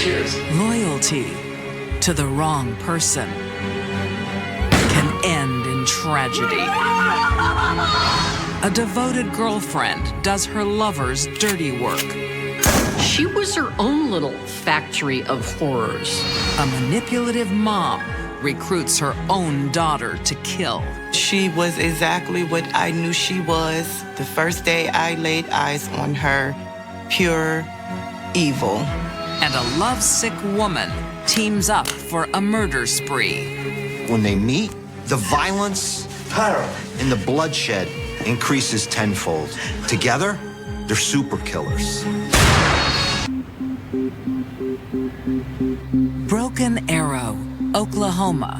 Cheers. Loyalty to the wrong person can end in tragedy. A devoted girlfriend does her lover's dirty work. She was her own little factory of horrors. A manipulative mom recruits her own daughter to kill. She was exactly what I knew she was the first day I laid eyes on her. Pure evil. And a lovesick woman teams up for a murder spree. When they meet, the violence and the bloodshed increases tenfold. Together, they're super killers. Broken Arrow, Oklahoma.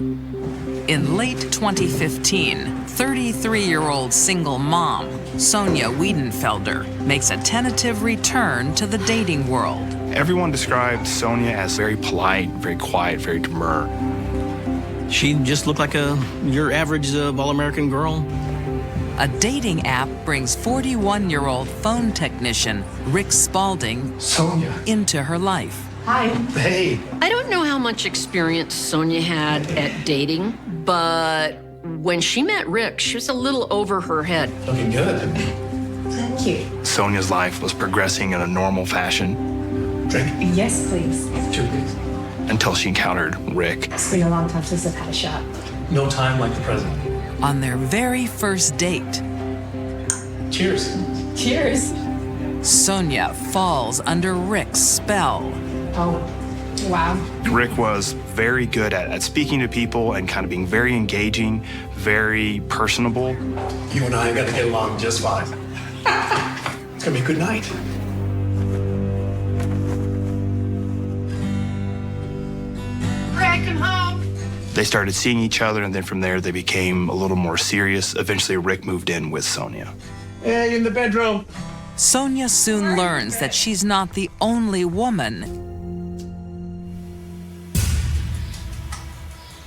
In late 2015, 33-year-old single mom, Sonia Wiedenfelder, makes a tentative return to the dating world. Everyone described Sonia as very polite, very quiet, very demure. She just looked like your average all-American girl. A dating app brings 41-year-old phone technician Rick Spalding Sonia. into her life. Hi. Hey. I don't know how much experience Sonia had at dating, but when she met Rick, she was a little over her head. Looking good. Thank you. Sonia's life was progressing in a normal fashion Drink. Yes, please. Two, please. until she encountered Rick. It's been a long time since I've had a shot. No time like the present. On their very first date, Cheers. Cheers. Sonia falls under Rick's spell. Oh, wow. Rick was very good at speaking to people and kind of being very engaging, very personable. You and I are gonna get along just fine. It's gonna be a good night. Rick, I'm home. They started seeing each other, and then from there they became a little more serious. Eventually, Rick moved in with Sonia. Hey, in the bedroom. Sonia soon learns that she's not the only woman.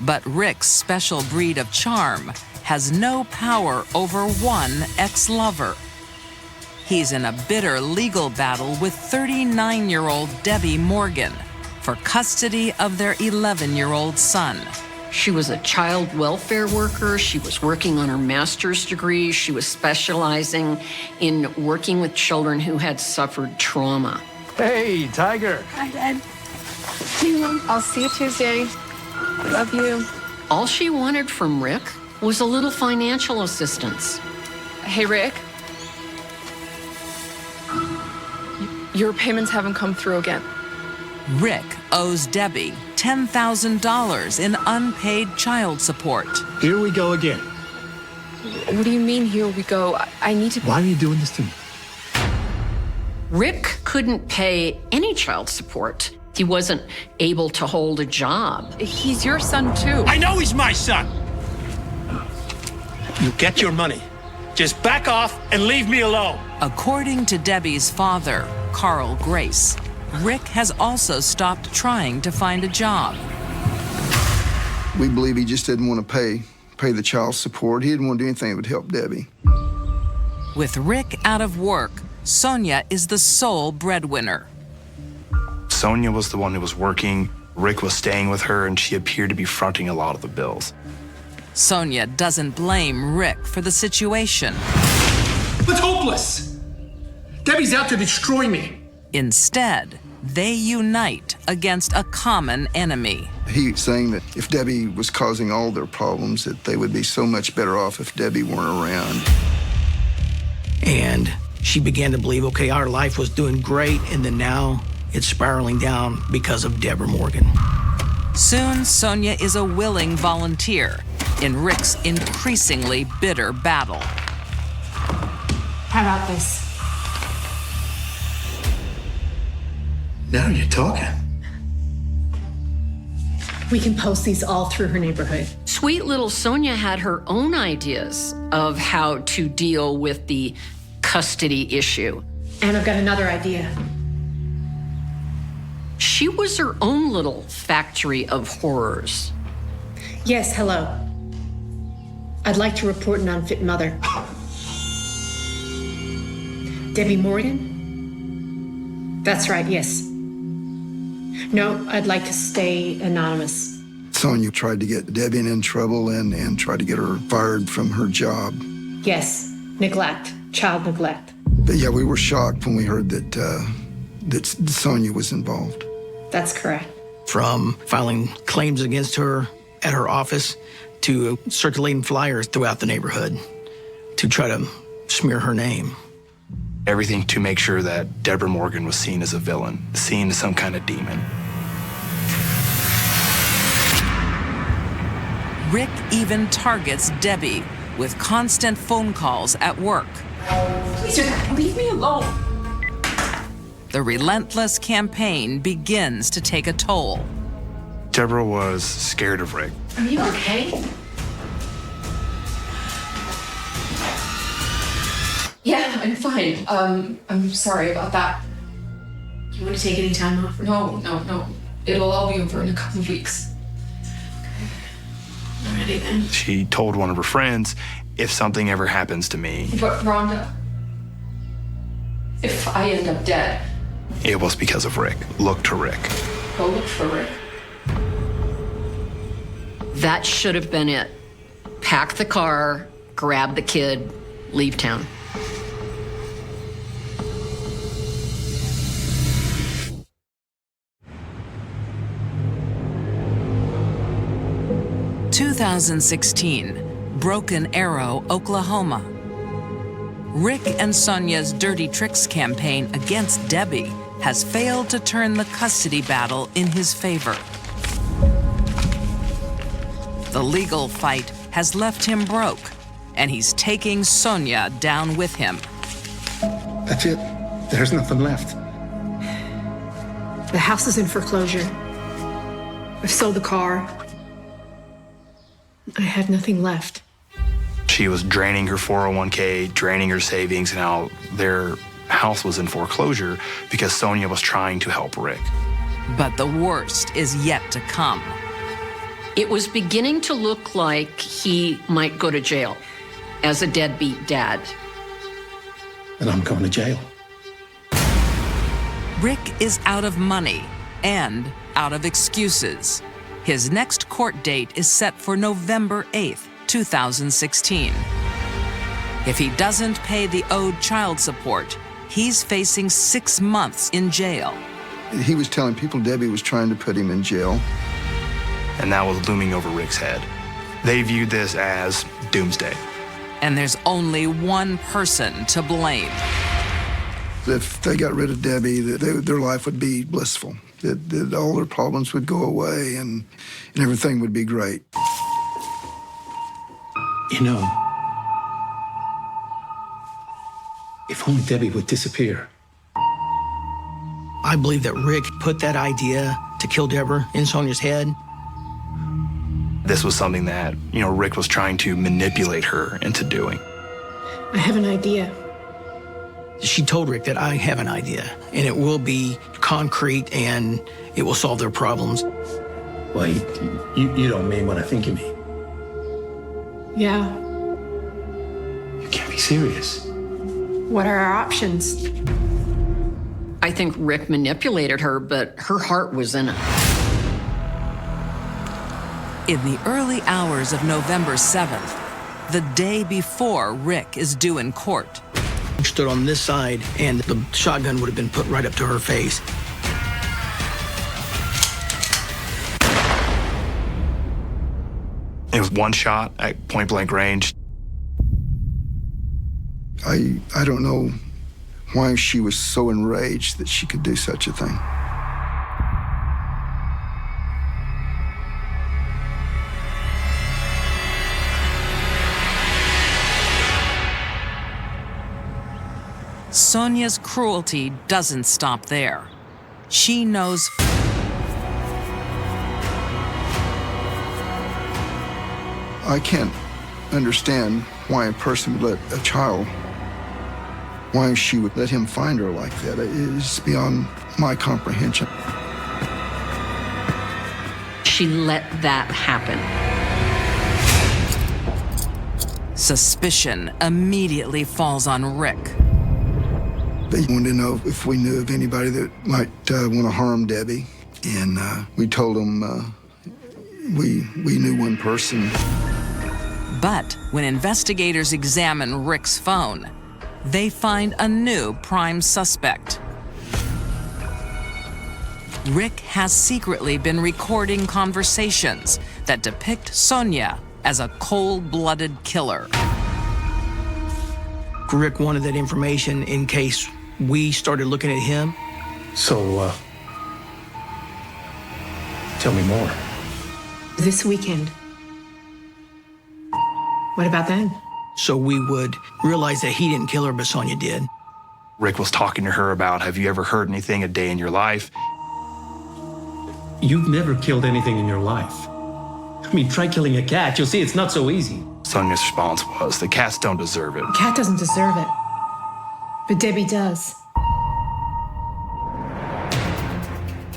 But Rick's special breed of charm has no power over one ex-lover. He's in a bitter legal battle with 39-year-old Debbie Morgan for custody of their 11-year-old son. She was a child welfare worker. She was working on her master's degree. She was specializing in working with children who had suffered trauma. Hey, Tiger. Hi, Dad. I'll see you Tuesday. Love you. All she wanted from Rick was a little financial assistance. Hey, Rick. Your payments haven't come through again. Rick owes Debbie $10,000 in unpaid child support. Here we go again. What do you mean, here we go? I need to... Why are you doing this to me? Rick couldn't pay any child support. He wasn't able to hold a job. He's your son, too. I know he's my son. You get your money. Just back off and leave me alone. According to Debbie's father, Carl Grace, Rick has also stopped trying to find a job. We believe he just didn't want to pay the child support. He didn't want to do anything that would help Debbie. With Rick out of work, Sonia is the sole breadwinner. Sonia was the one who was working. Rick was staying with her, and she appeared to be fronting a lot of the bills. Sonia doesn't blame Rick for the situation. It's hopeless. Debbie's out to destroy me. Instead, they unite against a common enemy. He's saying that if Debbie was causing all their problems, that they would be so much better off if Debbie weren't around. And she began to believe, okay, our life was doing great, and then now it's spiraling down because of Deborah Morgan. Soon, Sonia is a willing volunteer in Rick's increasingly bitter battle. How about this? Now you're talking. We can post these all through her neighborhood. Sweet little Sonia had her own ideas of how to deal with the custody issue. And I've got another idea. She was her own little factory of horrors. Yes, hello. I'd like to report an unfit mother. Debbie Morgan? That's right, yes. No, I'd like to stay anonymous. Sonia tried to get Debbie in trouble and tried to get her fired from her job. Yes, neglect, child neglect. But yeah, we were shocked when we heard that Sonia was involved. That's correct. From filing claims against her at her office to circulating flyers throughout the neighborhood to try to smear her name. Everything to make sure that Deborah Morgan was seen as a villain, seen as some kind of demon. Rick even targets Debbie with constant phone calls at work. Please, leave me alone. The relentless campaign begins to take a toll. Deborah was scared of Rick. Are you okay? Yeah, I'm fine. I'm sorry about that. You want to take any time off? No. It'll all be over in a couple of weeks. Alrighty then. She told one of her friends, if something ever happens to me, But Rhonda, if I end up dead, it was because of Rick. Look to Rick. go look for Rick. That should have been it. Pack the car, grab the kid, leave town. In 2016, Broken Arrow, Oklahoma. Rick and Sonia's Dirty Tricks campaign against Debbie has failed to turn the custody battle in his favor. The legal fight has left him broke, and he's taking Sonia down with him. That's it. There's nothing left. The house is in foreclosure. I've sold the car. I had nothing left. She was draining her 401k, draining her savings, and now their house was in foreclosure because Sonia was trying to help Rick. But the worst is yet to come. It was beginning to look like he might go to jail as a deadbeat dad. And I'm going to jail. Rick is out of money and out of excuses. His next court date is set for November 8th, 2016. If he doesn't pay the owed child support, he's facing 6 months in jail. He was telling people Debbie was trying to put him in jail. And that was looming over Rick's head. They viewed this as doomsday. And there's only one person to blame. If they got rid of Debbie, their life would be blissful. That all their problems would go away and everything would be great. You know, if only Debbie would disappear. I believe that Rick put that idea to kill Deborah in Sonia's head. This was something that, Rick was trying to manipulate her into doing. I have an idea. She told Rick that I have an idea, and it will be concrete, and it will solve their problems. Well, you don't mean what I think you mean. Yeah. You can't be serious. What are our options? I think Rick manipulated her, but her heart was in it. In the early hours of November 7th, the day before Rick is due in court, Stood on this side, and the shotgun would have been put right up to her face. It was one shot at point blank range. I don't know why she was so enraged that she could do such a thing. Sonia's cruelty doesn't stop there. She knows I can't understand why a person would let a child, why she would let him find her like that. It is beyond my comprehension. She let that happen. suspicion immediately falls on Rick. They wanted to know if we knew of anybody that might want to harm Debbie. And we told them we knew one person. But when investigators examine Rick's phone, they find a new prime suspect. Rick has secretly been recording conversations that depict Sonia as a cold-blooded killer. Rick wanted that information in case we started looking at him. So, tell me more. This weekend. What about then? So we would realize that he didn't kill her, but Sonia did. Rick was talking to her about, have you ever heard anything a day in your life? You've never killed anything in your life. I mean, try killing a cat. You'll see it's not so easy. Sonia's response was, the cats don't deserve it. Kat doesn't deserve it. But Debbie does.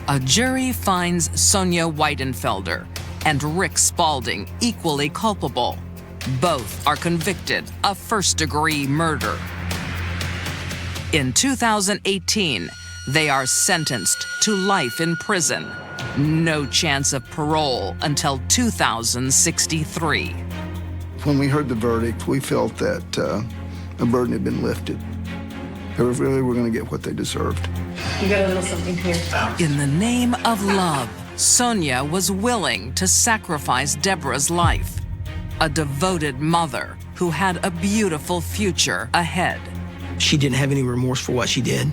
A jury finds Sonia Weidenfelder and Rick Spaulding equally culpable. Both are convicted of first-degree murder. In 2018, they are sentenced to life in prison. No chance of parole until 2063. When we heard the verdict, we felt that the burden had been lifted. They really were going to get what they deserved. You got a little something here. In the name of love, Sonia was willing to sacrifice Deborah's life. A devoted mother who had a beautiful future ahead. She didn't have any remorse for what she did.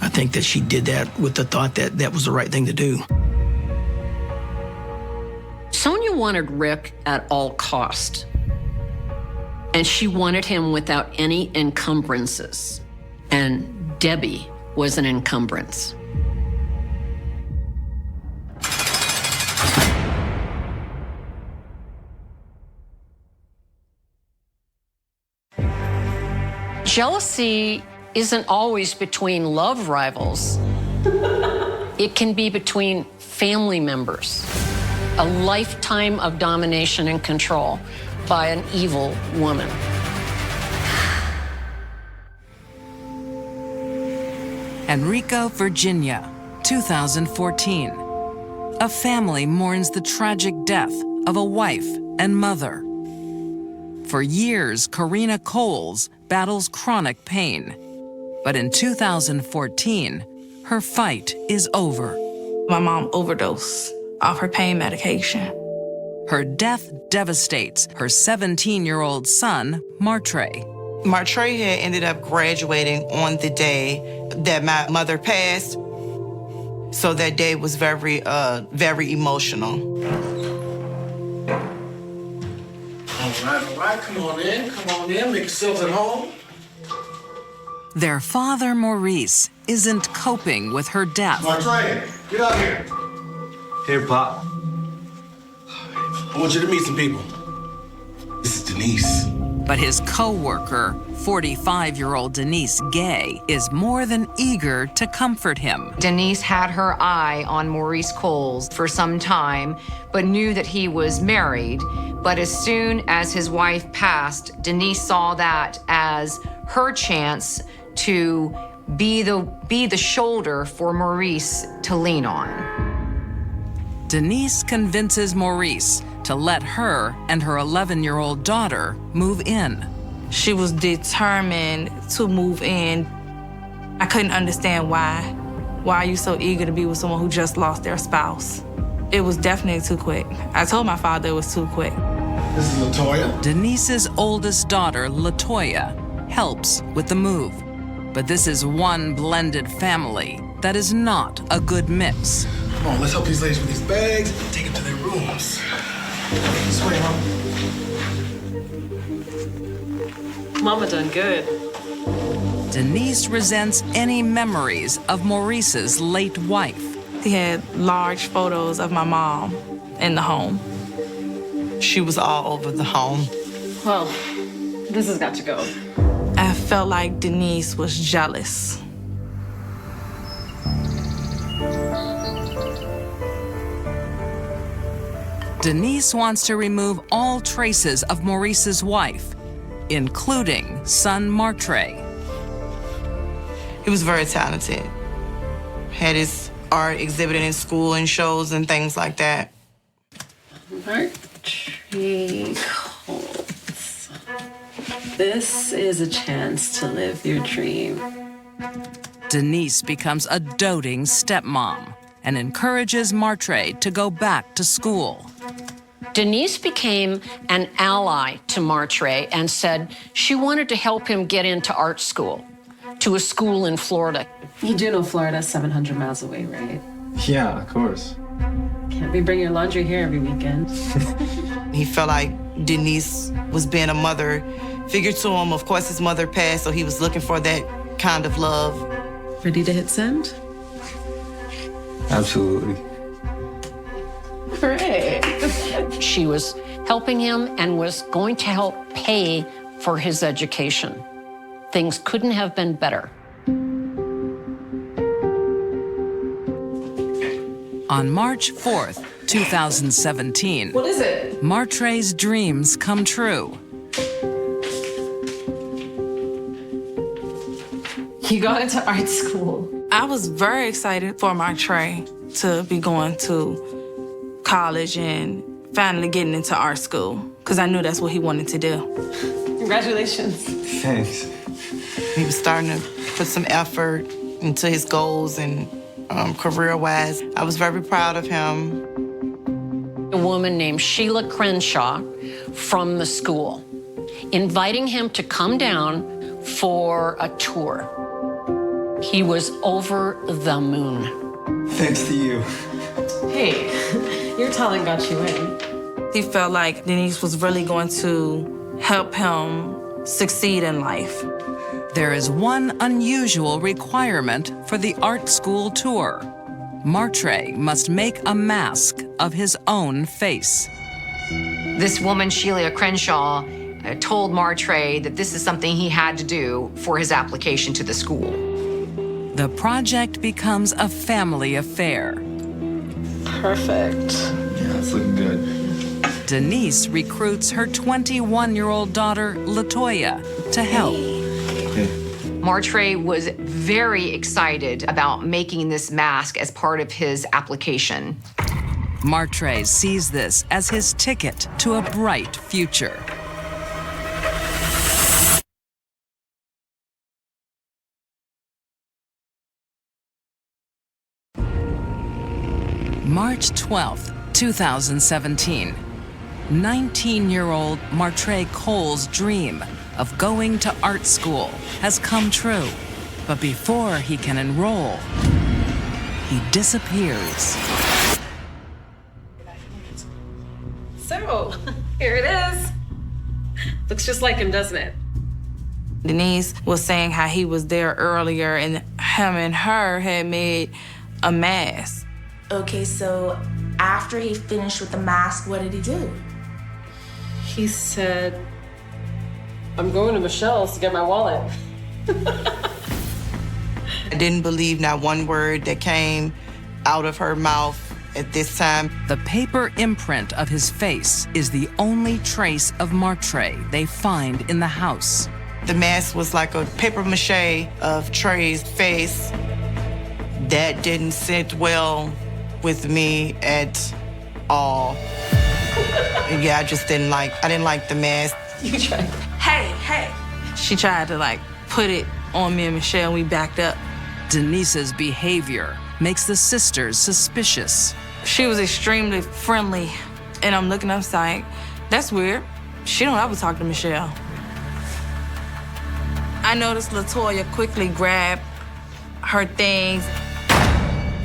I think that she did that with the thought that that was the right thing to do. Sonia wanted Rick at all cost. And she wanted him without any encumbrances. And Debbie was an encumbrance. Jealousy isn't always between love rivals. It can be between family members. A lifetime of domination and control by an evil woman. Henrico, Virginia, 2014. A family mourns the tragic death of a wife and mother. For years, Karina Coles battles chronic pain. But in 2014, her fight is over. My mom overdosed off her pain medication. Her death devastates her 17-year-old son, Martre. Martre had ended up graduating on the day that my mother passed. So that day was very emotional. All right, come on in, make yourselves at home. Their father, Maurice, isn't coping with her death. Martre, get out here. Here, Pop. I want you to meet some people. This is Denise. But his co-worker, 45-year-old Denise Gay, is more than eager to comfort him. Denise had her eye on Maurice Coles for some time, but knew that he was married. But as soon as his wife passed, Denise saw that as her chance to be the shoulder for Maurice to lean on. Denise convinces Maurice to let her and her 11-year-old daughter move in. She was determined to move in. I couldn't understand why. Why are you so eager to be with someone who just lost their spouse? It was definitely too quick. I told my father it was too quick. This is LaToya. Denise's oldest daughter, LaToya, helps with the move. But this is one blended family that is not a good mix. Come on, let's help these ladies with these bags and take them to their rooms. This way, Mom. Mama done good. Denise resents any memories of Maurice's late wife. He had large photos of my mom in the home. She was all over the home. Well, this has got to go. I felt like Denise was jealous. Denise wants to remove all traces of Maurice's wife, including son Martre. He was very talented. Had his art exhibited in school and shows and things like that. Martrey Coles. This is a chance to live your dream. Denise becomes a doting stepmom and encourages Martrey to go back to school. Denise became an ally to Martrey and said she wanted to help him get into art school, to a school in Florida. You do know Florida's 700 miles away, right? Yeah, of course. Can't we bring your laundry here every weekend? He felt like Denise was being a mother figure to him. Of course, his mother passed, so he was looking for that kind of love. Ready to hit send? Absolutely. Great. She was helping him and was going to help pay for his education. Things couldn't have been better. On March 4th, 2017, What is it? Martrey's dreams come true. You got into art school. I was very excited for Martrey to be going to college and finally getting into art school, because I knew that's what he wanted to do. Congratulations. Thanks. He was starting to put some effort into his goals and career-wise. I was very proud of him. A woman named Sheila Crenshaw from the school, inviting him to come down for a tour. He was over the moon. Thanks to you. Hey, your talent got you in. He felt like Denise was really going to help him succeed in life. There is one unusual requirement for the art school tour. Martrey must make a mask of his own face. This woman, Sheila Crenshaw, told Martrey that this is something he had to do for his application to the school. The project becomes a family affair. Perfect. Yeah, it's looking good. Denise recruits her 21-year-old daughter, LaToya, to help. Martrey was very excited about making this mask as part of his application. Martrey sees this as his ticket to a bright future. March 12th, 2017. 19-year-old Martrey Cole's dream of going to art school has come true. But before he can enroll, he disappears. So, here it is. Looks just like him, doesn't it? Denise was saying how he was there earlier and him and her had made a mask. Okay, so after he finished with the mask, what did he do? He said, I'm going to Michelle's to get my wallet. I didn't believe not one word that came out of her mouth at this time. The paper imprint of his face is the only trace of Martrey they find in the house. The mask was like a paper mache of Trey's face. That didn't sit well with me at all. Yeah, I didn't like the mask. You tried. Hey. She tried to put it on me and Michelle, we backed up. Denise's behavior makes the sisters suspicious. She was extremely friendly, and I'm looking up like, that's weird. She don't ever talk to Michelle. I noticed LaToya quickly grabbed her things.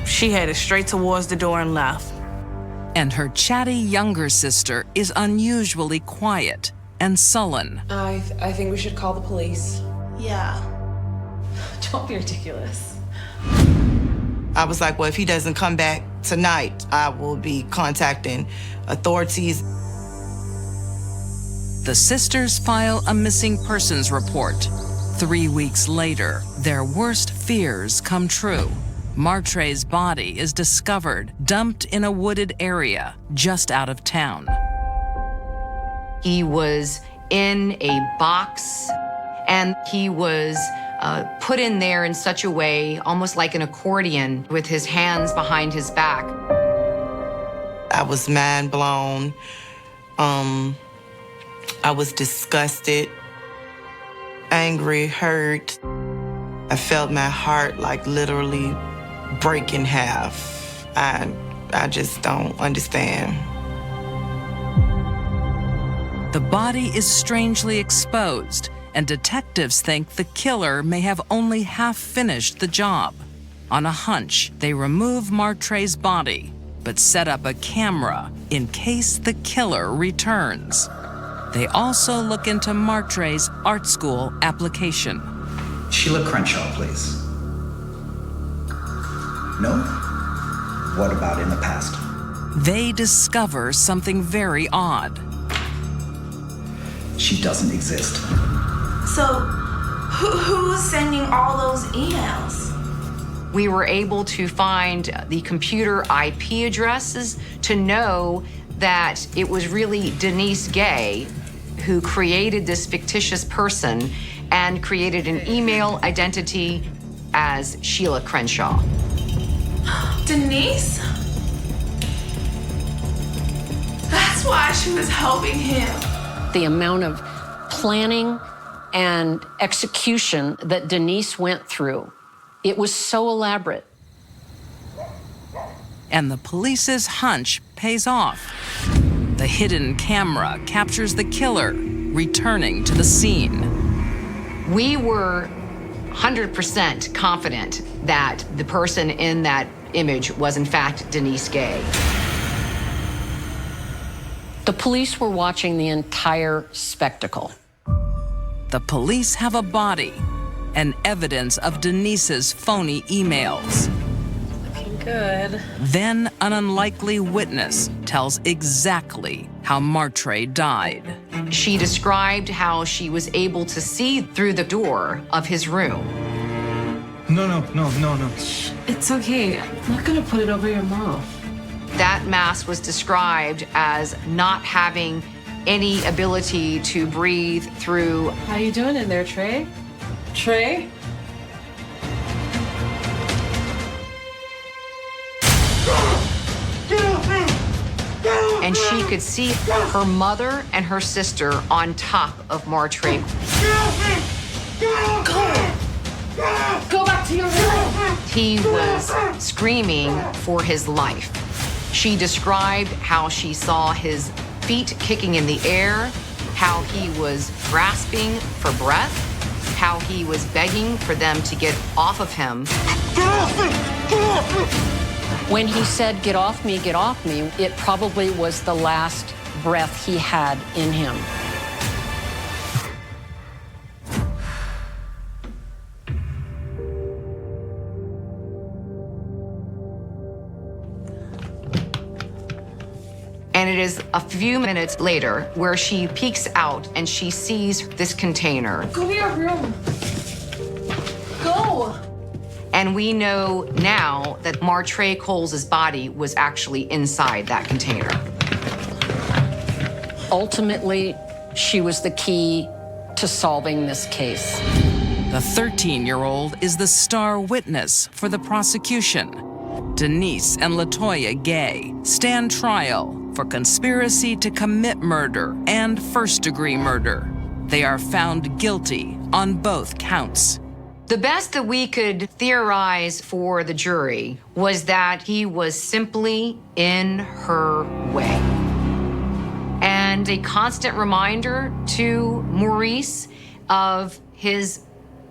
She headed straight towards the door and left. And her chatty younger sister is unusually quiet and sullen. I think we should call the police. Yeah. Don't be ridiculous. I was like, well, if he doesn't come back tonight, I will be contacting authorities. The sisters file a missing persons report. 3 weeks later, their worst fears come true. Martrey's body is discovered, dumped in a wooded area just out of town. He was in a box, and he was put in there in such a way, almost like an accordion, with his hands behind his back. I was mind blown. I was disgusted, angry, hurt. I felt my heart like literally break in half. I just don't understand. The body is strangely exposed, and detectives think the killer may have only half finished the job. On a hunch, they remove Martre's body, but set up a camera in case the killer returns. They also look into Martre's art school application. Sheila Crenshaw, please. No? What about in the past? They discover something very odd. She doesn't exist. So, who's sending all those emails? We were able to find the computer IP addresses to know that it was really Denise Gay who created this fictitious person and created an email identity as Sheila Crenshaw. Denise? That's why she was helping him. The amount of planning and execution that Denise went through, it was so elaborate. And the police's hunch pays off. The hidden camera captures the killer returning to the scene. We were 100% confident that the person in that image was in fact Denise Gay. The police were watching the entire spectacle. The police have a body and evidence of Denise's phony emails. Looking good. Then an unlikely witness tells exactly how Martre died. She described how she was able to see through the door of his room. No. It's okay. I'm not gonna put it over your mouth. That mass was described as not having any ability to breathe through. How you doing in there, Trey? Trey? And she could see her mother and her sister on top of Martre. Go back to your room. He was screaming for his life. She described how she saw his feet kicking in the air, how he was grasping for breath, how he was begging for them to get off of him. When he said, get off me, it probably was the last breath he had in him. And it is a few minutes later where she peeks out and she sees this container. Go to your room. Go. And we know now that Martre Coles' body was actually inside that container. Ultimately, she was the key to solving this case. The 13-year-old is the star witness for the prosecution. Denise and LaToya Gay stand trial for conspiracy to commit murder and first-degree murder. They are found guilty on both counts. The best that we could theorize for the jury was that he was simply in her way. And a constant reminder to Maurice of his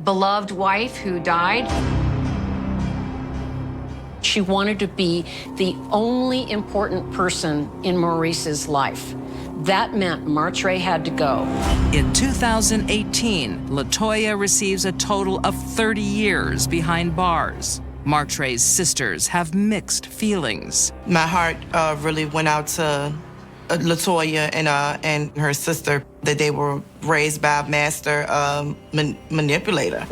beloved wife who died. She wanted to be the only important person in Maurice's life. That meant Martre had to go. In 2018, LaToya receives a total of 30 years behind bars. Martre's sisters have mixed feelings. My heart really went out to LaToya and her sister, that they were raised by a master manipulator.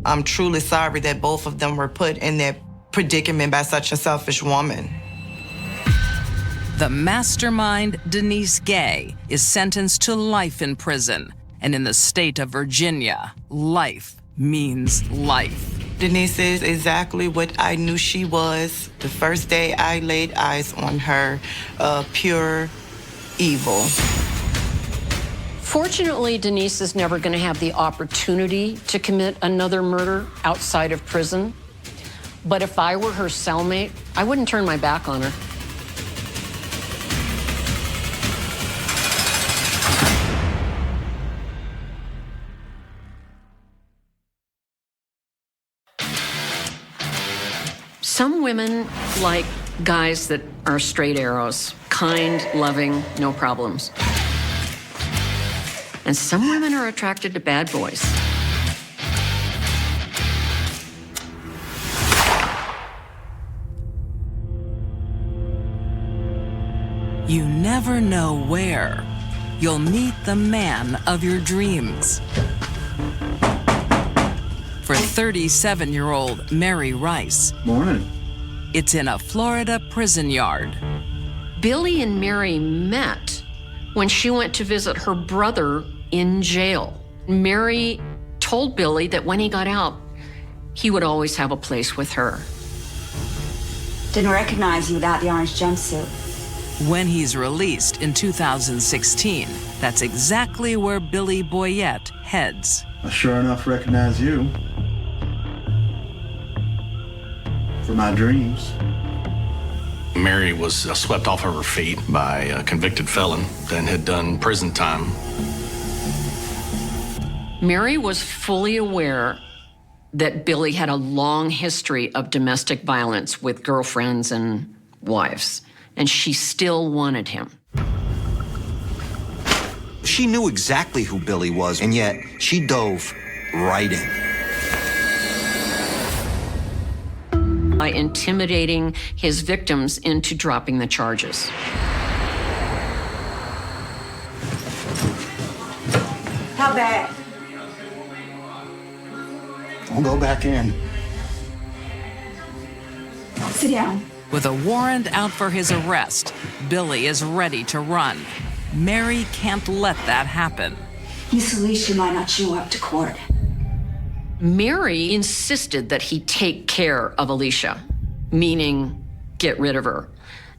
I'm truly sorry that both of them were put in that predicament by such a selfish woman. The mastermind, Denise Gay, is sentenced to life in prison, and in the state of Virginia, life means life. Denise is exactly what I knew she was the first day I laid eyes on her, pure evil. Fortunately, Denise is never going to have the opportunity to commit another murder outside of prison. But if I were her cellmate, I wouldn't turn my back on her. Some women like guys that are straight arrows, kind, loving, no problems. And some women are attracted to bad boys. You never know where you'll meet the man of your dreams. For 37-year-old Mary Rice, Morning. it's in a Florida prison yard. Billy and Mary met when she went to visit her brother in jail. Mary told Billy that when he got out, he would always have a place with her. Didn't recognize you without the orange jumpsuit. When he's released in 2016, that's exactly where Billy Boyette heads. I sure enough recognize you. For my dreams. Mary was swept off of her feet by a convicted felon, then had done prison time. Mary was fully aware that Billy had a long history of domestic violence with girlfriends and wives, and she still wanted him. She knew exactly who Billy was, and yet she dove right in. By intimidating his victims into dropping the charges. How bad? I'll go back in. Sit down. With a warrant out for his arrest, Billy is ready to run. Mary can't let that happen. Miss Alicia might not show up to court. Mary insisted that he take care of Alicia, meaning get rid of her.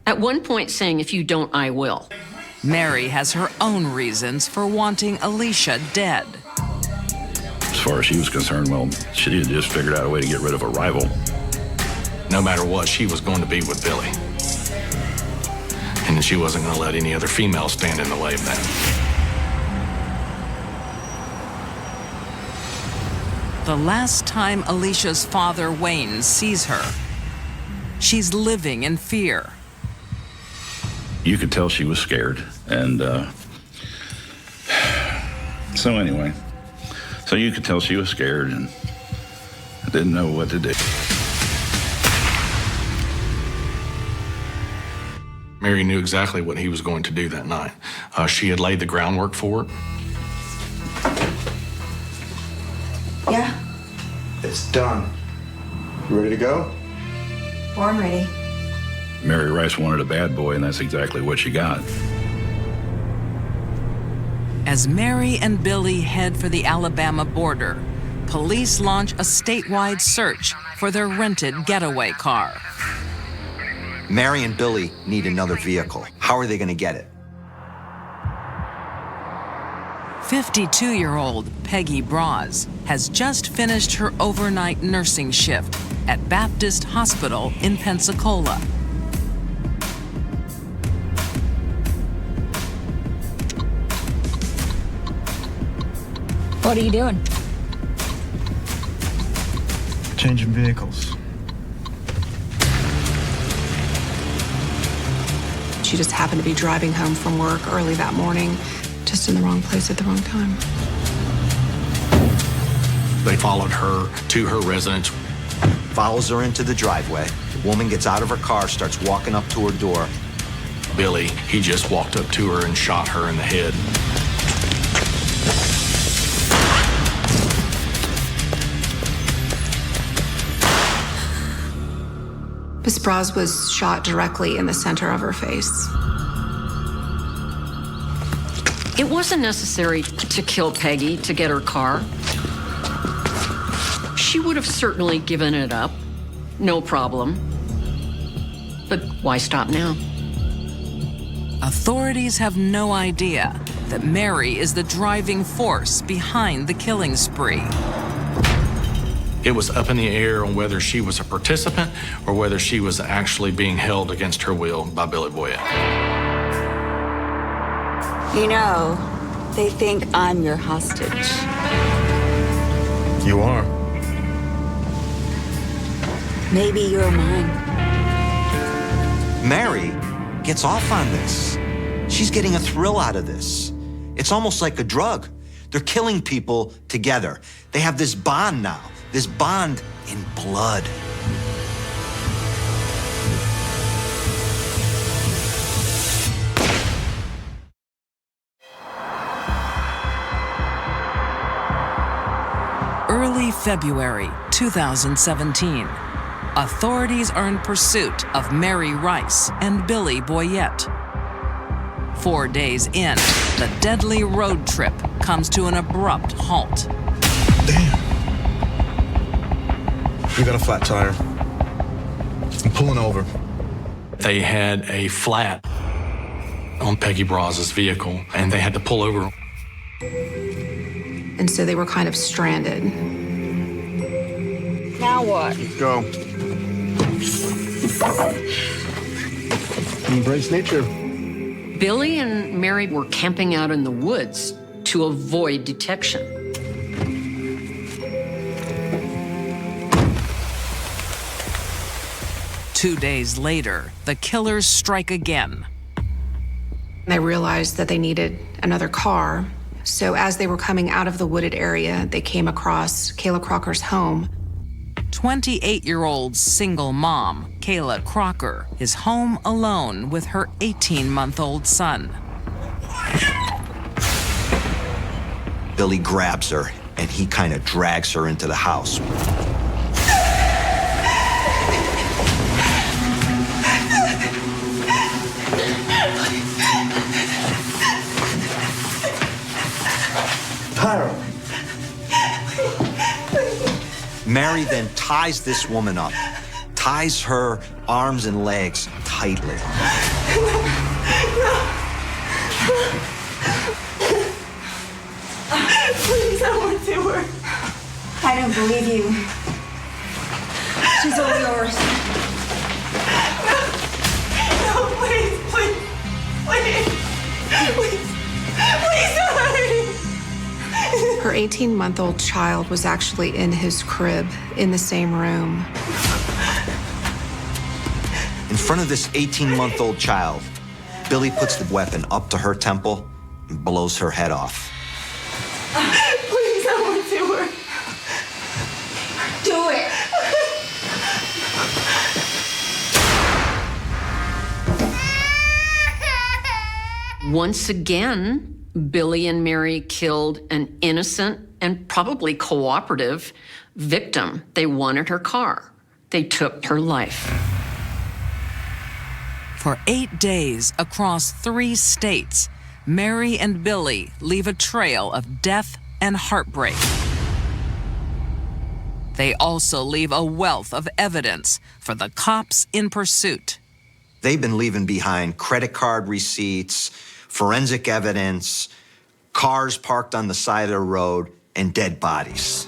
At one point saying, if you don't, I will. Mary has her own reasons for wanting Alicia dead. As far as she was concerned, well, she had just figured out a way to get rid of a rival. No matter what, she was going to be with Billy. And she wasn't going to let any other female stand in the way of that. The last time Alicia's father, Wayne, sees her, she's living in fear. You could tell she was scared. And so anyway, so you could tell she was scared and didn't know what to do. Mary knew exactly what he was going to do that night. She had laid the groundwork for it. Yeah? It's done. You ready to go? Well, I'm ready. Mary Rice wanted a bad boy, and that's exactly what she got. As Mary and Billy head for the Alabama border, police launch a statewide search for their rented getaway car. Mary and Billy need another vehicle. How are they going to get it? 52-year-old Peggy Braz has just finished her overnight nursing shift at Baptist Hospital in Pensacola. What are you doing? Changing vehicles. She just happened to be driving home from work early that morning, just in the wrong place at the wrong time. They followed her to her residence. Follows her into the driveway. The woman gets out of her car, starts walking up to her door. Billy, he just walked up to her and shot her in the head. Miss Braz was shot directly in the center of her face. It wasn't necessary to kill Peggy to get her car. She would have certainly given it up, no problem. But why stop now? Authorities have no idea that Mary is the driving force behind the killing spree. It was up in the air on whether she was a participant or whether she was actually being held against her will by Billy Boyette. You know, they think I'm your hostage. You are. Maybe you're mine. Mary gets off on this. She's getting a thrill out of this. It's almost like a drug. They're killing people together. They have this bond now, this bond in blood. Early February 2017. Authorities are in pursuit of Mary Rice and Billy Boyette. 4 days in, the deadly road trip comes to an abrupt halt. You got a flat tire. I'm pulling over. They had a flat on Peggy Braz's vehicle, and they had to pull over. And so they were kind of stranded. Now what? Let's go. Embrace nature. Billy and Mary were camping out in the woods to avoid detection. Two days later, the killers strike again. They realized that they needed another car. So as they were coming out of the wooded area, they came across Kayla Crocker's home. 28-year-old single mom, Kayla Crocker, is home alone with her 18-month-old son. Billy grabs her, and he kind of drags her into the house. Tyra. Mary then ties this woman up, ties her arms and legs tightly. Please, I want to her. I don't believe you. She's all yours. No, please, please, please, please don't hurt me. Her 18-month-old child was actually in his crib in the same room. In front of this 18-month-old child, Billy puts the weapon up to her temple and blows her head off. Please, I want to her. Do it. Once again, Billy and Mary killed an innocent and probably cooperative victim. They wanted her car. They took her life. For 8 days across 3 states, Mary and Billy leave a trail of death and heartbreak. They also leave a wealth of evidence for the cops in pursuit. They've been leaving behind credit card receipts, forensic evidence, cars parked on the side of the road, and dead bodies.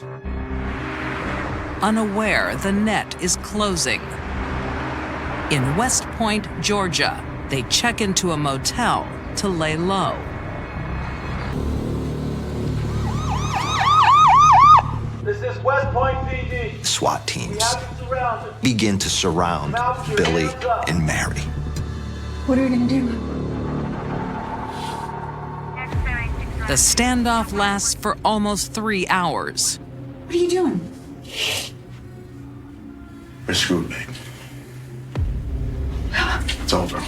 Unaware the net is closing. In West Point, Georgia, they check into a motel to lay low. This is West Point PD. SWAT teams We have you surrounded. begin to surround Billy and Mary. What are we gonna do? The standoff lasts for almost 3 hours. What are you doing? We're screwed, babe. It's over.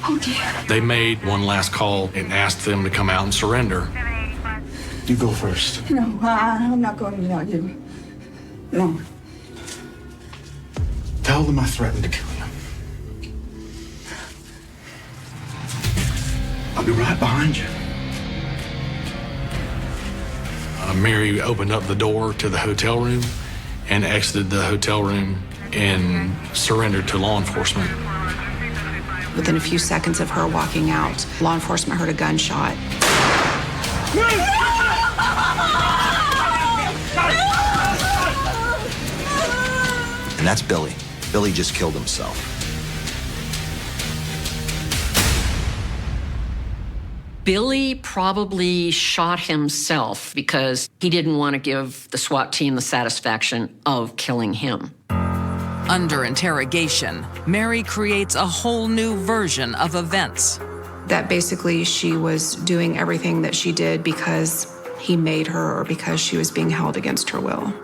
Oh, dear. They made one last call and asked them to come out and surrender. You go first. No, I'm not going without you. No. Tell them I threatened to kill you. I'll be right behind you. Mary opened up the door to the hotel room and exited the hotel room and surrendered to law enforcement. Within a few seconds of her walking out, law enforcement heard a gunshot. And that's Billy. Billy just killed himself. Billy probably shot himself because he didn't want to give the SWAT team the satisfaction of killing him. Under interrogation, Mary creates a whole new version of events. That basically she was doing everything that she did because he made her or because she was being held against her will.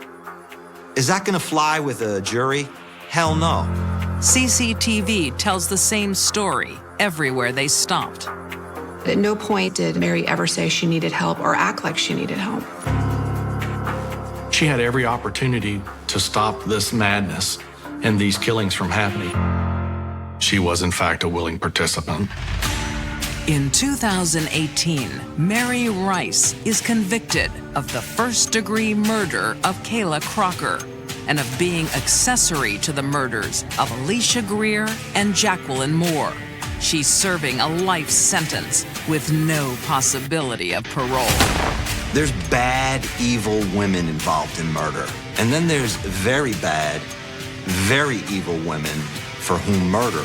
Is that gonna fly with a jury? Hell no. CCTV tells the same story everywhere they stopped. At no point did Mary ever say she needed help or act like she needed help. She had every opportunity to stop this madness and these killings from happening. She was, in fact, a willing participant. In 2018, Mary Rice is convicted of the first-degree murder of Kayla Crocker and of being accessory to the murders of Alicia Greer and Jacqueline Moore. She's serving a life sentence with no possibility of parole. There's bad, evil women involved in murder. And then there's very bad, very evil women for whom murder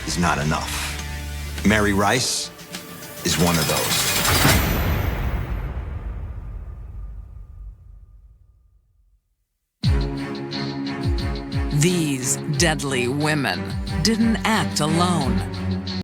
is not enough. Mary Rice is one of those. These deadly women didn't act alone.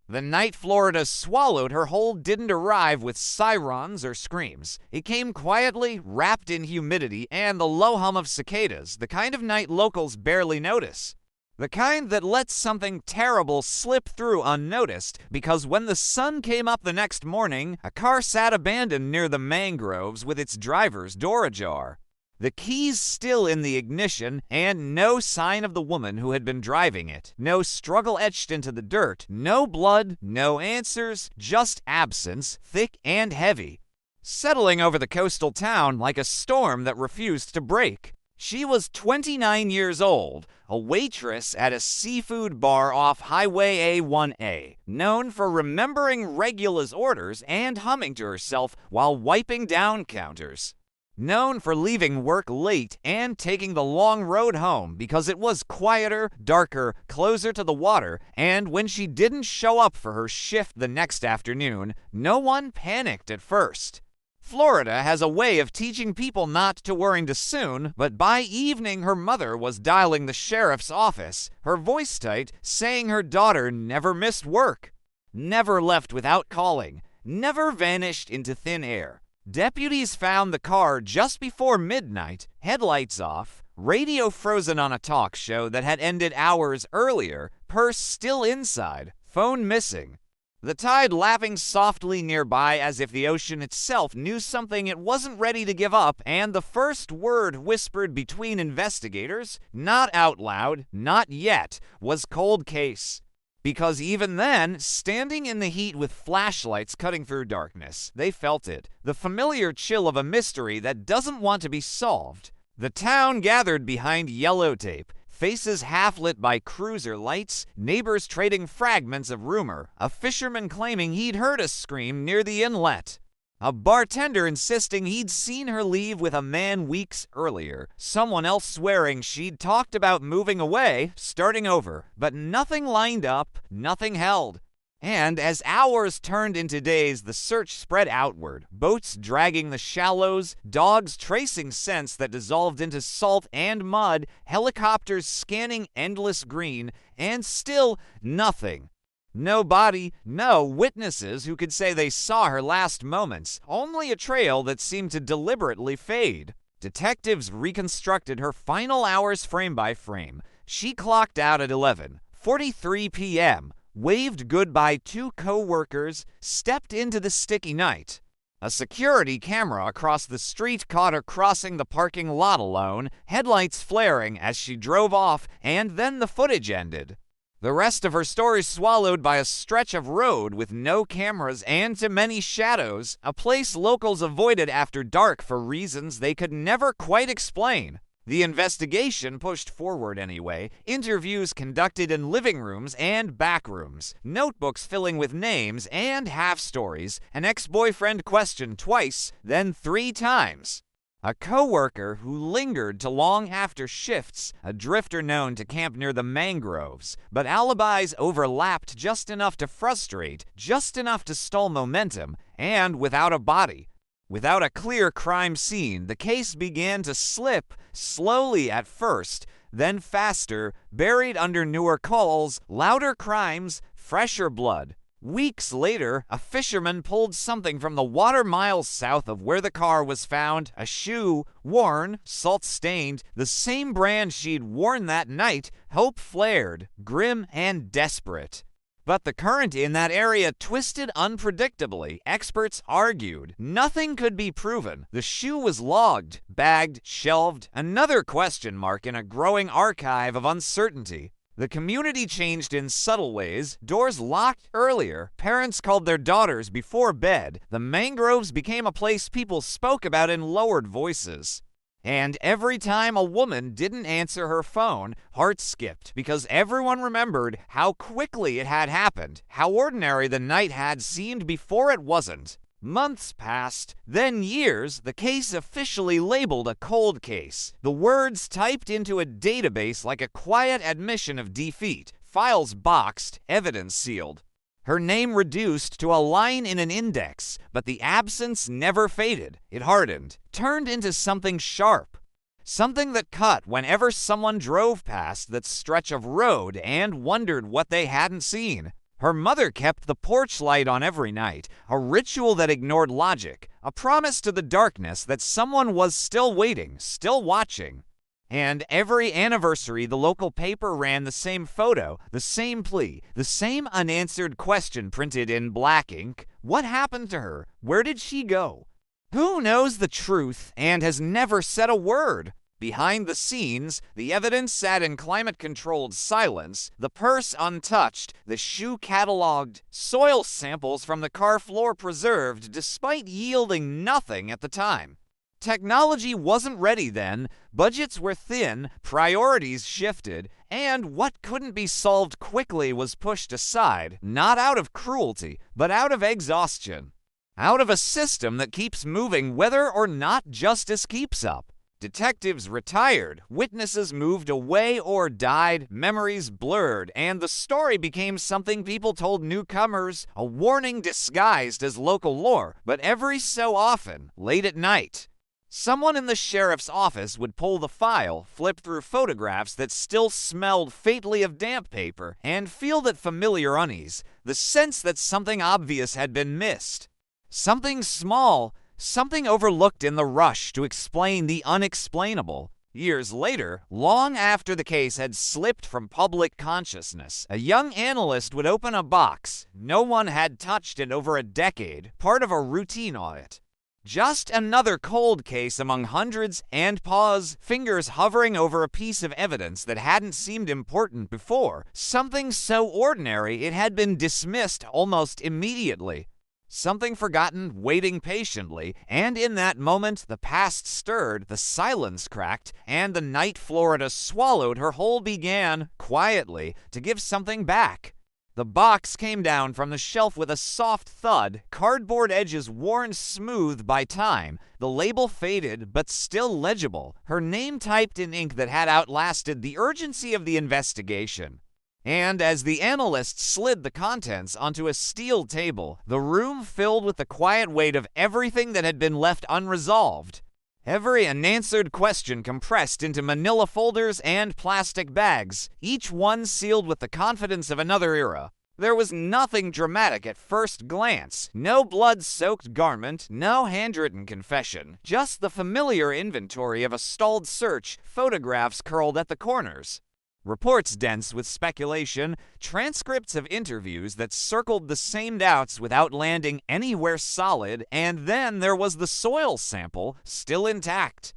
The night Florida swallowed her whole didn't arrive with sirens or screams. It came quietly, wrapped in humidity and the low hum of cicadas, the kind of night locals barely notice. The kind that lets something terrible slip through unnoticed, because when the sun came up the next morning, a car sat abandoned near the mangroves with its driver's door ajar. The keys still in the ignition, and no sign of the woman who had been driving it. No struggle etched into the dirt. No blood, no answers, just absence, thick and heavy, settling over the coastal town like a storm that refused to break. She was 29 years old, a waitress at a seafood bar off Highway A1A, known for remembering Regula's orders and humming to herself while wiping down counters. Known for leaving work late and taking the long road home because it was quieter, darker, closer to the water, and when she didn't show up for her shift the next afternoon, no one panicked at first. Florida has a way of teaching people not to worry too soon, but by evening her mother was dialing the sheriff's office, her voice tight, saying her daughter never missed work, never left without calling, never vanished into thin air. Deputies found the car just before midnight, headlights off, radio frozen on a talk show that had ended hours earlier, purse still inside, phone missing. The tide lapping softly nearby as if the ocean itself knew something it wasn't ready to give up, and the first word whispered between investigators, not out loud, not yet, was cold case. Because even then, standing in the heat with flashlights cutting through darkness, they felt it, the familiar chill of a mystery that doesn't want to be solved. The town gathered behind yellow tape, faces half-lit by cruiser lights, neighbors trading fragments of rumor, a fisherman claiming he'd heard a scream near the inlet. A bartender insisting he'd seen her leave with a man weeks earlier. Someone else swearing she'd talked about moving away, starting over. But nothing lined up, nothing held. And as hours turned into days, the search spread outward. Boats dragging the shallows, dogs tracing scents that dissolved into salt and mud, helicopters scanning endless green, and still nothing. No body, no witnesses who could say they saw her last moments, only a trail that seemed to deliberately fade. Detectives reconstructed her final hours frame by frame. She clocked out at 11:43 p.m., waved goodbye to co-workers, stepped into the sticky night. A security camera across the street caught her crossing the parking lot alone, headlights flaring as she drove off, and then the footage ended. The rest of her story swallowed by a stretch of road with no cameras and too many shadows, a place locals avoided after dark for reasons they could never quite explain. The investigation pushed forward anyway, interviews conducted in living rooms and back rooms, notebooks filling with names and half-stories, an ex-boyfriend questioned twice, then 3 times. A co-worker who lingered to long after shifts, a drifter known to camp near the mangroves, but alibis overlapped just enough to frustrate, just enough to stall momentum, and without a body. Without a clear crime scene, the case began to slip, slowly at first, then faster, buried under newer calls, louder crimes, fresher blood. Weeks later, a fisherman pulled something from the water miles south of where the car was found, a shoe, worn, salt-stained, the same brand she'd worn that night. Hope flared, grim and desperate. But the current in that area twisted unpredictably. Experts argued. Nothing could be proven. The shoe was logged, bagged, shelved, another question mark in a growing archive of uncertainty. The community changed in subtle ways. Doors locked earlier. Parents called their daughters before bed. The mangroves became a place people spoke about in lowered voices. And every time a woman didn't answer her phone, hearts skipped because everyone remembered how quickly it had happened, how ordinary the night had seemed before it wasn't. Months passed, then years, the case officially labeled a cold case. The words typed into a database like a quiet admission of defeat, files boxed, evidence sealed. Her name reduced to a line in an index, but the absence never faded. It hardened, turned into something sharp. Something that cut whenever someone drove past that stretch of road and wondered what they hadn't seen. Her mother kept the porch light on every night, a ritual that ignored logic, a promise to the darkness that someone was still waiting, still watching. And every anniversary, the local paper ran the same photo, the same plea, the same unanswered question printed in black ink. What happened to her? Where did she go? Who knows the truth and has never said a word? Behind the scenes, the evidence sat in climate-controlled silence, the purse untouched, the shoe cataloged, soil samples from the car floor preserved despite yielding nothing at the time. Technology wasn't ready then, budgets were thin, priorities shifted, and what couldn't be solved quickly was pushed aside, not out of cruelty, but out of exhaustion. Out of a system that keeps moving whether or not justice keeps up. Detectives retired, witnesses moved away or died, memories blurred, and the story became something people told newcomers, a warning disguised as local lore, but every so often, late at night, someone in the sheriff's office would pull the file, flip through photographs that still smelled faintly of damp paper, and feel that familiar unease, the sense that something obvious had been missed. Something small, something overlooked in the rush to explain the unexplainable. Years later, long after the case had slipped from public consciousness, a young analyst would open a box. No one had touched it over a decade, part of a routine audit. Just another cold case among hundreds, and pause, fingers hovering over a piece of evidence that hadn't seemed important before, something so ordinary it had been dismissed almost immediately. Something forgotten, waiting patiently, and in that moment the past stirred, the silence cracked, and the night Florida swallowed her whole began, quietly, to give something back. The box came down from the shelf with a soft thud, cardboard edges worn smooth by time, the label faded but still legible, her name typed in ink that had outlasted the urgency of the investigation. And as the analyst slid the contents onto a steel table, the room filled with the quiet weight of everything that had been left unresolved. Every unanswered question compressed into manila folders and plastic bags, each one sealed with the confidence of another era. There was nothing dramatic at first glance, no blood-soaked garment, no handwritten confession, just the familiar inventory of a stalled search, photographs curled at the corners. Reports dense with speculation, transcripts of interviews that circled the same doubts without landing anywhere solid, and then there was the soil sample, still intact.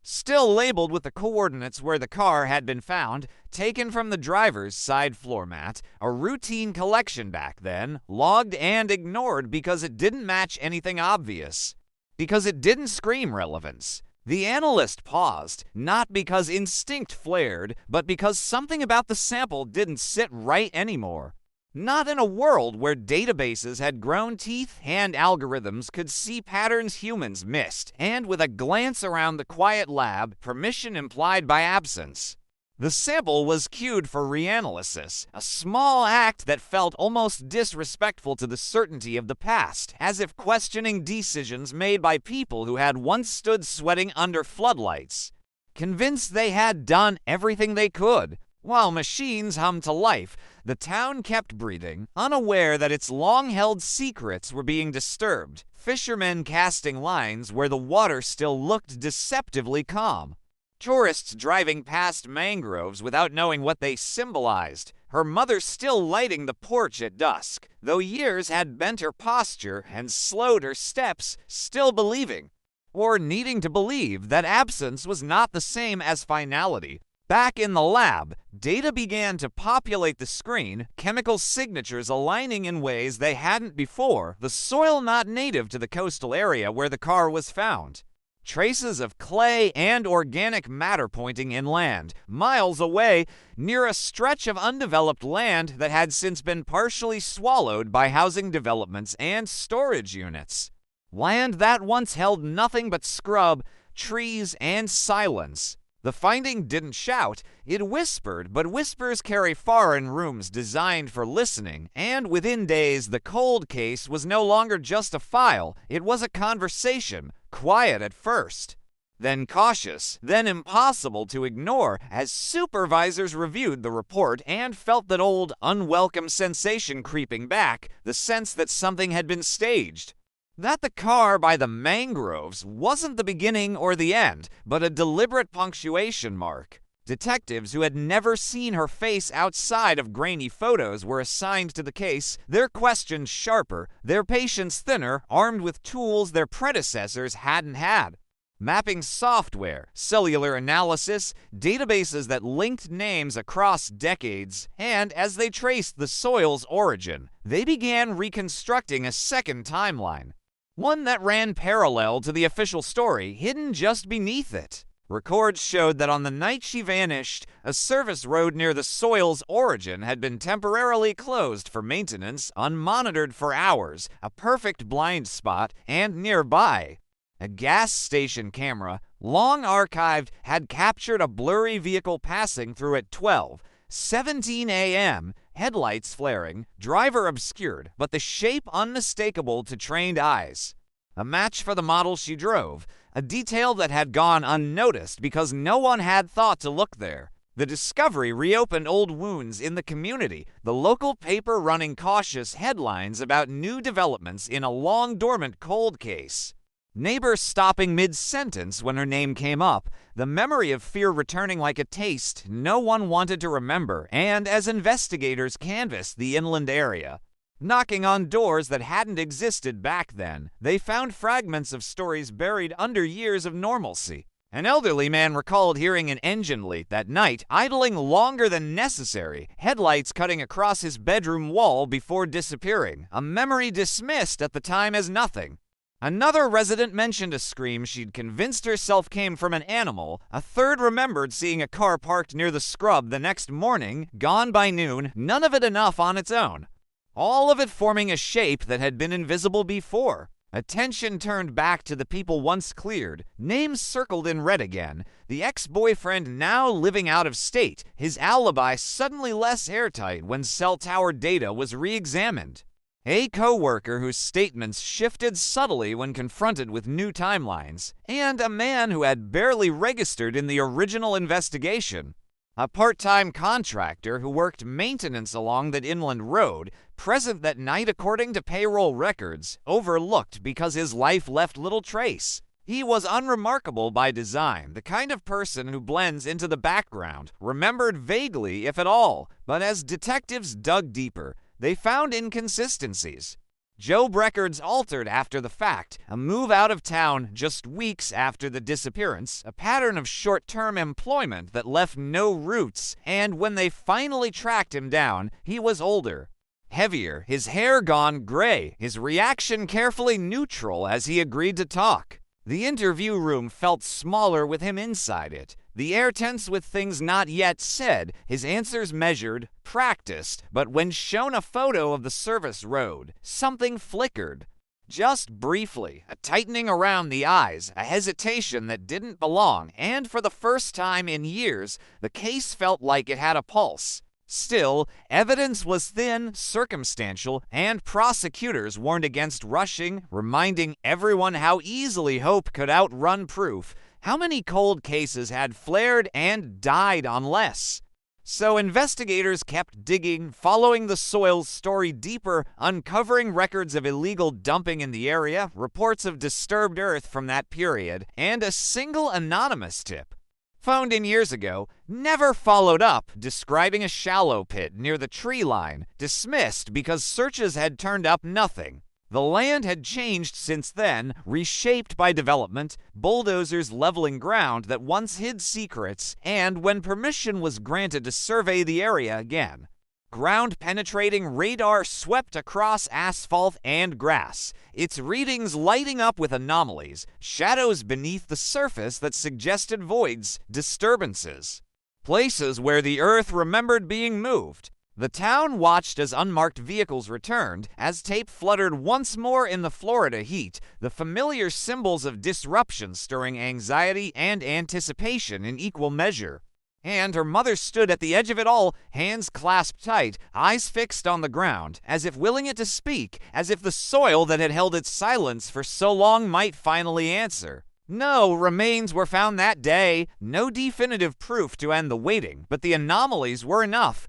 still labeled with the coordinates where the car had been found, taken from the driver's side floor mat, a routine collection back then, logged and ignored because it didn't match anything obvious, because it didn't scream relevance. The analyst paused, not because instinct flared, but because something about the sample didn't sit right anymore. Not in a world where databases had grown teeth and algorithms could see patterns humans missed, and with a glance around the quiet lab, permission implied by absence. The sample was cued for reanalysis, a small act that felt almost disrespectful to the certainty of the past, as if questioning decisions made by people who had once stood sweating under floodlights, convinced they had done everything they could. While machines hummed to life, the town kept breathing, unaware that its long-held secrets were being disturbed, fishermen casting lines where the water still looked deceptively calm. Tourists driving past mangroves without knowing what they symbolized. Her mother still lighting the porch at dusk, though years had bent her posture and slowed her steps, still believing, or needing to believe, that absence was not the same as finality. Back in the lab, data began to populate the screen, chemical signatures aligning in ways they hadn't before, the soil not native to the coastal area where the car was found. Traces of clay and organic matter pointing inland, miles away, near a stretch of undeveloped land that had since been partially swallowed by housing developments and storage units. Land that once held nothing but scrub, trees, and silence. The finding didn't shout, it whispered, but whispers carry far in rooms designed for listening, and within days the cold case was no longer just a file, it was a conversation, quiet at first, then cautious, then impossible to ignore, as supervisors reviewed the report and felt that old, unwelcome sensation creeping back, the sense that something had been staged. That the car by the mangroves wasn't the beginning or the end, but a deliberate punctuation mark. Detectives who had never seen her face outside of grainy photos were assigned to the case, their questions sharper, their patience thinner, armed with tools their predecessors hadn't had. Mapping software, cellular analysis, databases that linked names across decades, and as they traced the soil's origin, they began reconstructing a second timeline. One that ran parallel to the official story, hidden just beneath it. Records showed that on the night she vanished, a service road near the soil's origin had been temporarily closed for maintenance, unmonitored for hours, a perfect blind spot, and nearby, a gas station camera, long archived, had captured a blurry vehicle passing through at 12:17 a.m., headlights flaring, driver obscured, but the shape unmistakable to trained eyes. A match for the model she drove, a detail that had gone unnoticed because no one had thought to look there. The discovery reopened old wounds in the community, the local paper running cautious headlines about new developments in a long-dormant cold case. Neighbors stopping mid-sentence when her name came up, the memory of fear returning like a taste no one wanted to remember, and as investigators canvassed the inland area, knocking on doors that hadn't existed back then, they found fragments of stories buried under years of normalcy. An elderly man recalled hearing an engine leak that night, idling longer than necessary, headlights cutting across his bedroom wall before disappearing, a memory dismissed at the time as nothing. Another resident mentioned a scream she'd convinced herself came from an animal. A third remembered seeing a car parked near the scrub the next morning, gone by noon, none of it enough on its own. All of it forming a shape that had been invisible before. Attention turned back to the people once cleared, names circled in red again, the ex-boyfriend now living out of state, his alibi suddenly less airtight when cell tower data was re-examined. A co-worker whose statements shifted subtly when confronted with new timelines, and a man who had barely registered in the original investigation. A part-time contractor who worked maintenance along that inland road, present that night according to payroll records, overlooked because his life left little trace. He was unremarkable by design, the kind of person who blends into the background, remembered vaguely if at all, but as detectives dug deeper, they found inconsistencies. Job records altered after the fact, a move out of town just weeks after the disappearance, a pattern of short-term employment that left no roots, and when they finally tracked him down, he was older, heavier, his hair gone gray, his reaction carefully neutral as he agreed to talk. The interview room felt smaller with him inside it, the air tense with things not yet said, his answers measured, practiced, but when shown a photo of the service road, something flickered. Just briefly, a tightening around the eyes, a hesitation that didn't belong, and for the first time in years, the case felt like it had a pulse. Still, evidence was thin, circumstantial, and prosecutors warned against rushing, reminding everyone how easily hope could outrun proof. How many cold cases had flared and died on less? So investigators kept digging, following the soil's story deeper, uncovering records of illegal dumping in the area, reports of disturbed earth from that period, and a single anonymous tip, phoned in years ago, never followed up, describing a shallow pit near the tree line, dismissed because searches had turned up nothing. The land had changed since then, reshaped by development, bulldozers leveling ground that once hid secrets, and when permission was granted to survey the area again. Ground-penetrating radar swept across asphalt and grass, its readings lighting up with anomalies, shadows beneath the surface that suggested voids, disturbances. Places where the earth remembered being moved. The town watched as unmarked vehicles returned, as tape fluttered once more in the Florida heat, the familiar symbols of disruption stirring anxiety and anticipation in equal measure. And her mother stood at the edge of it all, hands clasped tight, eyes fixed on the ground, as if willing it to speak, as if the soil that had held its silence for so long might finally answer. No remains were found that day, no definitive proof to end the waiting, but the anomalies were enough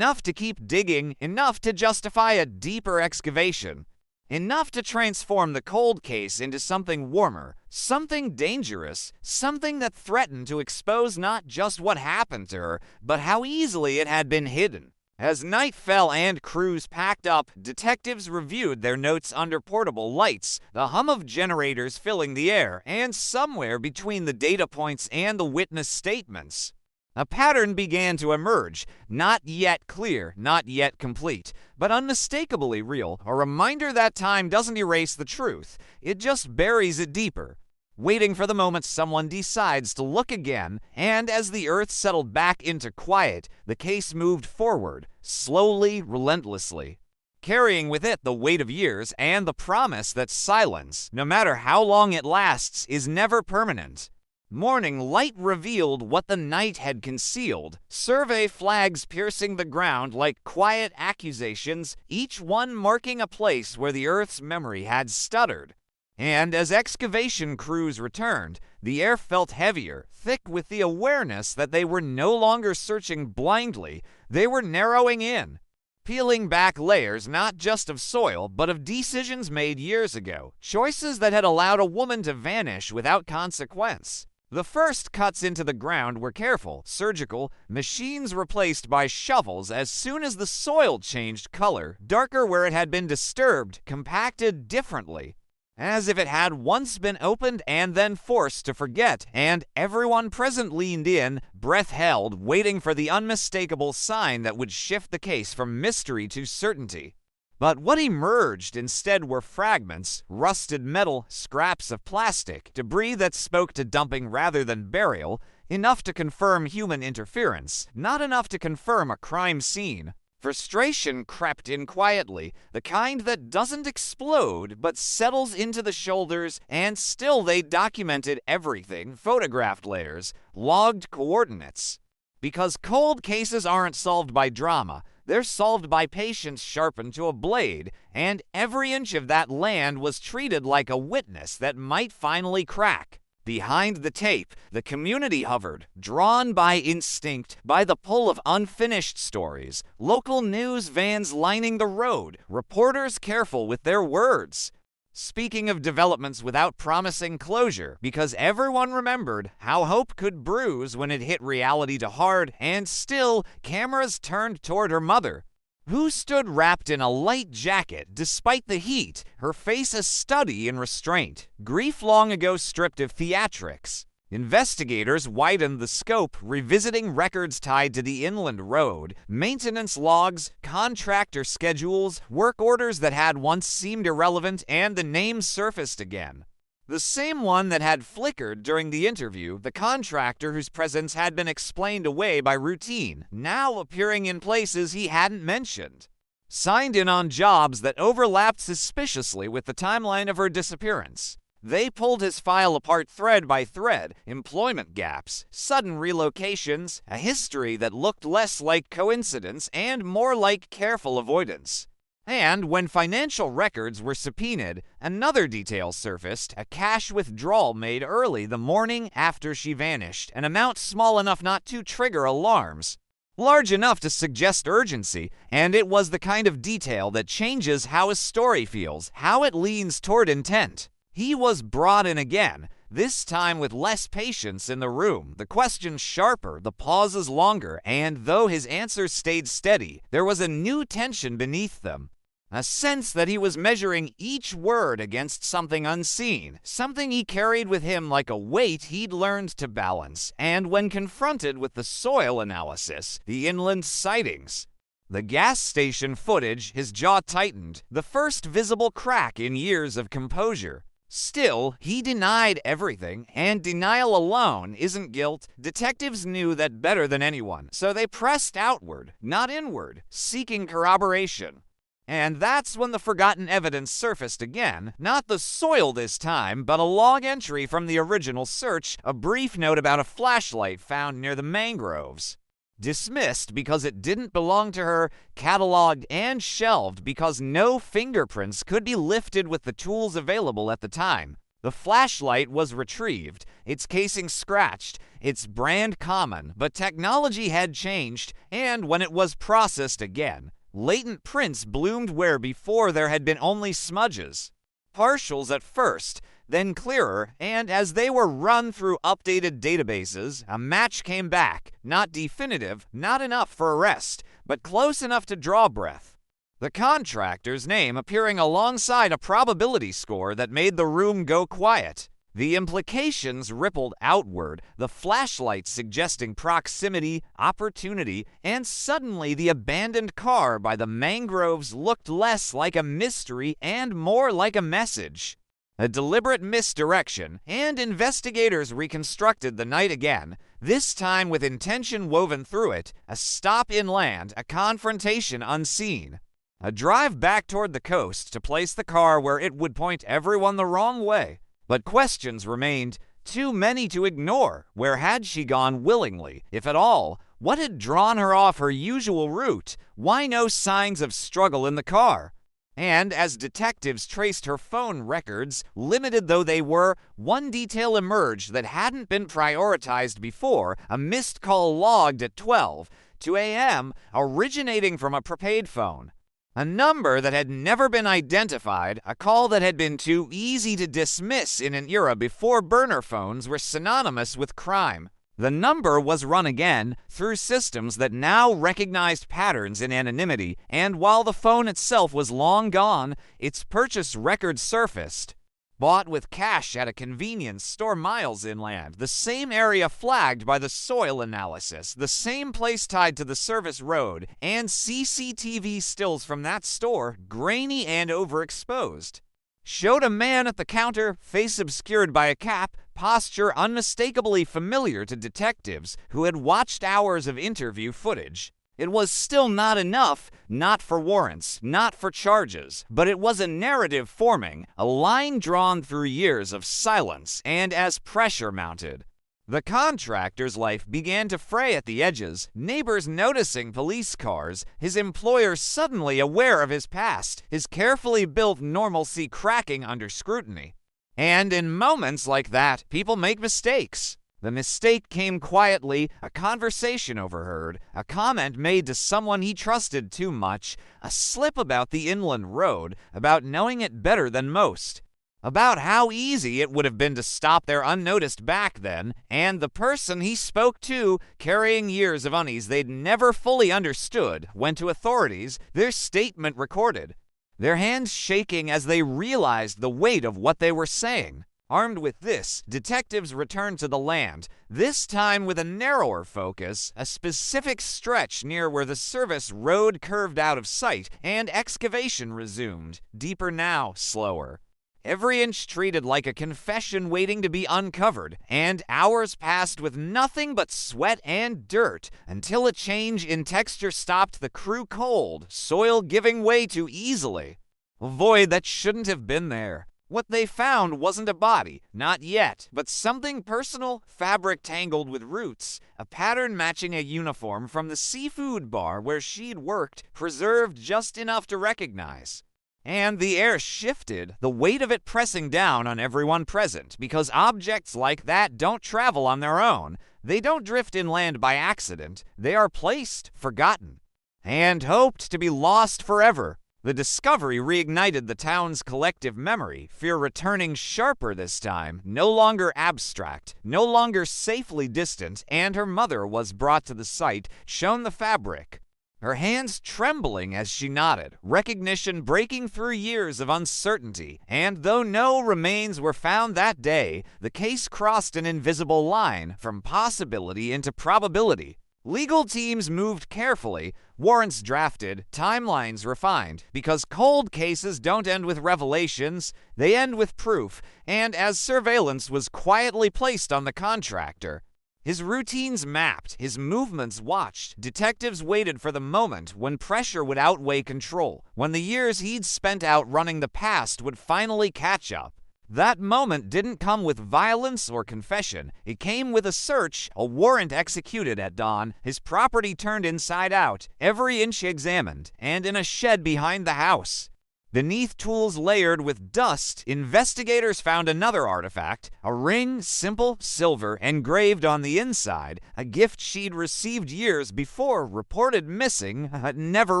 to keep digging, enough to justify a deeper excavation, enough to transform the cold case into something warmer, something dangerous, something that threatened to expose not just what happened to her, but how easily it had been hidden. As night fell and crews packed up, detectives reviewed their notes under portable lights, the hum of generators filling the air, and somewhere between the data points and the witness statements, a pattern began to emerge, not yet clear, not yet complete, but unmistakably real, a reminder that time doesn't erase the truth, it just buries it deeper. Waiting for the moment someone decides to look again, and as the earth settled back into quiet, the case moved forward, slowly, relentlessly, carrying with it the weight of years and the promise that silence, no matter how long it lasts, is never permanent. Morning light revealed what the night had concealed, survey flags piercing the ground like quiet accusations, each one marking a place where the earth's memory had stuttered. And as excavation crews returned, the air felt heavier, thick with the awareness that they were no longer searching blindly, they were narrowing in, peeling back layers not just of soil, but of decisions made years ago, choices that had allowed a woman to vanish without consequence. The first cuts into the ground were careful, surgical, machines replaced by shovels as soon as the soil changed color, darker where it had been disturbed, compacted differently, as if it had once been opened and then forced to forget, and everyone present leaned in, breath held, waiting for the unmistakable sign that would shift the case from mystery to certainty. But what emerged instead were fragments, rusted metal, scraps of plastic, debris that spoke to dumping rather than burial, enough to confirm human interference, not enough to confirm a crime scene. Frustration crept in quietly, the kind that doesn't explode but settles into the shoulders, and still they documented everything, photographed layers, logged coordinates. Because cold cases aren't solved by drama, they're solved by patience sharpened to a blade, and every inch of that land was treated like a witness that might finally crack. Behind the tape, the community hovered, drawn by instinct, by the pull of unfinished stories, local news vans lining the road, reporters careful with their words, speaking of developments without promising closure, because everyone remembered how hope could bruise when it hit reality to hard, and still, cameras turned toward her mother. who stood wrapped in a light jacket despite the heat, her face a study in restraint, grief long ago stripped of theatrics. Investigators widened the scope, revisiting records tied to the inland road, maintenance logs, contractor schedules, work orders that had once seemed irrelevant, and the name surfaced again. The same one that had flickered during the interview, the contractor whose presence had been explained away by routine, now appearing in places he hadn't mentioned. Signed in on jobs that overlapped suspiciously with the timeline of her disappearance. They pulled his file apart thread by thread, employment gaps, sudden relocations, a history that looked less like coincidence and more like careful avoidance. And when financial records were subpoenaed, another detail surfaced, a cash withdrawal made early the morning after she vanished, an amount small enough not to trigger alarms, large enough to suggest urgency, and it was the kind of detail that changes how a story feels, how it leans toward intent. He was brought in again, this time with less patience in the room, the questions sharper, the pauses longer, and though his answers stayed steady, there was a new tension beneath them. A sense that he was measuring each word against something unseen, something he carried with him like a weight he'd learned to balance, and when confronted with the soil analysis, the inland sightings, the gas station footage, his jaw tightened, the first visible crack in years of composure. Still, he denied everything, and denial alone isn't guilt. Detectives knew that better than anyone, so they pressed outward, not inward, seeking corroboration. And that's when the forgotten evidence surfaced again, not the soil this time, but a log entry from the original search, a brief note about a flashlight found near the mangroves. Dismissed because it didn't belong to her, cataloged and shelved because no fingerprints could be lifted with the tools available at the time. The flashlight was retrieved, its casing scratched, its brand common, but technology had changed, and when it was processed again, latent prints bloomed where before there had been only smudges. Partials at first, then clearer, and as they were run through updated databases, a match came back, not definitive, not enough for arrest, but close enough to draw breath. The contractor's name appearing alongside a probability score that made the room go quiet. The implications rippled outward, the flashlight suggesting proximity, opportunity, and suddenly the abandoned car by the mangroves looked less like a mystery and more like a message. A deliberate misdirection, and investigators reconstructed the night again, this time with intention woven through it, a stop inland, a confrontation unseen. A drive back toward the coast to place the car where it would point everyone the wrong way. But questions remained, too many to ignore. Where had she gone willingly, if at all? What had drawn her off her usual route? Why no signs of struggle in the car? And as detectives traced her phone records, limited though they were, one detail emerged that hadn't been prioritized before, a missed call logged at 12 a.m., originating from a prepaid phone. A number that had never been identified, a call that had been too easy to dismiss in an era before burner phones were synonymous with crime. The number was run again through systems that now recognized patterns in anonymity, and while the phone itself was long gone, its purchase record surfaced. Bought with cash at a convenience store miles inland, the same area flagged by the soil analysis, the same place tied to the service road, and CCTV stills from that store, grainy and overexposed, showed a man at the counter, face obscured by a cap, posture unmistakably familiar to detectives who had watched hours of interview footage. It was still not enough, not for warrants, not for charges, but it was a narrative forming, a line drawn through years of silence, and as pressure mounted, the contractor's life began to fray at the edges, neighbors noticing police cars, his employer suddenly aware of his past, his carefully built normalcy cracking under scrutiny. And in moments like that, people make mistakes. The mistake came quietly, a conversation overheard, a comment made to someone he trusted too much, a slip about the inland road, about knowing it better than most. about how easy it would have been to stop there unnoticed back then, and the person he spoke to, carrying years of unease they'd never fully understood, went to authorities, their statement recorded, their hands shaking as they realized the weight of what they were saying. Armed with this, detectives returned to the land, this time with a narrower focus, a specific stretch near where the service road curved out of sight, and excavation resumed, deeper now, slower. Every inch treated like a confession waiting to be uncovered, and hours passed with nothing but sweat and dirt until a change in texture stopped the crew cold, soil giving way too easily. A void that shouldn't have been there. What they found wasn't a body, not yet, but something personal, fabric tangled with roots, a pattern matching a uniform from the seafood bar where she'd worked, preserved just enough to recognize. And the air shifted, the weight of it pressing down on everyone present, because objects like that don't travel on their own. They don't drift inland by accident. They are placed, forgotten, and hoped to be lost forever. The discovery reignited the town's collective memory, fear returning sharper this time, no longer abstract, no longer safely distant, and her mother was brought to the site, shown the fabric. Her hands trembling as she nodded, recognition breaking through years of uncertainty, and though no remains were found that day, the case crossed an invisible line from possibility into probability. Legal teams moved carefully, warrants drafted, timelines refined, because cold cases don't end with revelations, they end with proof, and as surveillance was quietly placed on the contractor, his routines mapped, his movements watched, detectives waited for the moment when pressure would outweigh control, when the years he'd spent out running the past would finally catch up. That moment didn't come with violence or confession. It came with a search, a warrant executed at dawn, his property turned inside out, every inch examined, and in a shed behind the house. Beneath tools layered with dust, investigators found another artifact, a ring, simple, silver, engraved on the inside, a gift she'd received years before, reported missing, never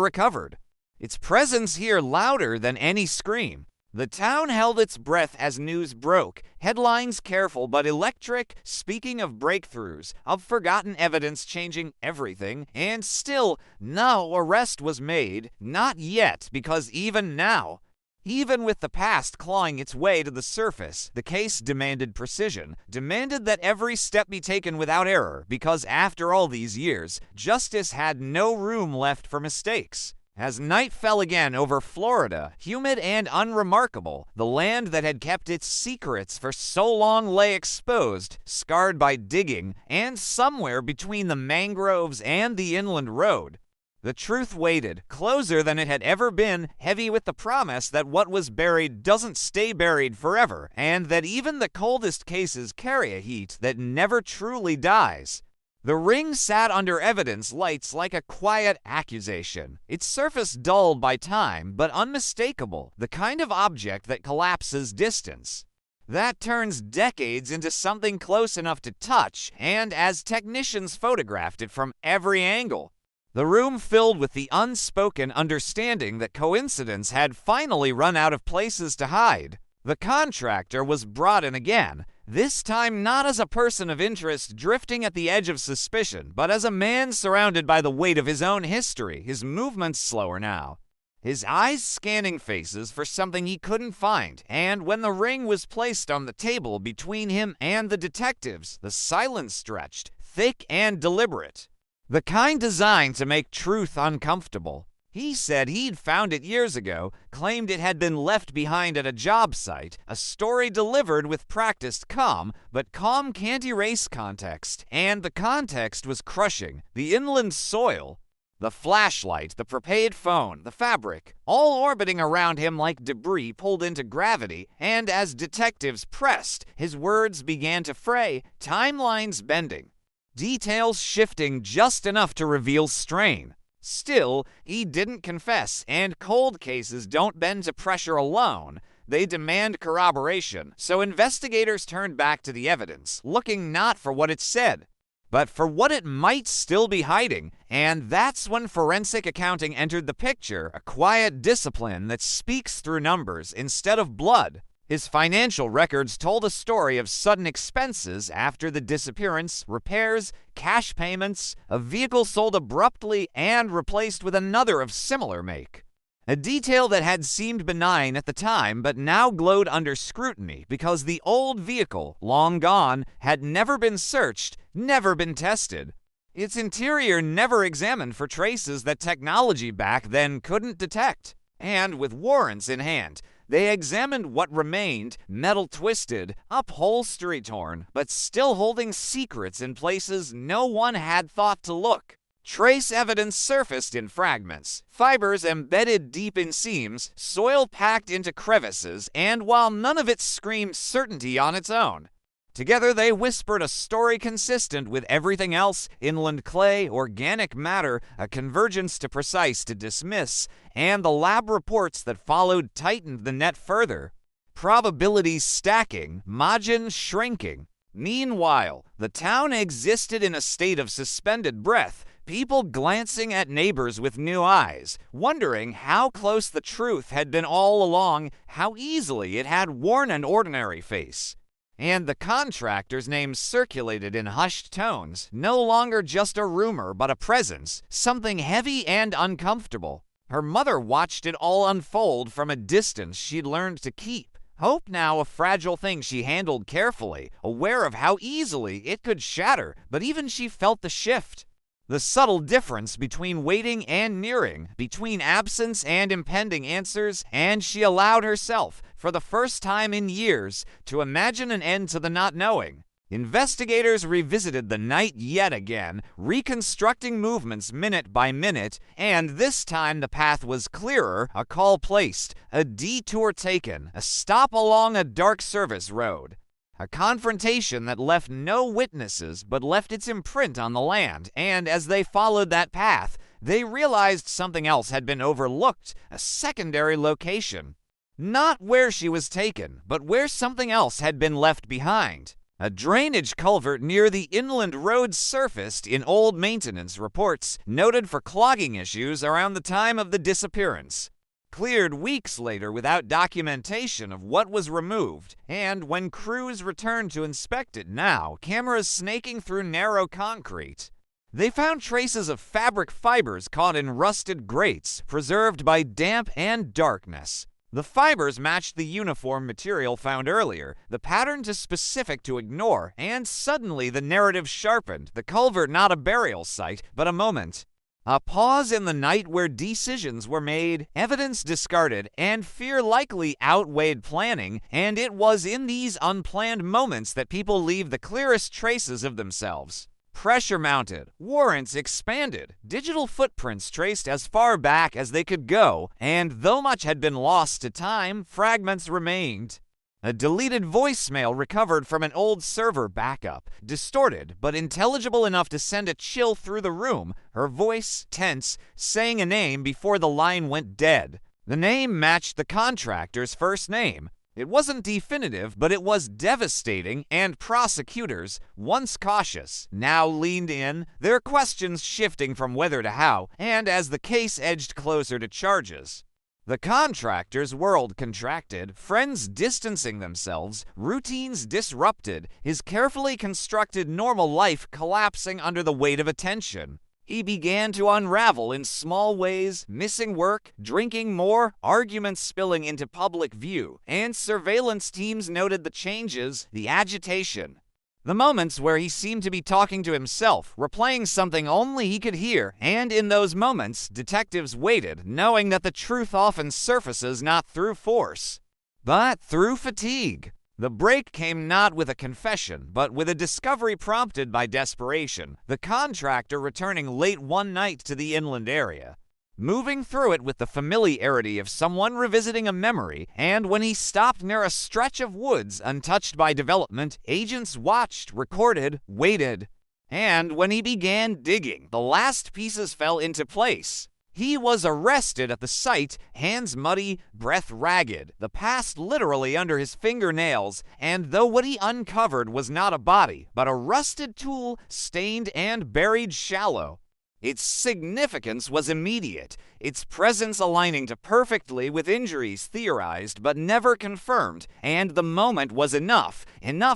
recovered. Its presence here louder than any scream. The town held its breath as news broke, headlines careful but electric, speaking of breakthroughs, of forgotten evidence changing everything, and still no arrest was made, not yet, because even now, even with the past clawing its way to the surface, the case demanded precision, demanded that every step be taken without error, because after all these years, justice had no room left for mistakes. As night fell again over Florida, humid and unremarkable, the land that had kept its secrets for so long lay exposed, scarred by digging, and somewhere between the mangroves and the inland road. The truth waited, closer than it had ever been, heavy with the promise that what was buried doesn't stay buried forever, and that even the coldest cases carry a heat that never truly dies. The ring sat under evidence lights like a quiet accusation, its surface dulled by time, but unmistakable, the kind of object that collapses distance. That turns decades into something close enough to touch, and as technicians photographed it from every angle, the room filled with the unspoken understanding that coincidence had finally run out of places to hide. The contractor was brought in again, this time not as a person of interest drifting at the edge of suspicion, but as a man surrounded by the weight of his own history, his movements slower now, his eyes scanning faces for something he couldn't find, and when the ring was placed on the table between him and the detectives, the silence stretched, thick and deliberate, the kind designed to make truth uncomfortable. He said he'd found it years ago, claimed it had been left behind at a job site, a story delivered with practiced calm, but calm can't erase context, and the context was crushing. The inland soil, the flashlight, the prepaid phone, the fabric, all orbiting around him like debris pulled into gravity, and as detectives pressed, his words began to fray, timelines bending, details shifting just enough to reveal strain. Still, he didn't confess, and cold cases don't bend to pressure alone. They demand corroboration, so investigators turned back to the evidence, looking not for what it said, but for what it might still be hiding. And that's when forensic accounting entered the picture, a quiet discipline that speaks through numbers instead of blood. His financial records told a story of sudden expenses after the disappearance, repairs, cash payments, a vehicle sold abruptly and replaced with another of similar make. A detail that had seemed benign at the time but now glowed under scrutiny because the old vehicle, long gone, had never been searched, never been tested. Its interior never examined for traces that technology back then couldn't detect. And with warrants in hand, they examined what remained, metal twisted, upholstery torn, but still holding secrets in places no one had thought to look. Trace evidence surfaced in fragments, fibers embedded deep in seams, soil packed into crevices, and while none of it screamed certainty on its own, together they whispered a story consistent with everything else: inland clay, organic matter, a convergence too precise to dismiss, and the lab reports that followed tightened the net further. Probabilities stacking, margins shrinking. Meanwhile, the town existed in a state of suspended breath, people glancing at neighbors with new eyes, wondering how close the truth had been all along, how easily it had worn an ordinary face. And the contractor's name circulated in hushed tones, no longer just a rumor but a presence, something heavy and uncomfortable. Her mother watched it all unfold from a distance she'd learned to keep. Hope now a fragile thing she handled carefully, aware of how easily it could shatter, but even she felt the shift. The subtle difference between waiting and nearing, between absence and impending answers, and she allowed herself, for the first time in years, to imagine an end to the not knowing. Investigators revisited the night yet again, reconstructing movements minute by minute, and this time the path was clearer, a call placed, a detour taken, a stop along a dark service road. A confrontation that left no witnesses but left its imprint on the land, and as they followed that path, they realized something else had been overlooked, a secondary location. Not where she was taken, but where something else had been left behind. A drainage culvert near the inland road surfaced in old maintenance reports, noted for clogging issues around the time of the disappearance. Cleared weeks later without documentation of what was removed, and when crews returned to inspect it now, cameras snaking through narrow concrete, they found traces of fabric fibers caught in rusted grates, preserved by damp and darkness. The fibers matched the uniform material found earlier, the pattern too specific to ignore, and suddenly the narrative sharpened, the culvert not a burial site, but a moment. A pause in the night where decisions were made, evidence discarded, and fear likely outweighed planning, and it was in these unplanned moments that people leave the clearest traces of themselves. Pressure mounted, warrants expanded, digital footprints traced as far back as they could go, and though much had been lost to time, fragments remained. A deleted voicemail recovered from an old server backup, distorted but intelligible enough to send a chill through the room, her voice tense, saying a name before the line went dead. The name matched the contractor's first name. It wasn't definitive, but it was devastating, and prosecutors, once cautious, now leaned in, their questions shifting from whether to how, and as the case edged closer to charges. The contractor's world contracted, friends distancing themselves, routines disrupted, his carefully constructed normal life collapsing under the weight of attention. He began to unravel in small ways, missing work, drinking more, arguments spilling into public view, and surveillance teams noted the changes, the agitation. The moments where he seemed to be talking to himself, replaying something only he could hear, and in those moments, detectives waited, knowing that the truth often surfaces not through force, but through fatigue. The break came not with a confession, but with a discovery prompted by desperation, the contractor returning late one night to the inland area, moving through it with the familiarity of someone revisiting a memory, and when he stopped near a stretch of woods untouched by development, agents watched, recorded, waited. And when he began digging, the last pieces fell into place. He was arrested at the site, hands muddy, breath ragged, the past literally under his fingernails, and though what he uncovered was not a body, but a rusted tool, stained and buried shallow, Its significance was immediate, its presence aligning to perfectly with injuries theorized but never confirmed, and the moment was enough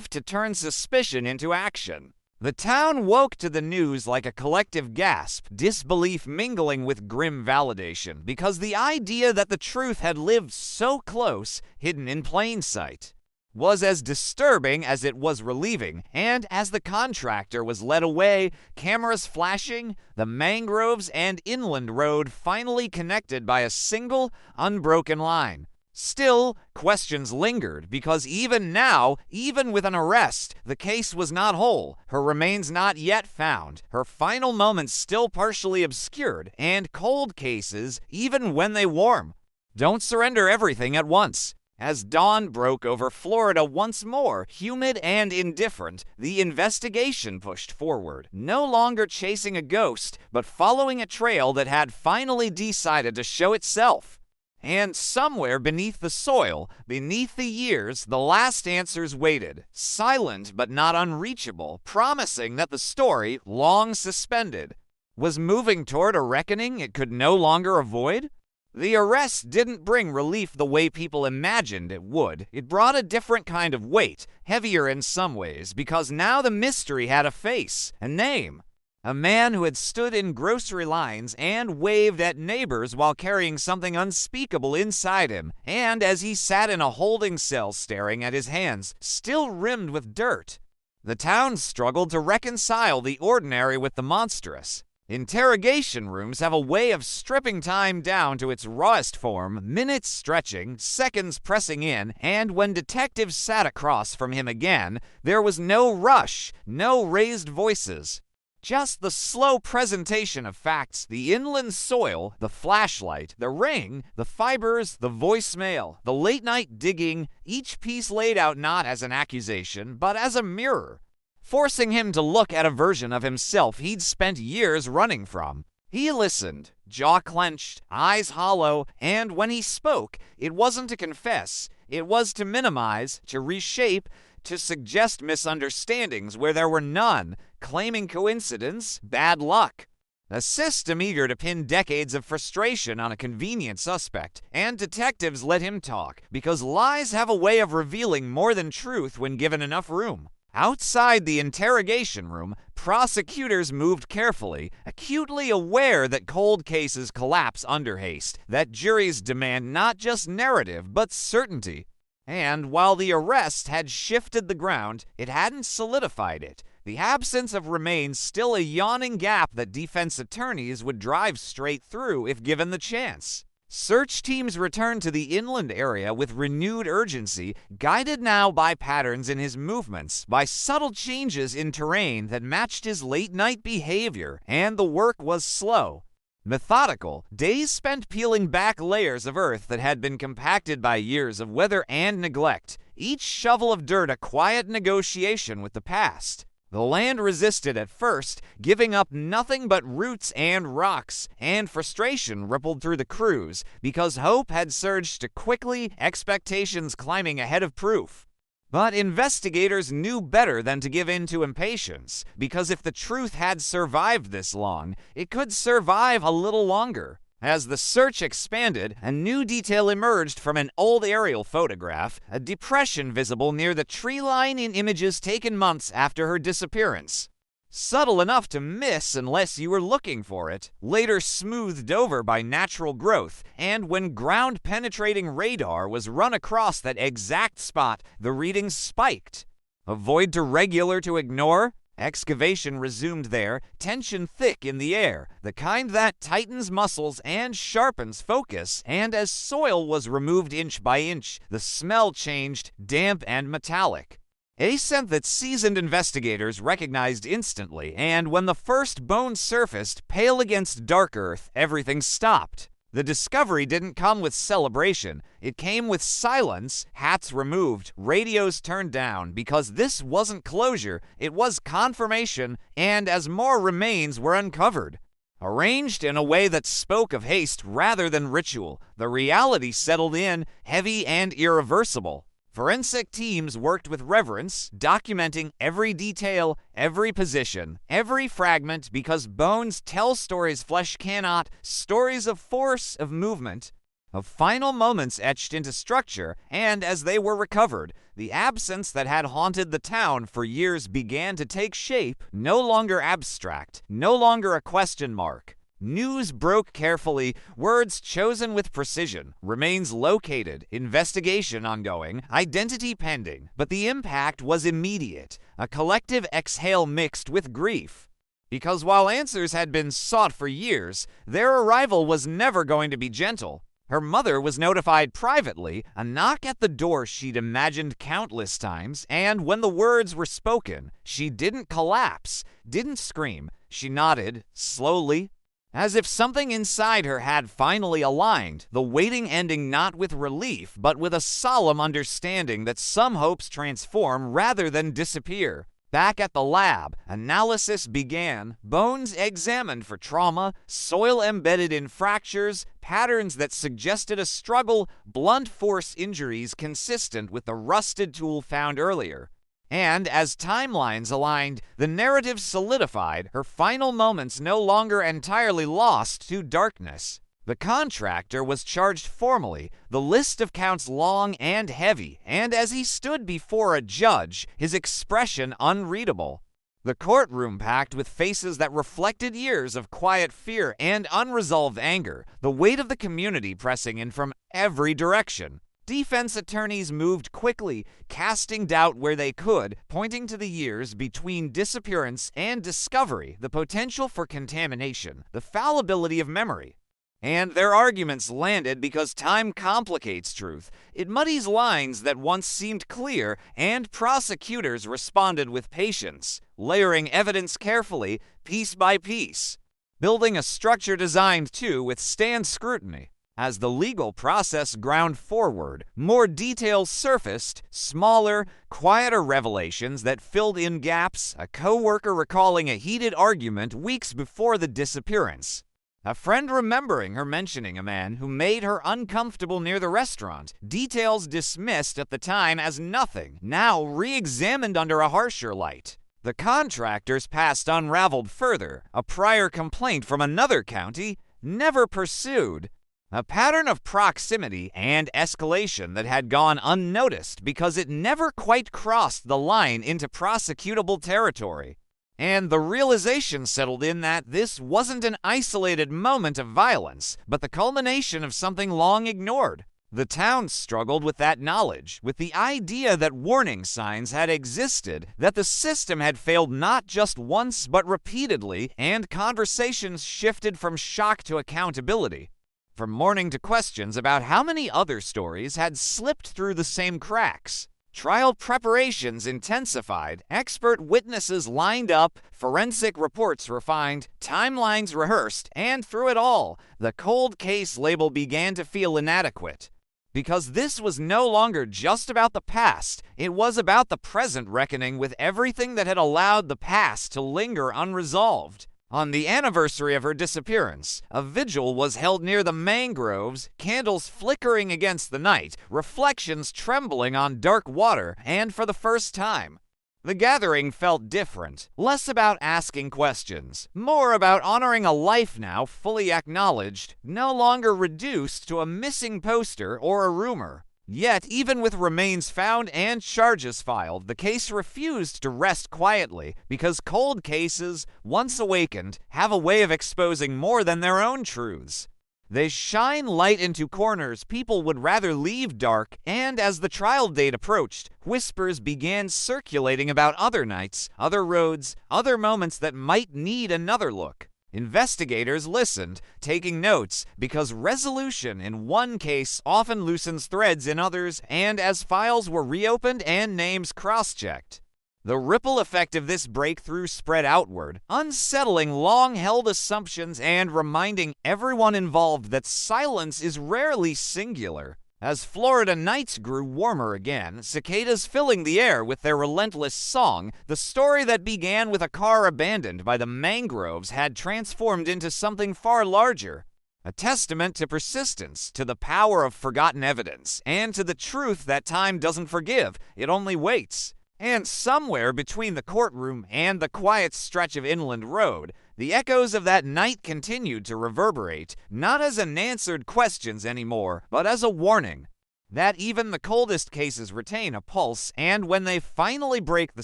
to turn suspicion into action. The town woke to the news like a collective gasp, disbelief mingling with grim validation, because the idea that the truth had lived so close, hidden in plain sight, was as disturbing as it was relieving. And as the contractor was led away, cameras flashing, the mangroves and inland road finally connected by a single, unbroken line. Still, questions lingered, because even now, even with an arrest, the case was not whole, her remains not yet found, her final moments still partially obscured, and cold cases, even when they warm, don't surrender everything at once. As dawn broke over Florida once more, humid and indifferent, the investigation pushed forward, no longer chasing a ghost, but following a trail that had finally decided to show itself. And somewhere beneath the soil, beneath the years, the last answers waited, silent but not unreachable, promising that the story, long suspended, was moving toward a reckoning it could no longer avoid. The arrest didn't bring relief the way people imagined it would. It brought a different kind of weight, heavier in some ways, because now the mystery had a face, a name. A man who had stood in grocery lines and waved at neighbors while carrying something unspeakable inside him, and as he sat in a holding cell staring at his hands, still rimmed with dirt. The town struggled to reconcile the ordinary with the monstrous. Interrogation rooms have a way of stripping time down to its rawest form, minutes stretching, seconds pressing in, and when detectives sat across from him again, there was no rush, no raised voices. Just the slow presentation of facts, the inland soil, the flashlight, the ring, the fibers, the voicemail, the late-night digging, each piece laid out not as an accusation, but as a mirror, forcing him to look at a version of himself he'd spent years running from. He listened, jaw clenched, eyes hollow, and when he spoke, it wasn't to confess, it was to minimize, to reshape, to suggest misunderstandings where there were none, claiming coincidence, bad luck. A system eager to pin decades of frustration on a convenient suspect, and detectives let him talk, because lies have a way of revealing more than truth when given enough room. Outside the interrogation room, prosecutors moved carefully, acutely aware that cold cases collapse under haste, that juries demand not just narrative, but certainty. And while the arrest had shifted the ground, it hadn't solidified it. The absence of remains still a yawning gap that defense attorneys would drive straight through if given the chance. Search teams returned to the inland area with renewed urgency, guided now by patterns in his movements, by subtle changes in terrain that matched his late-night behavior, and the work was slow. Methodical, days spent peeling back layers of earth that had been compacted by years of weather and neglect, each shovel of dirt a quiet negotiation with the past. The land resisted at first, giving up nothing but roots and rocks, and frustration rippled through the crews because hope had surged to quickly, expectations climbing ahead of proof. But investigators knew better than to give in to impatience, because if the truth had survived this long, it could survive a little longer. As the search expanded, a new detail emerged from an old aerial photograph, a depression visible near the tree line in images taken months after her disappearance. Subtle enough to miss unless you were looking for it, later smoothed over by natural growth, and when ground-penetrating radar was run across that exact spot, the readings spiked. A void too regular to ignore? Excavation resumed there, tension thick in the air, the kind that tightens muscles and sharpens focus, and as soil was removed inch by inch, the smell changed, damp and metallic. A scent that seasoned investigators recognized instantly, and when the first bone surfaced, pale against dark earth, everything stopped. The discovery didn't come with celebration. It came with silence, hats removed, radios turned down, because this wasn't closure, it was confirmation, and as more remains were uncovered. Arranged in a way that spoke of haste rather than ritual, the reality settled in, heavy and irreversible. Forensic teams worked with reverence, documenting every detail, every position, every fragment, because bones tell stories flesh cannot, stories of force, of movement, of final moments etched into structure, and as they were recovered, the absence that had haunted the town for years began to take shape, no longer abstract, no longer a question mark. News broke carefully, words chosen with precision, remains located, investigation ongoing, identity pending, but the impact was immediate, a collective exhale mixed with grief. Because while answers had been sought for years, their arrival was never going to be gentle. Her mother was notified privately, a knock at the door she'd imagined countless times, and when the words were spoken, she didn't collapse, didn't scream. She nodded, slowly, as if something inside her had finally aligned, the waiting ending not with relief, but with a solemn understanding that some hopes transform rather than disappear. Back at the lab, analysis began, bones examined for trauma, soil embedded in fractures, patterns that suggested a struggle, blunt force injuries consistent with the rusted tool found earlier. And as timelines aligned, the narrative solidified, her final moments no longer entirely lost to darkness. The contractor was charged formally, the list of counts long and heavy, and as he stood before a judge, his expression unreadable. The courtroom packed with faces that reflected years of quiet fear and unresolved anger, the weight of the community pressing in from every direction. Defense attorneys moved quickly, casting doubt where they could, pointing to the years between disappearance and discovery, the potential for contamination, the fallibility of memory. And their arguments landed because time complicates truth. It muddies lines that once seemed clear, and prosecutors responded with patience, layering evidence carefully, piece by piece, building a structure designed to withstand scrutiny. As the legal process ground forward, more details surfaced, smaller, quieter revelations that filled in gaps, a co-worker recalling a heated argument weeks before the disappearance. A friend remembering her mentioning a man who made her uncomfortable near the restaurant, details dismissed at the time as nothing, now re-examined under a harsher light. The contractor's past unraveled further, a prior complaint from another county, never pursued. A pattern of proximity and escalation that had gone unnoticed because it never quite crossed the line into prosecutable territory. And the realization settled in that this wasn't an isolated moment of violence, but the culmination of something long ignored. The town struggled with that knowledge, with the idea that warning signs had existed, that the system had failed not just once but repeatedly, and conversations shifted from shock to accountability. From mourning to questions about how many other stories had slipped through the same cracks. Trial preparations intensified, expert witnesses lined up, forensic reports refined, timelines rehearsed, and through it all, the cold case label began to feel inadequate. Because this was no longer just about the past, it was about the present reckoning with everything that had allowed the past to linger unresolved. On the anniversary of her disappearance, a vigil was held near the mangroves, candles flickering against the night, reflections trembling on dark water, and for the first time, the gathering felt different, less about asking questions, more about honoring a life now fully acknowledged, no longer reduced to a missing poster or a rumor. Yet, even with remains found and charges filed, the case refused to rest quietly because cold cases, once awakened, have a way of exposing more than their own truths. They shine light into corners people would rather leave dark, and as the trial date approached, whispers began circulating about other nights, other roads, other moments that might need another look. Investigators listened, taking notes, because resolution in one case often loosens threads in others, and as files were reopened and names cross-checked. The ripple effect of this breakthrough spread outward, unsettling long-held assumptions and reminding everyone involved that silence is rarely singular. As Florida nights grew warmer again, cicadas filling the air with their relentless song, the story that began with a car abandoned by the mangroves had transformed into something far larger. A testament to persistence, to the power of forgotten evidence, and to the truth that time doesn't forgive, it only waits. And somewhere between the courtroom and the quiet stretch of inland road, the echoes of that night continued to reverberate, not as unanswered questions anymore, but as a warning that even the coldest cases retain a pulse, and when they finally break the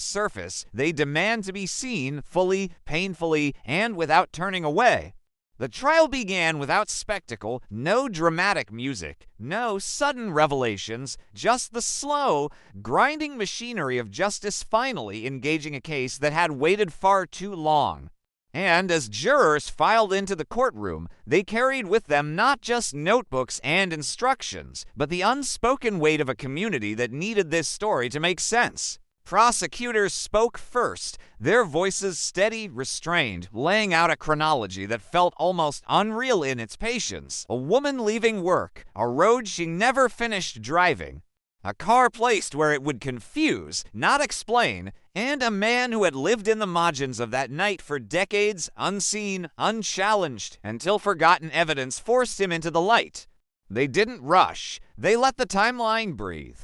surface, they demand to be seen fully, painfully, and without turning away. The trial began without spectacle, no dramatic music, no sudden revelations, just the slow, grinding machinery of justice finally engaging a case that had waited far too long. And as jurors filed into the courtroom, they carried with them not just notebooks and instructions, but the unspoken weight of a community that needed this story to make sense. Prosecutors spoke first, their voices steady, restrained, laying out a chronology that felt almost unreal in its patience. A woman leaving work, a road she never finished driving, a car placed where it would confuse, not explain, and a man who had lived in the margins of that night for decades, unseen, unchallenged, until forgotten evidence forced him into the light. They didn't rush. They let the timeline breathe.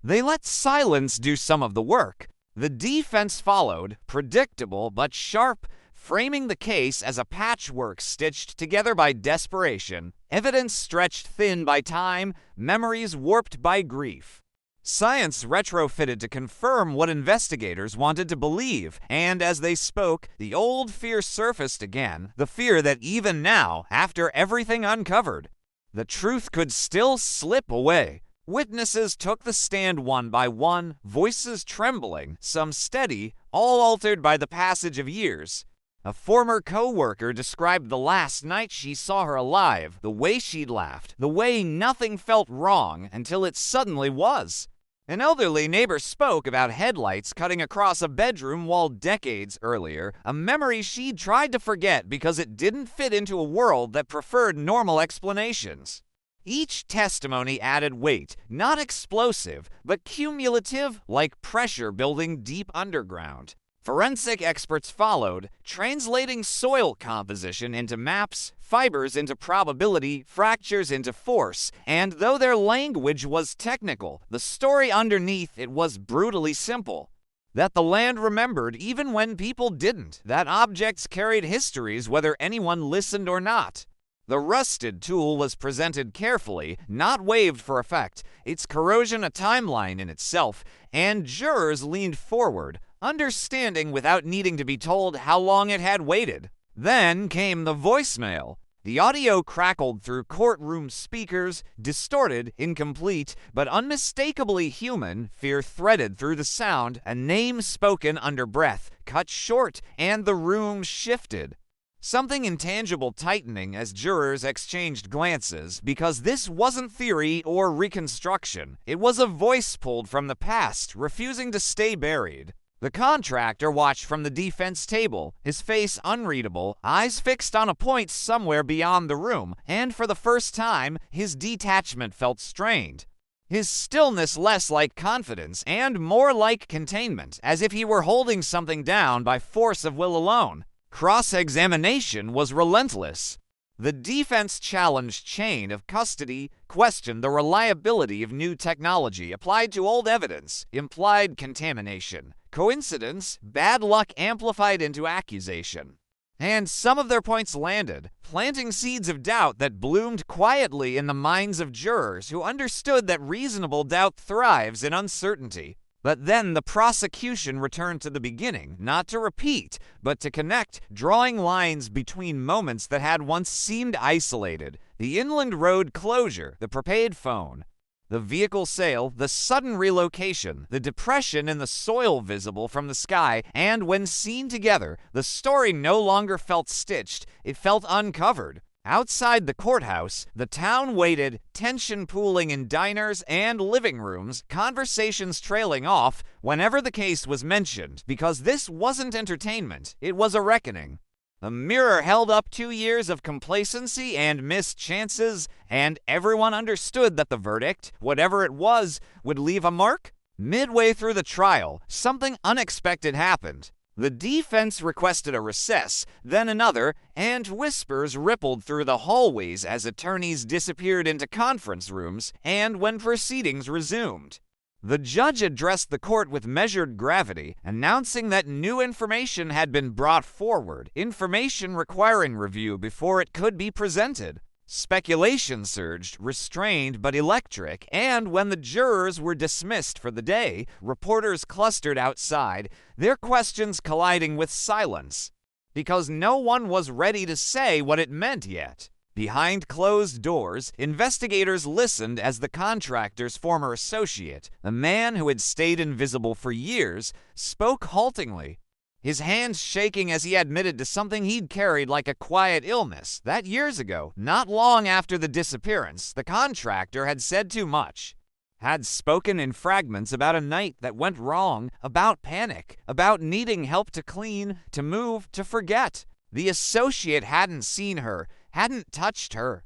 They let silence do some of the work. The defense followed, predictable but sharp, framing the case as a patchwork stitched together by desperation, evidence stretched thin by time, memories warped by grief. Science retrofitted to confirm what investigators wanted to believe, and as they spoke, the old fear surfaced again, the fear that even now, after everything uncovered, the truth could still slip away. Witnesses took the stand one by one, voices trembling, some steady, all altered by the passage of years. A former co-worker described the last night she saw her alive, the way she'd laughed, the way nothing felt wrong until it suddenly was. An elderly neighbor spoke about headlights cutting across a bedroom wall decades earlier, a memory she'd tried to forget because it didn't fit into a world that preferred normal explanations. Each testimony added weight, not explosive, but cumulative, like pressure building deep underground. Forensic experts followed, translating soil composition into maps, fibers into probability, fractures into force, and though their language was technical, the story underneath it was brutally simple. That the land remembered even when people didn't, that objects carried histories whether anyone listened or not. The rusted tool was presented carefully, not waved for effect, its corrosion a timeline in itself, and jurors leaned forward, understanding without needing to be told how long it had waited. Then came the voicemail. The audio crackled through courtroom speakers, distorted, incomplete, but unmistakably human, fear threaded through the sound, a name spoken under breath, cut short, and the room shifted. Something intangible tightening as jurors exchanged glances, because this wasn't theory or reconstruction. It was a voice pulled from the past, refusing to stay buried. The contractor watched from the defense table, his face unreadable, eyes fixed on a point somewhere beyond the room, and for the first time, his detachment felt strained. His stillness less like confidence and more like containment, as if he were holding something down by force of will alone. Cross-examination was relentless. The defense challenged chain of custody questioned the reliability of new technology applied to old evidence, implied contamination, coincidence, bad luck amplified into accusation. And some of their points landed, planting seeds of doubt that bloomed quietly in the minds of jurors who understood that reasonable doubt thrives in uncertainty. But then the prosecution returned to the beginning, not to repeat, but to connect, drawing lines between moments that had once seemed isolated. The inland road closure, the prepaid phone, the vehicle sale, the sudden relocation, the depression in the soil visible from the sky, and when seen together, the story no longer felt stitched, it felt uncovered. Outside the courthouse, the town waited, tension pooling in diners and living rooms, conversations trailing off whenever the case was mentioned, because this wasn't entertainment, it was a reckoning. A mirror held up 2 years of complacency and missed chances, and everyone understood that the verdict, whatever it was, would leave a mark. Midway through the trial, something unexpected happened. The defense requested a recess, then another, and whispers rippled through the hallways as attorneys disappeared into conference rooms and when proceedings resumed. The judge addressed the court with measured gravity, announcing that new information had been brought forward, information requiring review before it could be presented. Speculation surged, restrained but electric, and when the jurors were dismissed for the day, reporters clustered outside, their questions colliding with silence, because no one was ready to say what it meant yet. Behind closed doors, investigators listened as the contractor's former associate, a man who had stayed invisible for years, spoke haltingly, his hands shaking as he admitted to something he'd carried like a quiet illness, that years ago, not long after the disappearance, the contractor had said too much, had spoken in fragments about a night that went wrong, about panic, about needing help to clean, to move, to forget. The associate hadn't seen her, hadn't touched her,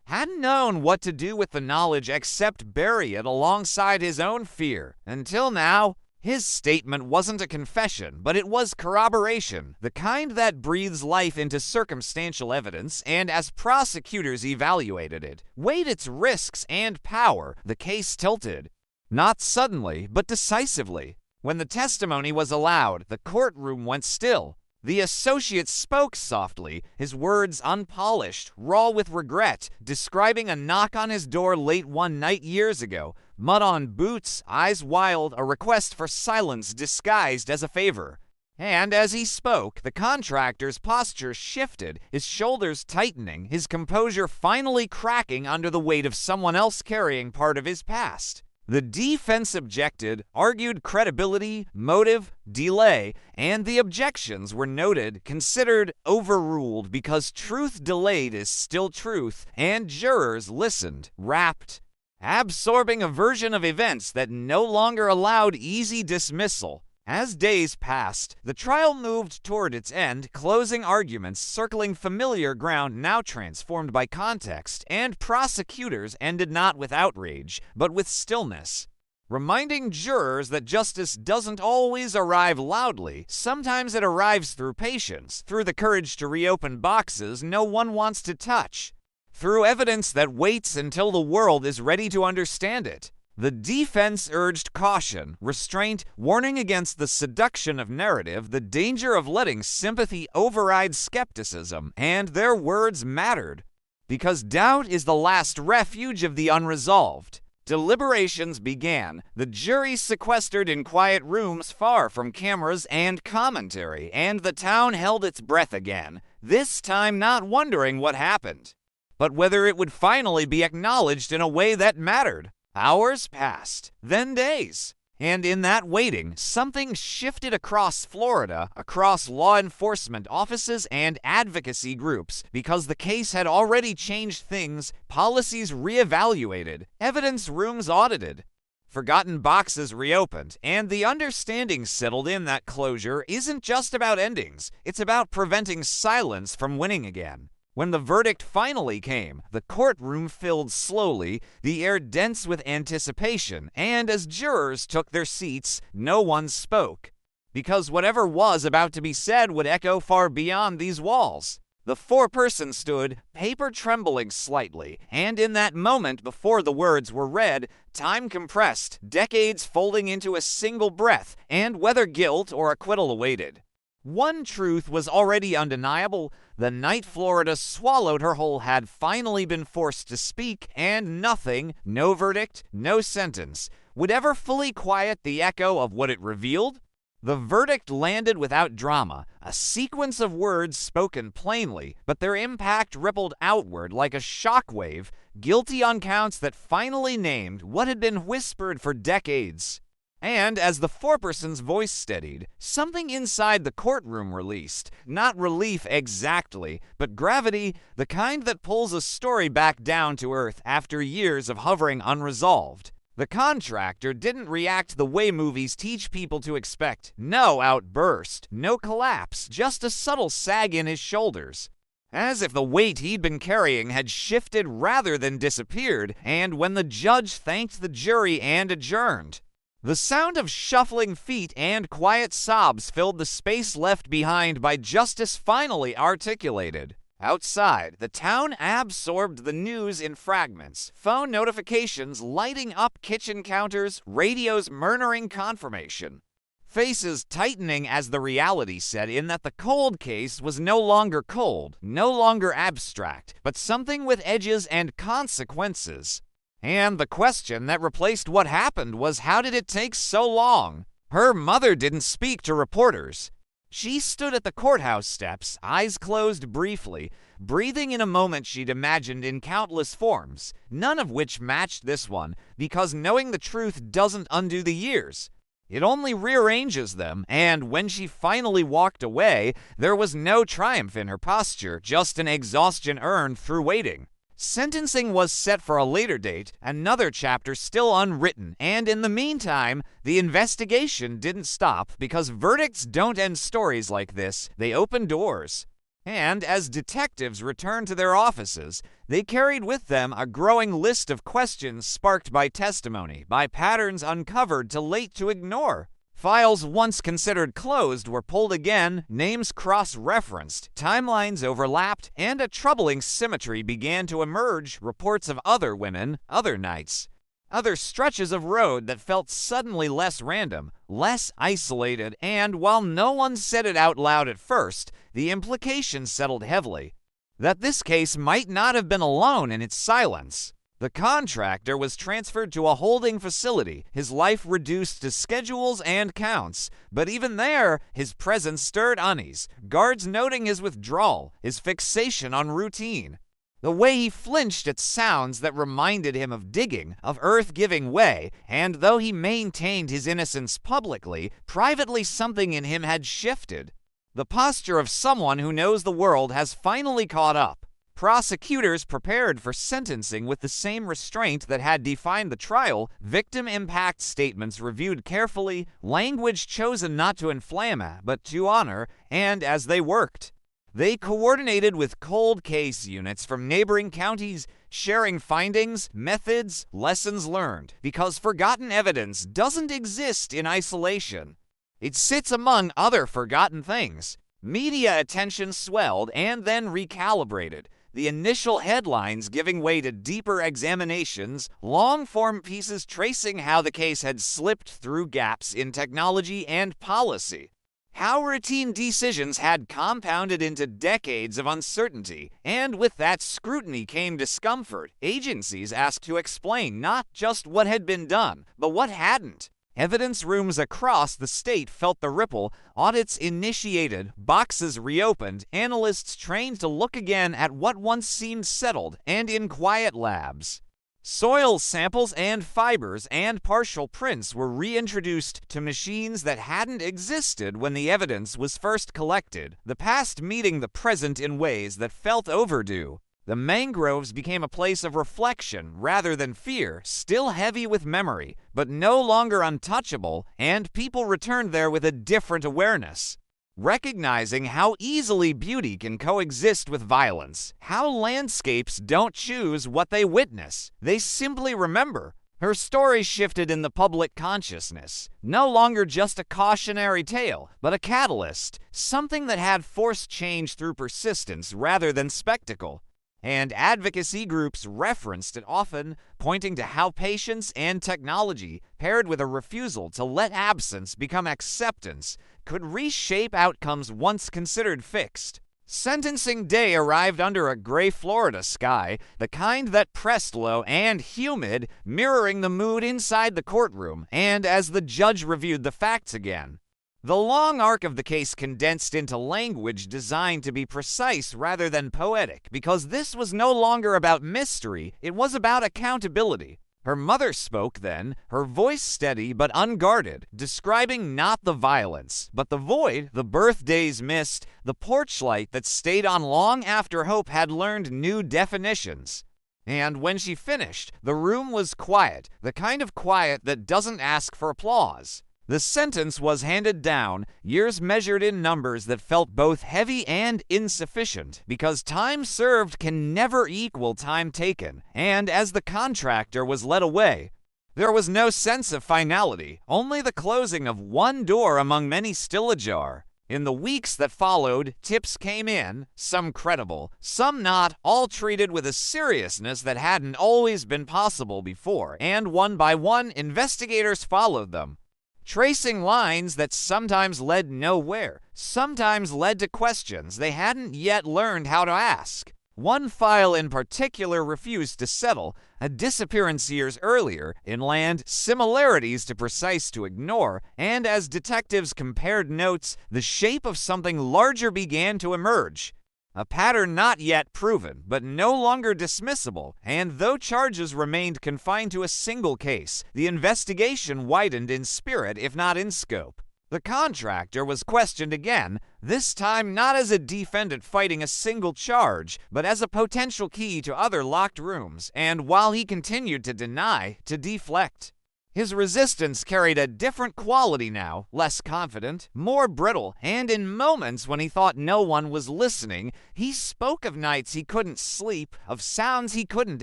hadn't known what to do with the knowledge except bury it alongside his own fear, until now. His statement wasn't a confession, but it was corroboration, the kind that breathes life into circumstantial evidence, and as prosecutors evaluated it, weighed its risks and power, the case tilted. Not suddenly, but decisively. When the testimony was allowed, the courtroom went still. The associate spoke softly, his words unpolished, raw with regret, describing a knock on his door late one night years ago, mud on boots, eyes wild, a request for silence disguised as a favor. And as he spoke, the contractor's posture shifted, his shoulders tightening, his composure finally cracking under the weight of someone else carrying part of his past. The defense objected, argued credibility, motive, delay, and the objections were noted, considered, overruled because truth delayed is still truth, and jurors listened, rapt, absorbing a version of events that no longer allowed easy dismissal. As days passed, the trial moved toward its end, closing arguments circling familiar ground now transformed by context, and prosecutors ended not with outrage, but with stillness, reminding jurors that justice doesn't always arrive loudly. Sometimes it arrives through patience, through the courage to reopen boxes no one wants to touch, through evidence that waits until the world is ready to understand it. The defense urged caution, restraint, warning against the seduction of narrative, the danger of letting sympathy override skepticism, and their words mattered, because doubt is the last refuge of the unresolved. Deliberations began, the jury sequestered in quiet rooms far from cameras and commentary, and the town held its breath again, this time not wondering what happened, but whether it would finally be acknowledged in a way that mattered. Hours passed, then days, and in that waiting, something shifted across Florida, across law enforcement offices and advocacy groups, because the case had already changed things, policies reevaluated, evidence rooms audited, forgotten boxes reopened, and the understanding settled in that closure isn't just about endings, it's about preventing silence from winning again. When the verdict finally came, the courtroom filled slowly, the air dense with anticipation, and as jurors took their seats, no one spoke, because whatever was about to be said would echo far beyond these walls. The foreperson stood, paper trembling slightly, and in that moment before the words were read, time compressed, decades folding into a single breath, and whether guilt or acquittal awaited. One truth was already undeniable. The night Florida swallowed her whole had finally been forced to speak, and nothing, no verdict, no sentence, would ever fully quiet the echo of what it revealed. The verdict landed without drama, a sequence of words spoken plainly, but their impact rippled outward like a shockwave, guilty on counts that finally named what had been whispered for decades. And as the foreperson's voice steadied, something inside the courtroom released. Not relief exactly, but gravity, the kind that pulls a story back down to earth after years of hovering unresolved. The contractor didn't react the way movies teach people to expect. No outburst, no collapse, just a subtle sag in his shoulders, as if the weight he'd been carrying had shifted rather than disappeared. And when the judge thanked the jury and adjourned, The sound of shuffling feet and quiet sobs filled the space left behind by justice finally articulated. Outside, the town absorbed the news in fragments, phone notifications lighting up kitchen counters, radios murmuring confirmation. Faces tightening as the reality set in that the cold case was no longer cold, no longer abstract, but something with edges and consequences. And the question that replaced what happened was, how did it take so long? Her mother didn't speak to reporters. She stood at the courthouse steps, eyes closed briefly, breathing in a moment she'd imagined in countless forms, none of which matched this one, because knowing the truth doesn't undo the years. It only rearranges them, and when she finally walked away, there was no triumph in her posture, just an exhaustion earned through waiting. Sentencing was set for a later date, another chapter still unwritten, and in the meantime, the investigation didn't stop because verdicts don't end stories like this, they open doors. And as detectives returned to their offices, they carried with them a growing list of questions sparked by testimony, by patterns uncovered too late to ignore. Files once considered closed were pulled again, names cross-referenced, timelines overlapped, and a troubling symmetry began to emerge, reports of other women, other nights. Other stretches of road that felt suddenly less random, less isolated, and while no one said it out loud at first, the implication settled heavily. That this case might not have been alone in its silence. The contractor was transferred to a holding facility, his life reduced to schedules and counts. But even there, his presence stirred unease, guards noting his withdrawal, his fixation on routine. The way he flinched at sounds that reminded him of digging, of earth giving way, and though he maintained his innocence publicly, privately something in him had shifted. The posture of someone who knows the world has finally caught up. Prosecutors prepared for sentencing with the same restraint that had defined the trial, victim impact statements reviewed carefully, language chosen not to inflame but to honor, and as they worked, they coordinated with cold case units from neighboring counties, sharing findings, methods, lessons learned, because forgotten evidence doesn't exist in isolation. It sits among other forgotten things. Media attention swelled and then recalibrated. The initial headlines giving way to deeper examinations, long-form pieces tracing how the case had slipped through gaps in technology and policy, how routine decisions had compounded into decades of uncertainty, and with that scrutiny came discomfort. Agencies asked to explain not just what had been done, but what hadn't. Evidence rooms across the state felt the ripple, audits initiated, boxes reopened, analysts trained to look again at what once seemed settled, and in quiet labs. Soil samples and fibers and partial prints were reintroduced to machines that hadn't existed when the evidence was first collected, the past meeting the present in ways that felt overdue. The mangroves became a place of reflection rather than fear, still heavy with memory, but no longer untouchable, and people returned there with a different awareness. Recognizing how easily beauty can coexist with violence, how landscapes don't choose what they witness, they simply remember. Her story shifted in the public consciousness, no longer just a cautionary tale, but a catalyst, something that had forced change through persistence rather than spectacle. And advocacy groups referenced it often, pointing to how patience and technology, paired with a refusal to let absence become acceptance, could reshape outcomes once considered fixed. Sentencing day arrived under a gray Florida sky, the kind that pressed low and humid, mirroring the mood inside the courtroom, and as the judge reviewed the facts again. The long arc of the case condensed into language designed to be precise rather than poetic, because this was no longer about mystery, it was about accountability. Her mother spoke then, her voice steady but unguarded, describing not the violence, but the void, the birthdays missed, the porch light that stayed on long after hope had learned new definitions. And when she finished, the room was quiet, the kind of quiet that doesn't ask for applause. The sentence was handed down, years measured in numbers that felt both heavy and insufficient, because time served can never equal time taken, and as the contractor was led away, There was no sense of finality, only the closing of one door among many still ajar. In the weeks that followed, tips came in, some credible, some not, all treated with a seriousness that hadn't always been possible before, and one by one, investigators followed them, tracing lines that sometimes led nowhere, sometimes led to questions they hadn't yet learned how to ask. One file in particular refused to settle, a disappearance years earlier, in land similarities too precise to ignore, and as detectives compared notes, the shape of something larger began to emerge. A pattern not yet proven, but no longer dismissible, and though charges remained confined to a single case, the investigation widened in spirit if not in scope. The contractor was questioned again, this time not as a defendant fighting a single charge, but as a potential key to other locked rooms, and while he continued to deny, to deflect. His resistance carried a different quality now, less confident, more brittle, and in moments when he thought no one was listening, he spoke of nights he couldn't sleep, of sounds he couldn't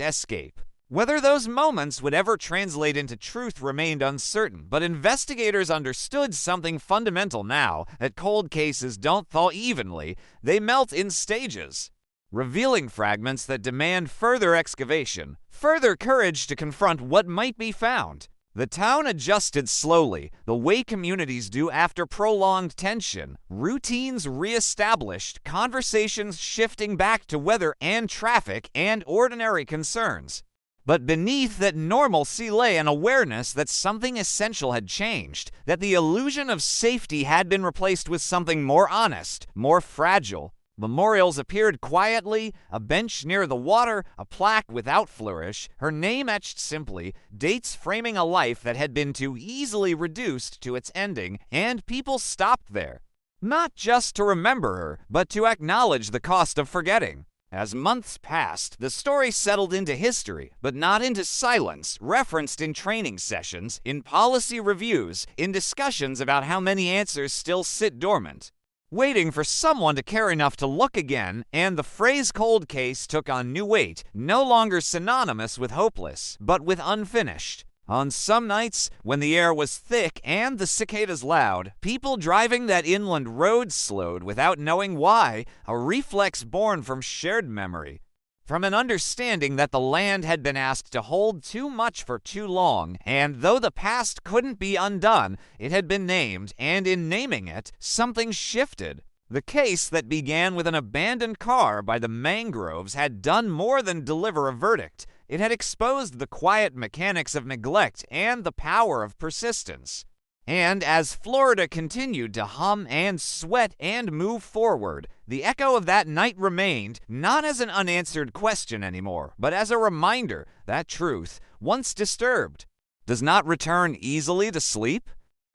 escape. Whether those moments would ever translate into truth remained uncertain, but investigators understood something fundamental now, that cold cases don't thaw evenly, they melt in stages, revealing fragments that demand further excavation, further courage to confront what might be found. The town adjusted slowly, the way communities do after prolonged tension, routines reestablished, conversations shifting back to weather and traffic and ordinary concerns. But beneath that normalcy lay an awareness that something essential had changed, that the illusion of safety had been replaced with something more honest, more fragile. Memorials appeared quietly, a bench near the water, a plaque without flourish, her name etched simply, dates framing a life that had been too easily reduced to its ending, and people stopped there. Not just to remember her, but to acknowledge the cost of forgetting. As months passed, the story settled into history, but not into silence, referenced in training sessions, in policy reviews, in discussions about how many answers still sit dormant, waiting for someone to care enough to look again, and the phrase cold case took on new weight, no longer synonymous with hopeless, but with unfinished. On some nights, when the air was thick and the cicadas loud, people driving that inland road slowed without knowing why, a reflex born from shared memory, from an understanding that the land had been asked to hold too much for too long, and though the past couldn't be undone, it had been named, and in naming it, something shifted. The case that began with an abandoned car by the mangroves had done more than deliver a verdict. It had exposed the quiet mechanics of neglect and the power of persistence. And as Florida continued to hum and sweat and move forward, the echo of that night remained, not as an unanswered question anymore, but as a reminder that truth, once disturbed, does not return easily to sleep.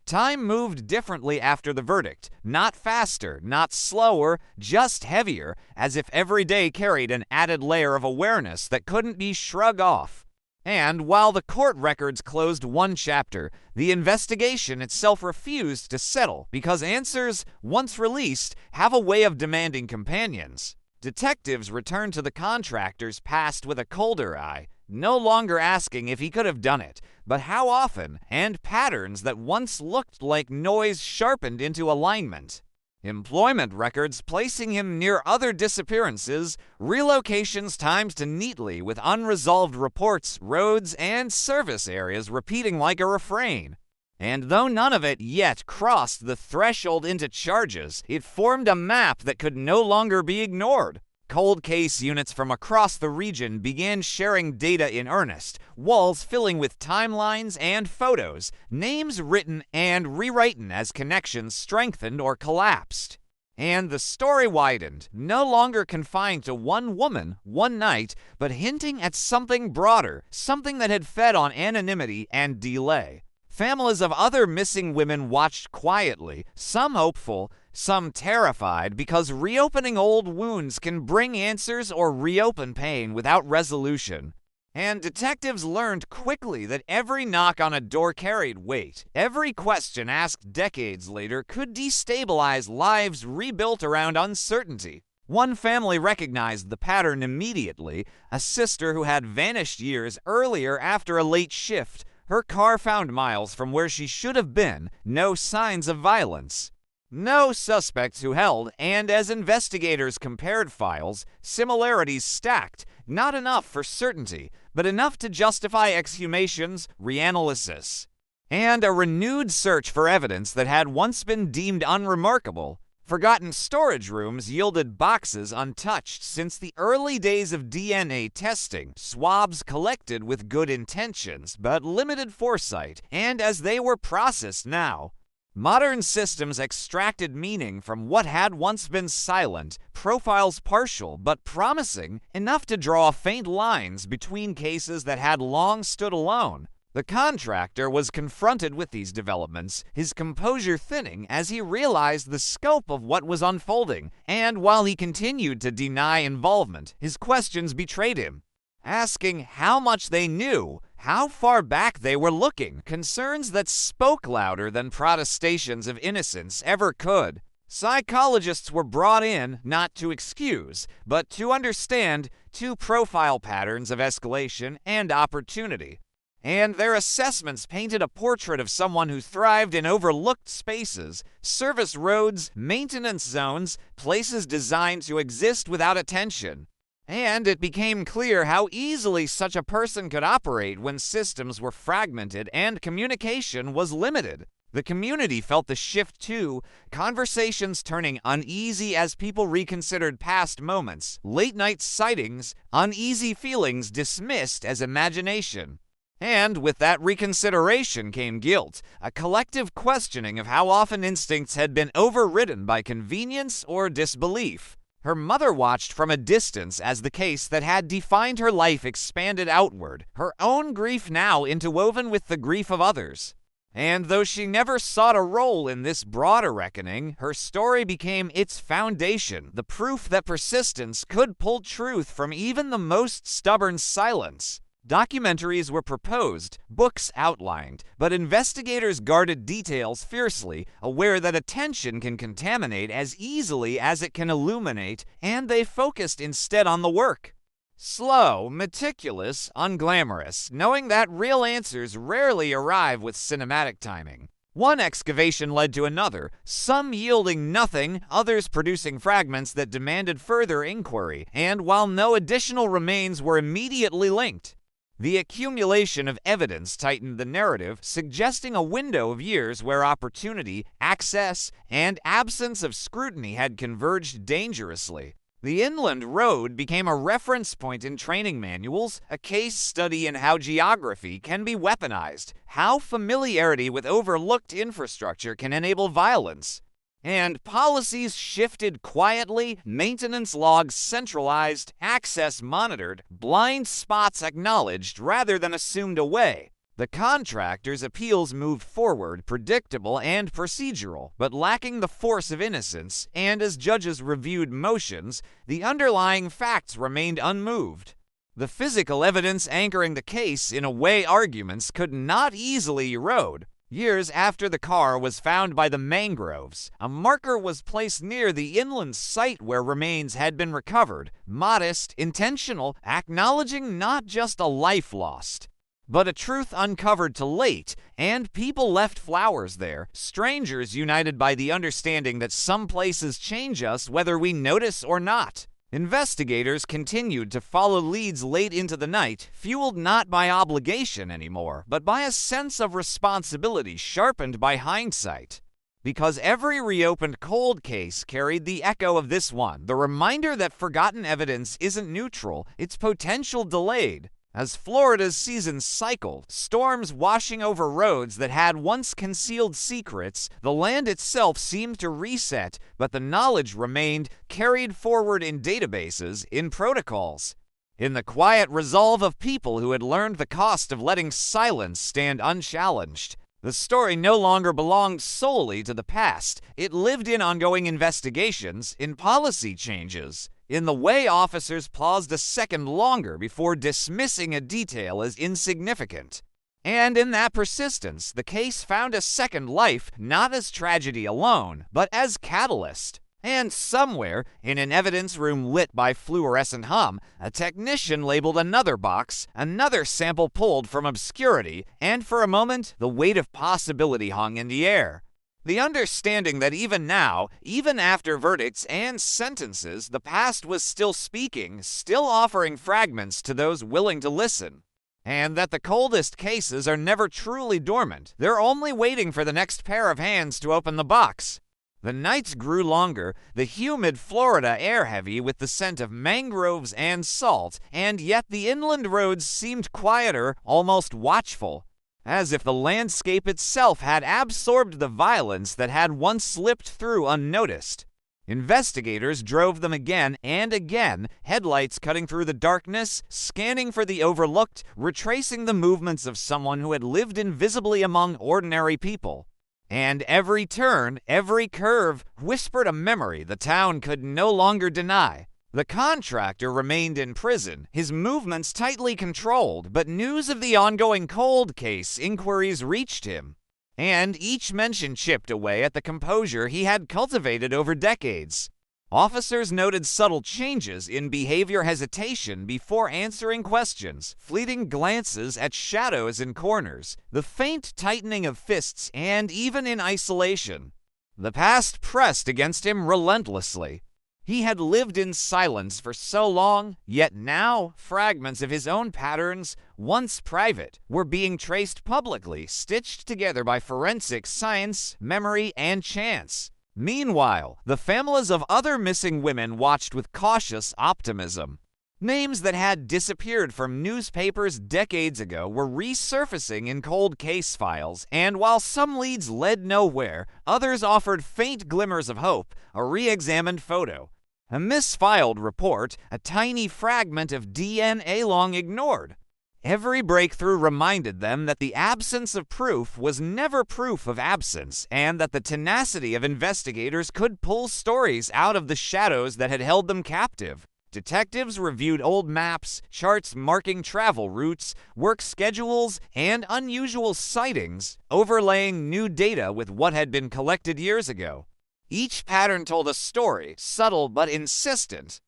Time moved differently after the verdict, not faster, not slower, just heavier, as if every day carried an added layer of awareness that couldn't be shrugged off. And while the court records closed one chapter, the investigation itself refused to settle because answers, once released, have a way of demanding companions. Detectives returned to the contractor's past with a colder eye, no longer asking if he could have done it, but how often, and patterns that once looked like noise sharpened into alignment. Employment records placing him near other disappearances, relocations timed to neatly with unresolved reports, roads, and service areas repeating like a refrain. And though none of it yet crossed the threshold into charges, it formed a map that could no longer be ignored. Cold case units from across the region began sharing data in earnest, walls filling with timelines and photos, names written and rewritten as connections strengthened or collapsed. And the story widened, no longer confined to one woman, one night, but hinting at something broader, something that had fed on anonymity and delay. Families of other missing women watched quietly, some hopeful, some terrified, because reopening old wounds can bring answers or reopen pain without resolution. And detectives learned quickly that every knock on a door carried weight. Every question asked decades later could destabilize lives rebuilt around uncertainty. One family recognized the pattern immediately, a sister who had vanished years earlier after a late shift, Her car found miles from where she should have been, no signs of violence. No suspects who held, and as investigators compared files, similarities stacked, not enough for certainty, but enough to justify exhumations, reanalysis, and a renewed search for evidence that had once been deemed unremarkable. Forgotten storage rooms yielded boxes untouched since the early days of DNA testing, swabs collected with good intentions but limited foresight, and as they were processed now, modern systems extracted meaning from what had once been silent, profiles partial but promising, enough to draw faint lines between cases that had long stood alone. The contractor was confronted with these developments, his composure thinning as he realized the scope of what was unfolding, and while he continued to deny involvement, his questions betrayed him. Asking how much they knew, how far back they were looking, concerns that spoke louder than protestations of innocence ever could. Psychologists were brought in not to excuse, but to understand two profile patterns of escalation and opportunity. And their assessments painted a portrait of someone who thrived in overlooked spaces, service roads, maintenance zones, places designed to exist without attention. And it became clear how easily such a person could operate when systems were fragmented and communication was limited. The community felt the shift too, conversations turning uneasy as people reconsidered past moments, late-night sightings, uneasy feelings dismissed as imagination. And with that reconsideration came guilt, a collective questioning of how often instincts had been overridden by convenience or disbelief. Her mother watched from a distance as the case that had defined her life expanded outward, her own grief now interwoven with the grief of others. And though she never sought a role in this broader reckoning, her story became its foundation, the proof that persistence could pull truth from even the most stubborn silence. Documentaries were proposed, books outlined, but investigators guarded details fiercely, aware that attention can contaminate as easily as it can illuminate, and they focused instead on the work. Slow, meticulous, unglamorous, knowing that real answers rarely arrive with cinematic timing. One excavation led to another, some yielding nothing, others producing fragments that demanded further inquiry, and while no additional remains were immediately linked, the accumulation of evidence tightened the narrative, suggesting a window of years where opportunity, access, and absence of scrutiny had converged dangerously. The inland road became a reference point in training manuals, a case study in how geography can be weaponized, how familiarity with overlooked infrastructure can enable violence. And policies shifted quietly, maintenance logs centralized, access monitored, blind spots acknowledged rather than assumed away. The contractor's appeals moved forward, predictable and procedural, but lacking the force of innocence, and as judges reviewed motions, the underlying facts remained unmoved. The physical evidence anchoring the case in a way arguments could not easily erode. Years after the car was found by the mangroves, a marker was placed near the inland site where remains had been recovered, modest, intentional, acknowledging not just a life lost, but a truth uncovered too late, and people left flowers there, strangers united by the understanding that some places change us whether we notice or not. Investigators continued to follow leads late into the night, fueled not by obligation anymore, but by a sense of responsibility sharpened by hindsight. Because every reopened cold case carried the echo of this one, the reminder that forgotten evidence isn't neutral, it's potential delayed. As Florida's seasons cycled, storms washing over roads that had once concealed secrets, the land itself seemed to reset, but the knowledge remained, carried forward in databases, in protocols. In the quiet resolve of people who had learned the cost of letting silence stand unchallenged. The story no longer belonged solely to the past. It lived in ongoing investigations, in policy changes, in the way officers paused a second longer before dismissing a detail as insignificant. And in that persistence, the case found a second life, not as tragedy alone, but as catalyst. And somewhere, in an evidence room lit by fluorescent hum, a technician labeled another box, another sample pulled from obscurity, and for a moment, the weight of possibility hung in the air. The understanding that even now, even after verdicts and sentences, the past was still speaking, still offering fragments to those willing to listen. And that the coldest cases are never truly dormant. They're only waiting for the next pair of hands to open the box. The nights grew longer, the humid Florida air heavy with the scent of mangroves and salt, and yet the inland roads seemed quieter, almost watchful, as if the landscape itself had absorbed the violence that had once slipped through unnoticed. Investigators drove them again and again, headlights cutting through the darkness, scanning for the overlooked, retracing the movements of someone who had lived invisibly among ordinary people. And every turn, every curve, whispered a memory the town could no longer deny. The contractor remained in prison, his movements tightly controlled, but news of the ongoing cold case inquiries reached him. And each mention chipped away at the composure he had cultivated over decades. Officers noted subtle changes in behavior, hesitation before answering questions, fleeting glances at shadows in corners, the faint tightening of fists, and even in isolation. The past pressed against him relentlessly. He had lived in silence for so long, yet now fragments of his own patterns, once private, were being traced publicly, stitched together by forensic science, memory, and chance. Meanwhile, the families of other missing women watched with cautious optimism. Names that had disappeared from newspapers decades ago were resurfacing in cold case files, and while some leads led nowhere, others offered faint glimmers of hope, a re-examined photo, a misfiled report, a tiny fragment of DNA long ignored. Every breakthrough reminded them that the absence of proof was never proof of absence, and that the tenacity of investigators could pull stories out of the shadows that had held them captive. Detectives reviewed old maps, charts marking travel routes, work schedules, and unusual sightings, overlaying new data with what had been collected years ago. Each pattern told a story, subtle but insistent.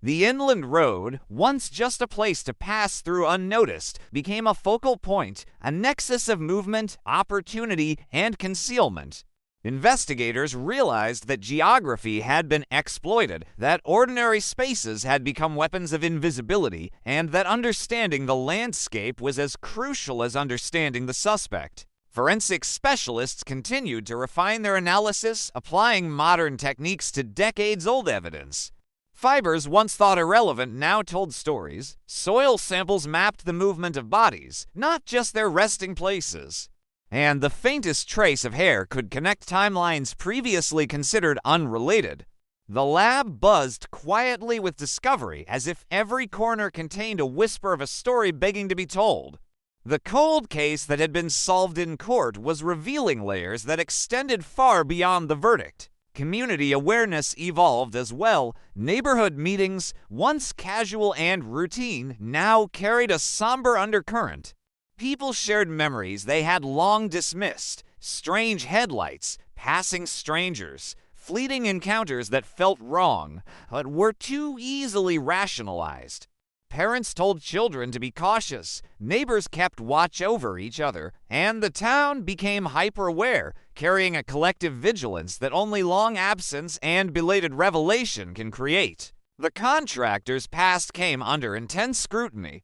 The inland road, once just a place to pass through unnoticed, became a focal point, a nexus of movement, opportunity, and concealment. Investigators realized that geography had been exploited, that ordinary spaces had become weapons of invisibility, and that understanding the landscape was as crucial as understanding the suspect. Forensic specialists continued to refine their analysis, applying modern techniques to decades-old evidence. Fibers once thought irrelevant now told stories. Soil samples mapped the movement of bodies, not just their resting places. And the faintest trace of hair could connect timelines previously considered unrelated. The lab buzzed quietly with discovery, as if every corner contained a whisper of a story begging to be told. The cold case that had been solved in court was revealing layers that extended far beyond the verdict. Community awareness evolved as well. Neighborhood meetings, once casual and routine, now carried a somber undercurrent. People shared memories they had long dismissed, strange headlights, passing strangers, fleeting encounters that felt wrong, but were too easily rationalized. Parents told children to be cautious, neighbors kept watch over each other, and the town became hyper-aware, carrying a collective vigilance that only long absence and belated revelation can create. The contractor's past came under intense scrutiny.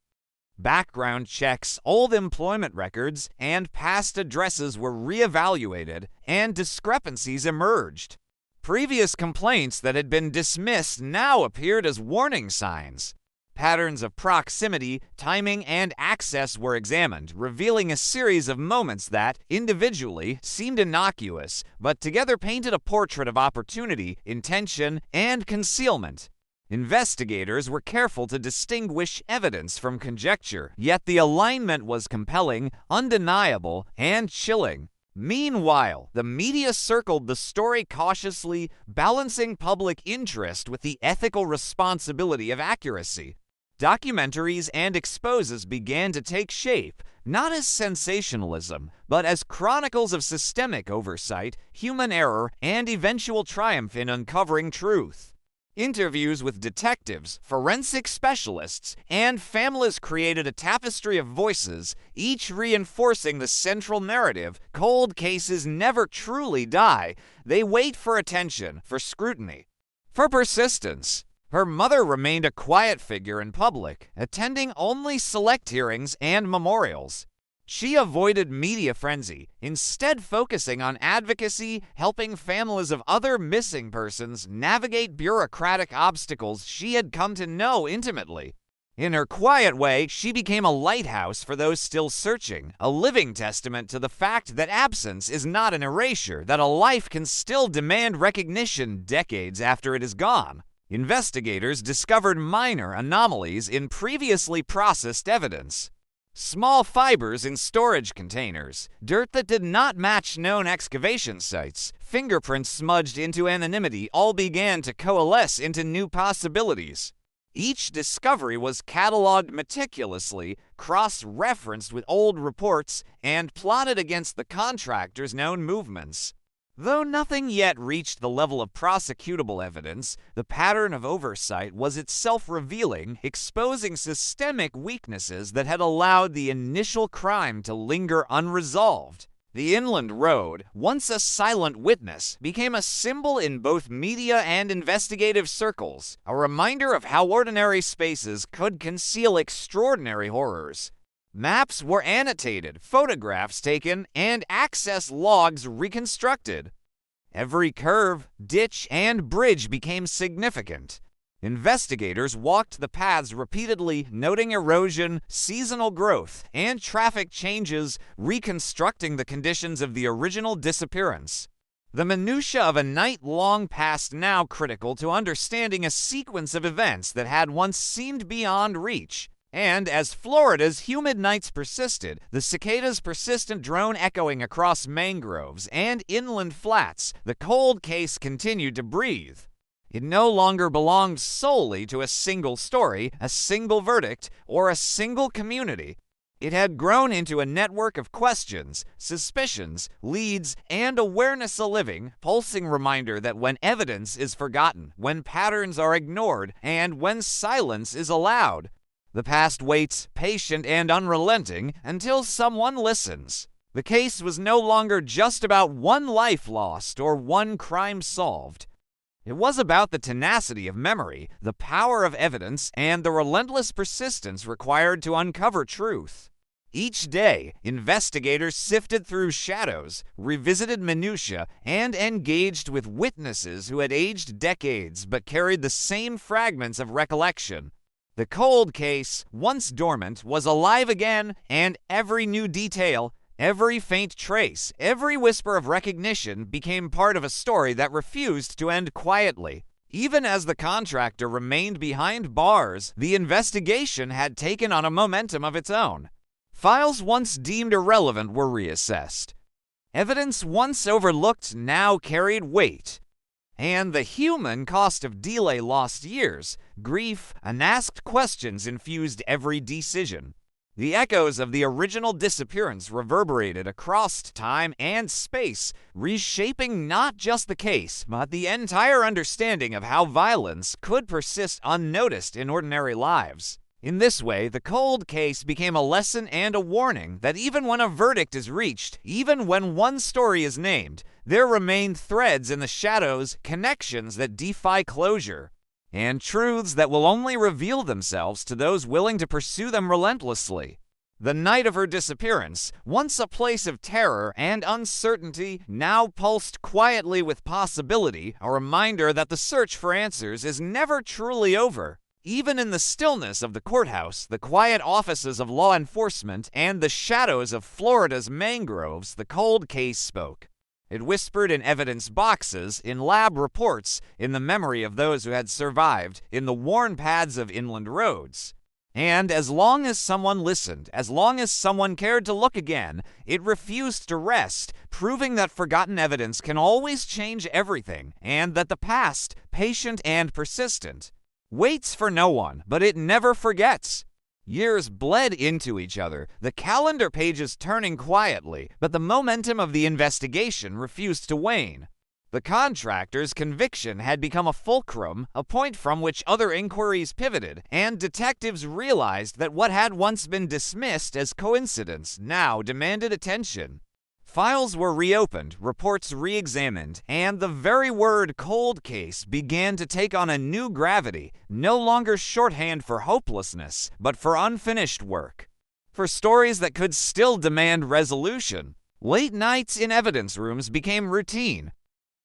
Background checks, old employment records, and past addresses were reevaluated, and discrepancies emerged. Previous complaints that had been dismissed now appeared as warning signs. Patterns of proximity, timing, and access were examined, revealing a series of moments that, individually, seemed innocuous, but together painted a portrait of opportunity, intention, and concealment. Investigators were careful to distinguish evidence from conjecture, yet the alignment was compelling, undeniable, and chilling. Meanwhile, the media circled the story cautiously, balancing public interest with the ethical responsibility of accuracy. Documentaries and exposes began to take shape, not as sensationalism, but as chronicles of systemic oversight, human error, and eventual triumph in uncovering truth. Interviews with detectives, forensic specialists, and families created a tapestry of voices, each reinforcing the central narrative: cold cases never truly die. They wait for attention, for scrutiny, for persistence. Her mother remained a quiet figure in public, attending only select hearings and memorials. She avoided media frenzy, instead focusing on advocacy, helping families of other missing persons navigate bureaucratic obstacles she had come to know intimately. In her quiet way, she became a lighthouse for those still searching, a living testament to the fact that absence is not an erasure, that a life can still demand recognition decades after it is gone. Investigators discovered minor anomalies in previously processed evidence. Small fibers in storage containers, dirt that did not match known excavation sites, fingerprints smudged into anonymity all began to coalesce into new possibilities. Each discovery was cataloged meticulously, cross-referenced with old reports, and plotted against the contractor's known movements. Though nothing yet reached the level of prosecutable evidence, the pattern of oversight was itself revealing, exposing systemic weaknesses that had allowed the initial crime to linger unresolved. The inland road, once a silent witness, became a symbol in both media and investigative circles, a reminder of how ordinary spaces could conceal extraordinary horrors. Maps were annotated, photographs taken, and access logs reconstructed. Every curve, ditch, and bridge became significant. Investigators walked the paths repeatedly, noting erosion, seasonal growth, and traffic changes, reconstructing the conditions of the original disappearance. The minutiae of a night long past now critical to understanding a sequence of events that had once seemed beyond reach. And as Florida's humid nights persisted, the cicada's persistent drone echoing across mangroves and inland flats, the cold case continued to breathe. It no longer belonged solely to a single story, a single verdict, or a single community. It had grown into a network of questions, suspicions, leads, and awareness a living, pulsing reminder that when evidence is forgotten, when patterns are ignored, and when silence is allowed, the past waits, patient and unrelenting, until someone listens. The case was no longer just about one life lost or one crime solved. It was about the tenacity of memory, the power of evidence, and the relentless persistence required to uncover truth. Each day, investigators sifted through shadows, revisited minutiae, and engaged with witnesses who had aged decades but carried the same fragments of recollection. The cold case, once dormant, was alive again, and every new detail, every faint trace, every whisper of recognition became part of a story that refused to end quietly. Even as the contractor remained behind bars, the investigation had taken on a momentum of its own. Files once deemed irrelevant were reassessed. Evidence once overlooked now carried weight. And the human cost of delay lost years, grief, unasked questions infused every decision. The echoes of the original disappearance reverberated across time and space, reshaping not just the case, but the entire understanding of how violence could persist unnoticed in ordinary lives. In this way, the cold case became a lesson and a warning that even when a verdict is reached, even when one story is named, there remain threads in the shadows, connections that defy closure, and truths that will only reveal themselves to those willing to pursue them relentlessly. The night of her disappearance, once a place of terror and uncertainty, now pulsed quietly with possibility, a reminder that the search for answers is never truly over. Even in the stillness of the courthouse, the quiet offices of law enforcement, and the shadows of Florida's mangroves, the cold case spoke. It whispered in evidence boxes, in lab reports, in the memory of those who had survived, in the worn paths of inland roads. And as long as someone listened, as long as someone cared to look again, it refused to rest, proving that forgotten evidence can always change everything, and that the past, patient and persistent, waits for no one, but it never forgets. Years bled into each other, the calendar pages turning quietly, but the momentum of the investigation refused to wane. The contractor's conviction had become a fulcrum, a point from which other inquiries pivoted, and detectives realized that what had once been dismissed as coincidence now demanded attention. Files were reopened, reports re-examined, and the very word cold case began to take on a new gravity, no longer shorthand for hopelessness, but for unfinished work. For stories that could still demand resolution, late nights in evidence rooms became routine.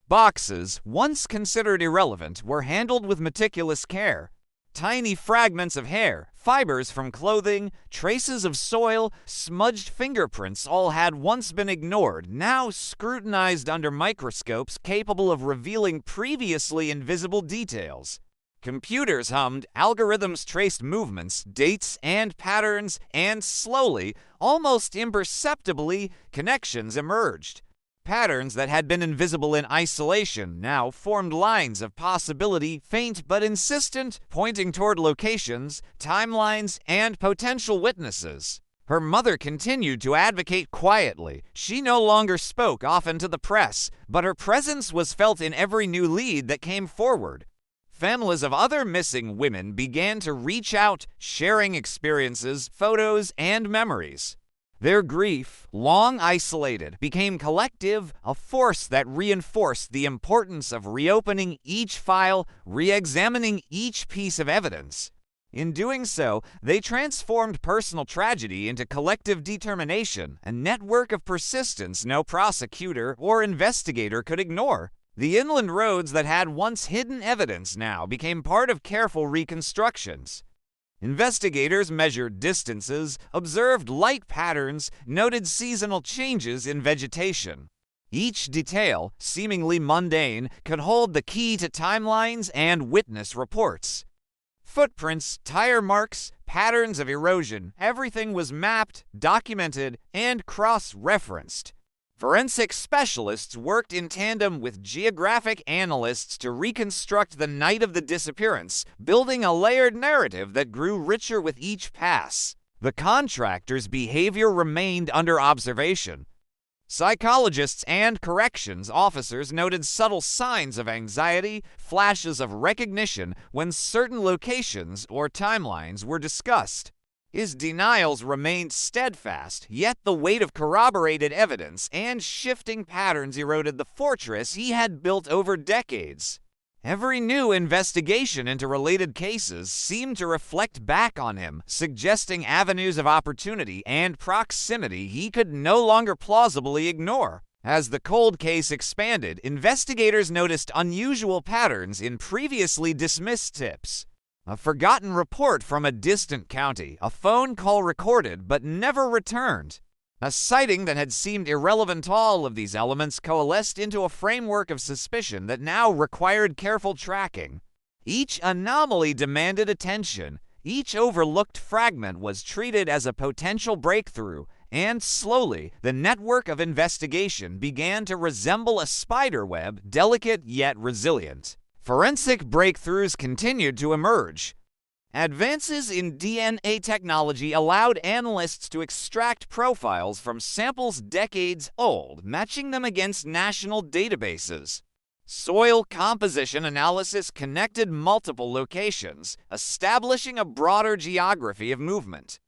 Boxes, once considered irrelevant, were handled with meticulous care. Tiny fragments of hair, fibers from clothing, traces of soil, smudged fingerprints all had once been ignored, now scrutinized under microscopes capable of revealing previously invisible details. Computers hummed, algorithms traced movements, dates, and patterns, and slowly, almost imperceptibly, connections emerged. Patterns that had been invisible in isolation now formed lines of possibility, faint but insistent, pointing toward locations, timelines, and potential witnesses. Her mother continued to advocate quietly. She no longer spoke often to the press, but her presence was felt in every new lead that came forward. Families of other missing women began to reach out, sharing experiences, photos, and memories. Their grief, long isolated, became collective, a force that reinforced the importance of reopening each file, re-examining each piece of evidence. In doing so, they transformed personal tragedy into collective determination, a network of persistence no prosecutor or investigator could ignore. The inland roads that had once hidden evidence now became part of careful reconstructions. Investigators measured distances, observed light patterns, noted seasonal changes in vegetation. Each detail, seemingly mundane, could hold the key to timelines and witness reports. Footprints, tire marks, patterns of erosion, everything was mapped, documented, and cross-referenced. Forensic specialists worked in tandem with geographic analysts to reconstruct the night of the disappearance, building a layered narrative that grew richer with each pass. The contractor's behavior remained under observation. Psychologists and corrections officers noted subtle signs of anxiety, flashes of recognition when certain locations or timelines were discussed. His denials remained steadfast, yet the weight of corroborated evidence and shifting patterns eroded the fortress he had built over decades. Every new investigation into related cases seemed to reflect back on him, suggesting avenues of opportunity and proximity he could no longer plausibly ignore. As the cold case expanded, investigators noticed unusual patterns in previously dismissed tips. A forgotten report from a distant county, a phone call recorded but never returned. A sighting that had seemed irrelevant. All of these elements coalesced into a framework of suspicion that now required careful tracking. Each anomaly demanded attention. Each overlooked fragment was treated as a potential breakthrough, and slowly, the network of investigation began to resemble a spiderweb, delicate yet resilient. Forensic breakthroughs continued to emerge. Advances in DNA technology allowed analysts to extract profiles from samples decades old, matching them against national databases. Soil composition analysis connected multiple locations, establishing a broader geography of movement.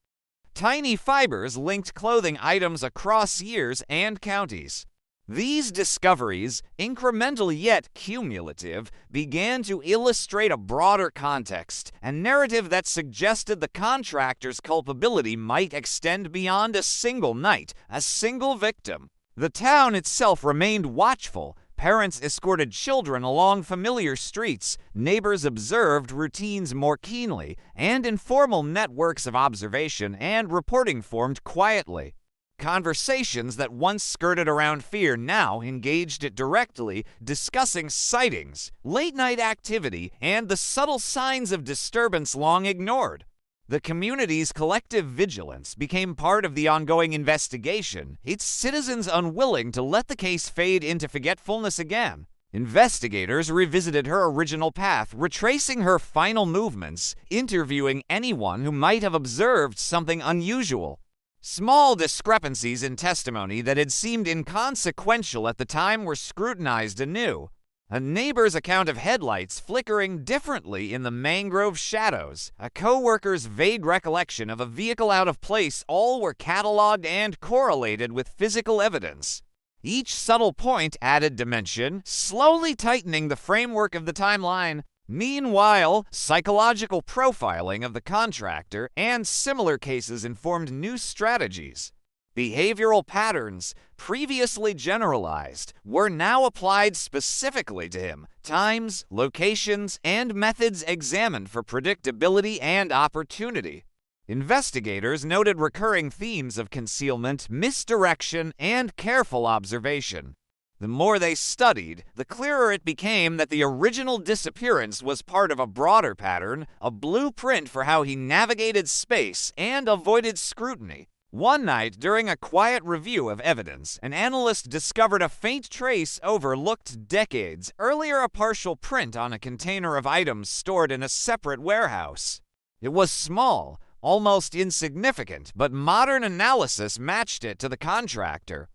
Tiny fibers linked clothing items across years and counties. These discoveries, incremental yet cumulative, began to illustrate a broader context, a narrative that suggested the contractor's culpability might extend beyond a single night, a single victim. The town itself remained watchful. Parents escorted children along familiar streets, neighbors observed routines more keenly, and informal networks of observation and reporting formed quietly. Conversations that once skirted around fear now engaged it directly, discussing sightings, late-night activity, and the subtle signs of disturbance long ignored. The community's collective vigilance became part of the ongoing investigation, its citizens unwilling to let the case fade into forgetfulness again. Investigators revisited her original path, retracing her final movements, interviewing anyone who might have observed something unusual. Small discrepancies in testimony that had seemed inconsequential at the time were scrutinized anew. A neighbor's account of headlights flickering differently in the mangrove shadows, a co-worker's vague recollection of a vehicle out of place, all were cataloged and correlated with physical evidence. Each subtle point added dimension, slowly tightening the framework of the timeline. Meanwhile, psychological profiling of the contractor and similar cases informed new strategies. Behavioral patterns, previously generalized, were now applied specifically to him. Times, locations, and methods examined for predictability and opportunity. Investigators noted recurring themes of concealment, misdirection, and careful observation. The more they studied, the clearer it became that the original disappearance was part of a broader pattern, a blueprint for how he navigated space and avoided scrutiny. One night, during a quiet review of evidence, an analyst discovered a faint trace overlooked decades earlier, a partial print on a container of items stored in a separate warehouse. It was small, almost insignificant, but modern analysis matched it to the contractor.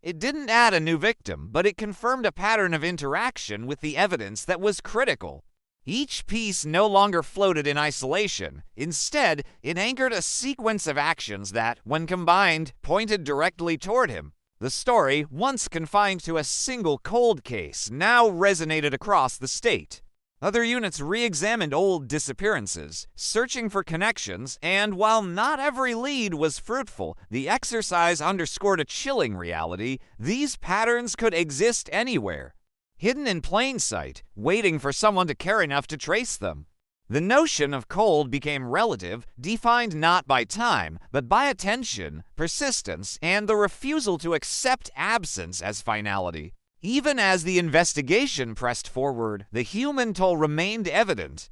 It didn't add a new victim, but it confirmed a pattern of interaction with the evidence that was critical. Each piece no longer floated in isolation. Instead, it anchored a sequence of actions that, when combined, pointed directly toward him. The story, once confined to a single cold case, now resonated across the state. Other units re-examined old disappearances, searching for connections, and while not every lead was fruitful, the exercise underscored a chilling reality: these patterns could exist anywhere, hidden in plain sight, waiting for someone to care enough to trace them. The notion of cold became relative, defined not by time, but by attention, persistence, and the refusal to accept absence as finality. Even as the investigation pressed forward, the human toll remained evident.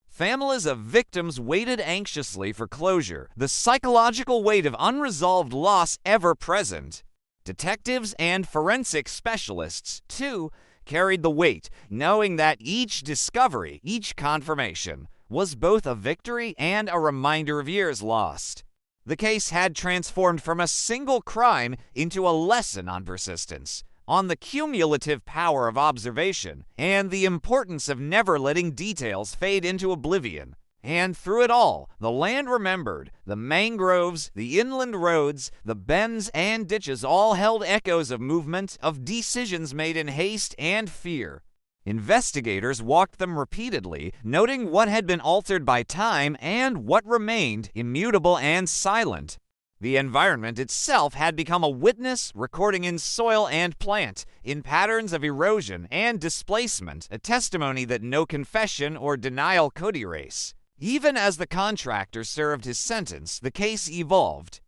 Families of victims waited anxiously for closure, the psychological weight of unresolved loss ever present. Detectives and forensic specialists, too, carried the weight, knowing that each discovery, each confirmation, was both a victory and a reminder of years lost. The case had transformed from a single crime into a lesson on persistence, on the cumulative power of observation, and the importance of never letting details fade into oblivion. And through it all, the land remembered, the mangroves, the inland roads, the bends and ditches all held echoes of movement, of decisions made in haste and fear. Investigators walked them repeatedly, noting what had been altered by time and what remained immutable and silent. The environment itself had become a witness, recording in soil and plant, in patterns of erosion and displacement, a testimony that no confession or denial could erase. Even as the contractor served his sentence, the case evolved.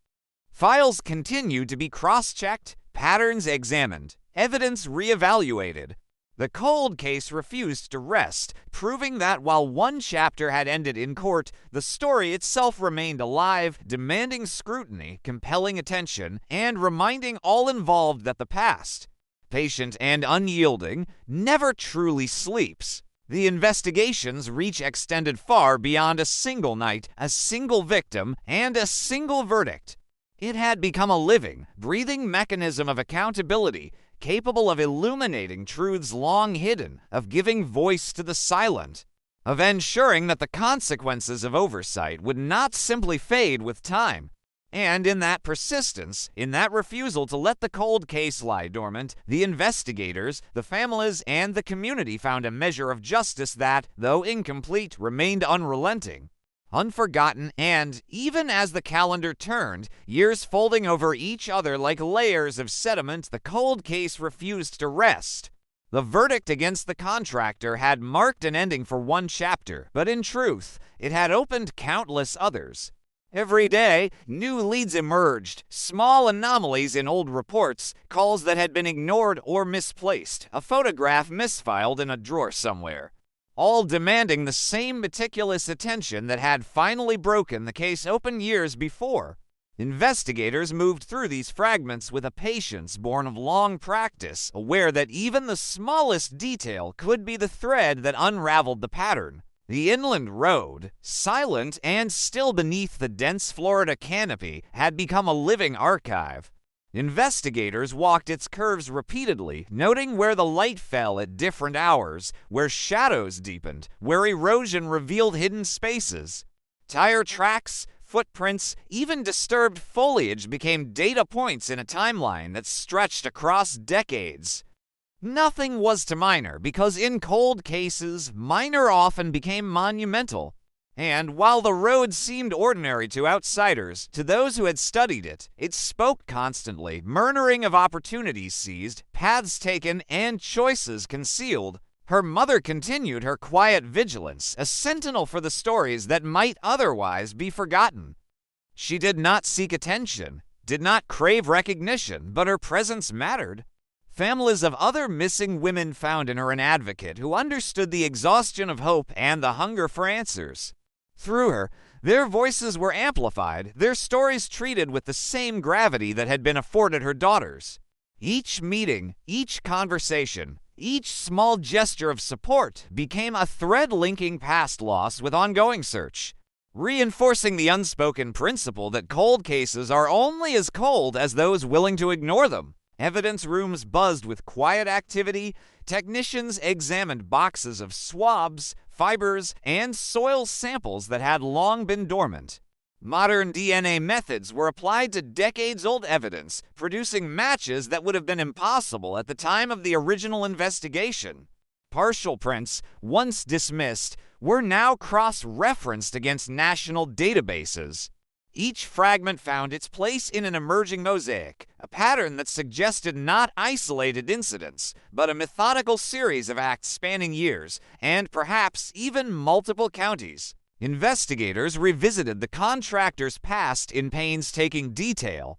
Files continued to be cross-checked, patterns examined, evidence reevaluated. The cold case refused to rest, proving that while one chapter had ended in court, the story itself remained alive, demanding scrutiny, compelling attention, and reminding all involved that the past, patient and unyielding, never truly sleeps. The investigation's reach extended far beyond a single night, a single victim, and a single verdict. It had become a living, breathing mechanism of accountability, capable of illuminating truths long hidden, of giving voice to the silent, of ensuring that the consequences of oversight would not simply fade with time. And in that persistence, in that refusal to let the cold case lie dormant, the investigators, the families, and the community found a measure of justice that, though incomplete, remained unrelenting, unforgotten, and, even as the calendar turned, years folding over each other like layers of sediment, the cold case refused to rest. The verdict against the contractor had marked an ending for one chapter, but in truth, it had opened countless others. Every day, new leads emerged, small anomalies in old reports, calls that had been ignored or misplaced, a photograph misfiled in a drawer somewhere, all demanding the same meticulous attention that had finally broken the case open years before. Investigators moved through these fragments with a patience born of long practice, aware that even the smallest detail could be the thread that unraveled the pattern. The inland road, silent and still beneath the dense Florida canopy, had become a living archive. Investigators walked its curves repeatedly, noting where the light fell at different hours, where shadows deepened, where erosion revealed hidden spaces. Tire tracks, footprints, even disturbed foliage became data points in a timeline that stretched across decades. Nothing was to minor, because in cold cases, minor often became monumental. And while the road seemed ordinary to outsiders, to those who had studied it, it spoke constantly, murmuring of opportunities seized, paths taken, and choices concealed. Her mother continued her quiet vigilance, a sentinel for the stories that might otherwise be forgotten. She did not seek attention, did not crave recognition, but her presence mattered. Families of other missing women found in her an advocate who understood the exhaustion of hope and the hunger for answers. Through her, their voices were amplified, their stories treated with the same gravity that had been afforded her daughters. Each meeting, each conversation, each small gesture of support became a thread linking past loss with ongoing search, reinforcing the unspoken principle that cold cases are only as cold as those willing to ignore them. Evidence rooms buzzed with quiet activity. Technicians examined boxes of swabs, fibers, and soil samples that had long been dormant. Modern DNA methods were applied to decades-old evidence, producing matches that would have been impossible at the time of the original investigation. Partial prints, once dismissed, were now cross-referenced against national databases. Each fragment found its place in an emerging mosaic, a pattern that suggested not isolated incidents, but a methodical series of acts spanning years, and perhaps even multiple counties. Investigators revisited the contractor's past in painstaking detail.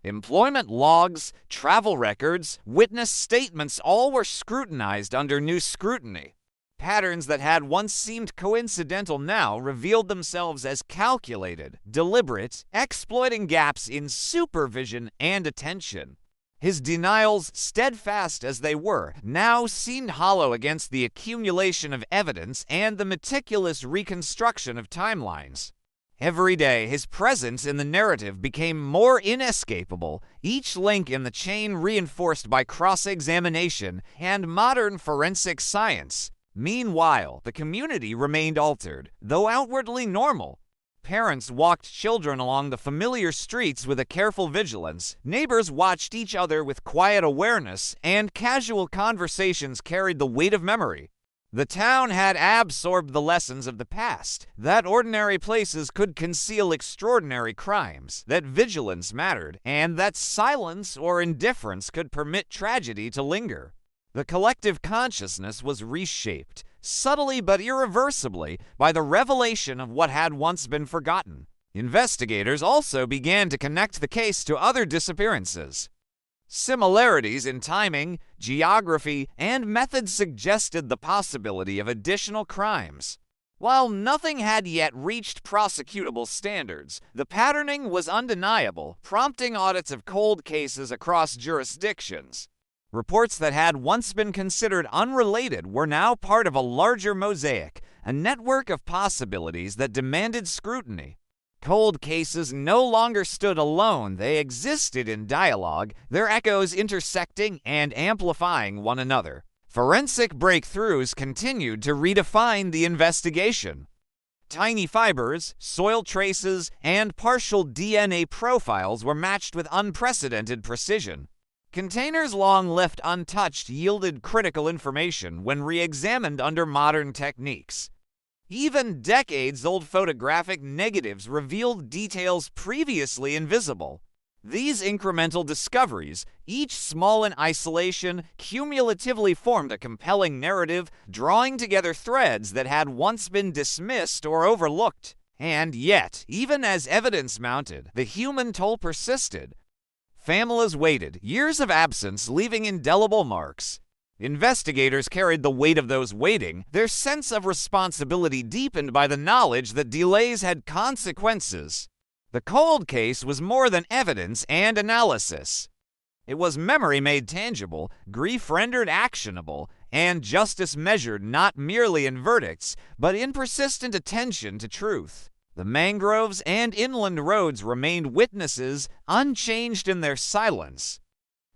Employment logs, travel records, witness statements all were scrutinized under new scrutiny. Patterns that had once seemed coincidental now revealed themselves as calculated, deliberate, exploiting gaps in supervision and attention. His denials, steadfast as they were, now seemed hollow against the accumulation of evidence and the meticulous reconstruction of timelines. Every day, his presence in the narrative became more inescapable, each link in the chain reinforced by cross-examination and modern forensic science. Meanwhile, the community remained altered, though outwardly normal. Parents walked children along the familiar streets with a careful vigilance, neighbors watched each other with quiet awareness, and casual conversations carried the weight of memory. The town had absorbed the lessons of the past, that ordinary places could conceal extraordinary crimes, that vigilance mattered, and that silence or indifference could permit tragedy to linger. The collective consciousness was reshaped, subtly but irreversibly, by the revelation of what had once been forgotten. Investigators also began to connect the case to other disappearances. Similarities in timing, geography, and methods suggested the possibility of additional crimes. While nothing had yet reached prosecutable standards, the patterning was undeniable, prompting audits of cold cases across jurisdictions. Reports that had once been considered unrelated were now part of a larger mosaic, a network of possibilities that demanded scrutiny. Cold cases no longer stood alone, they existed in dialogue, their echoes intersecting and amplifying one another. Forensic breakthroughs continued to redefine the investigation. Tiny fibers, soil traces, and partial DNA profiles were matched with unprecedented precision. Containers long left untouched yielded critical information when re-examined under modern techniques. Even decades-old photographic negatives revealed details previously invisible. These incremental discoveries, each small in isolation, cumulatively formed a compelling narrative, drawing together threads that had once been dismissed or overlooked. And yet, even as evidence mounted, the human toll persisted. Families waited, years of absence leaving indelible marks. Investigators carried the weight of those waiting, their sense of responsibility deepened by the knowledge that delays had consequences. The cold case was more than evidence and analysis. It was memory made tangible, grief rendered actionable, and justice measured not merely in verdicts, but in persistent attention to truth. The mangroves and inland roads remained witnesses, unchanged in their silence.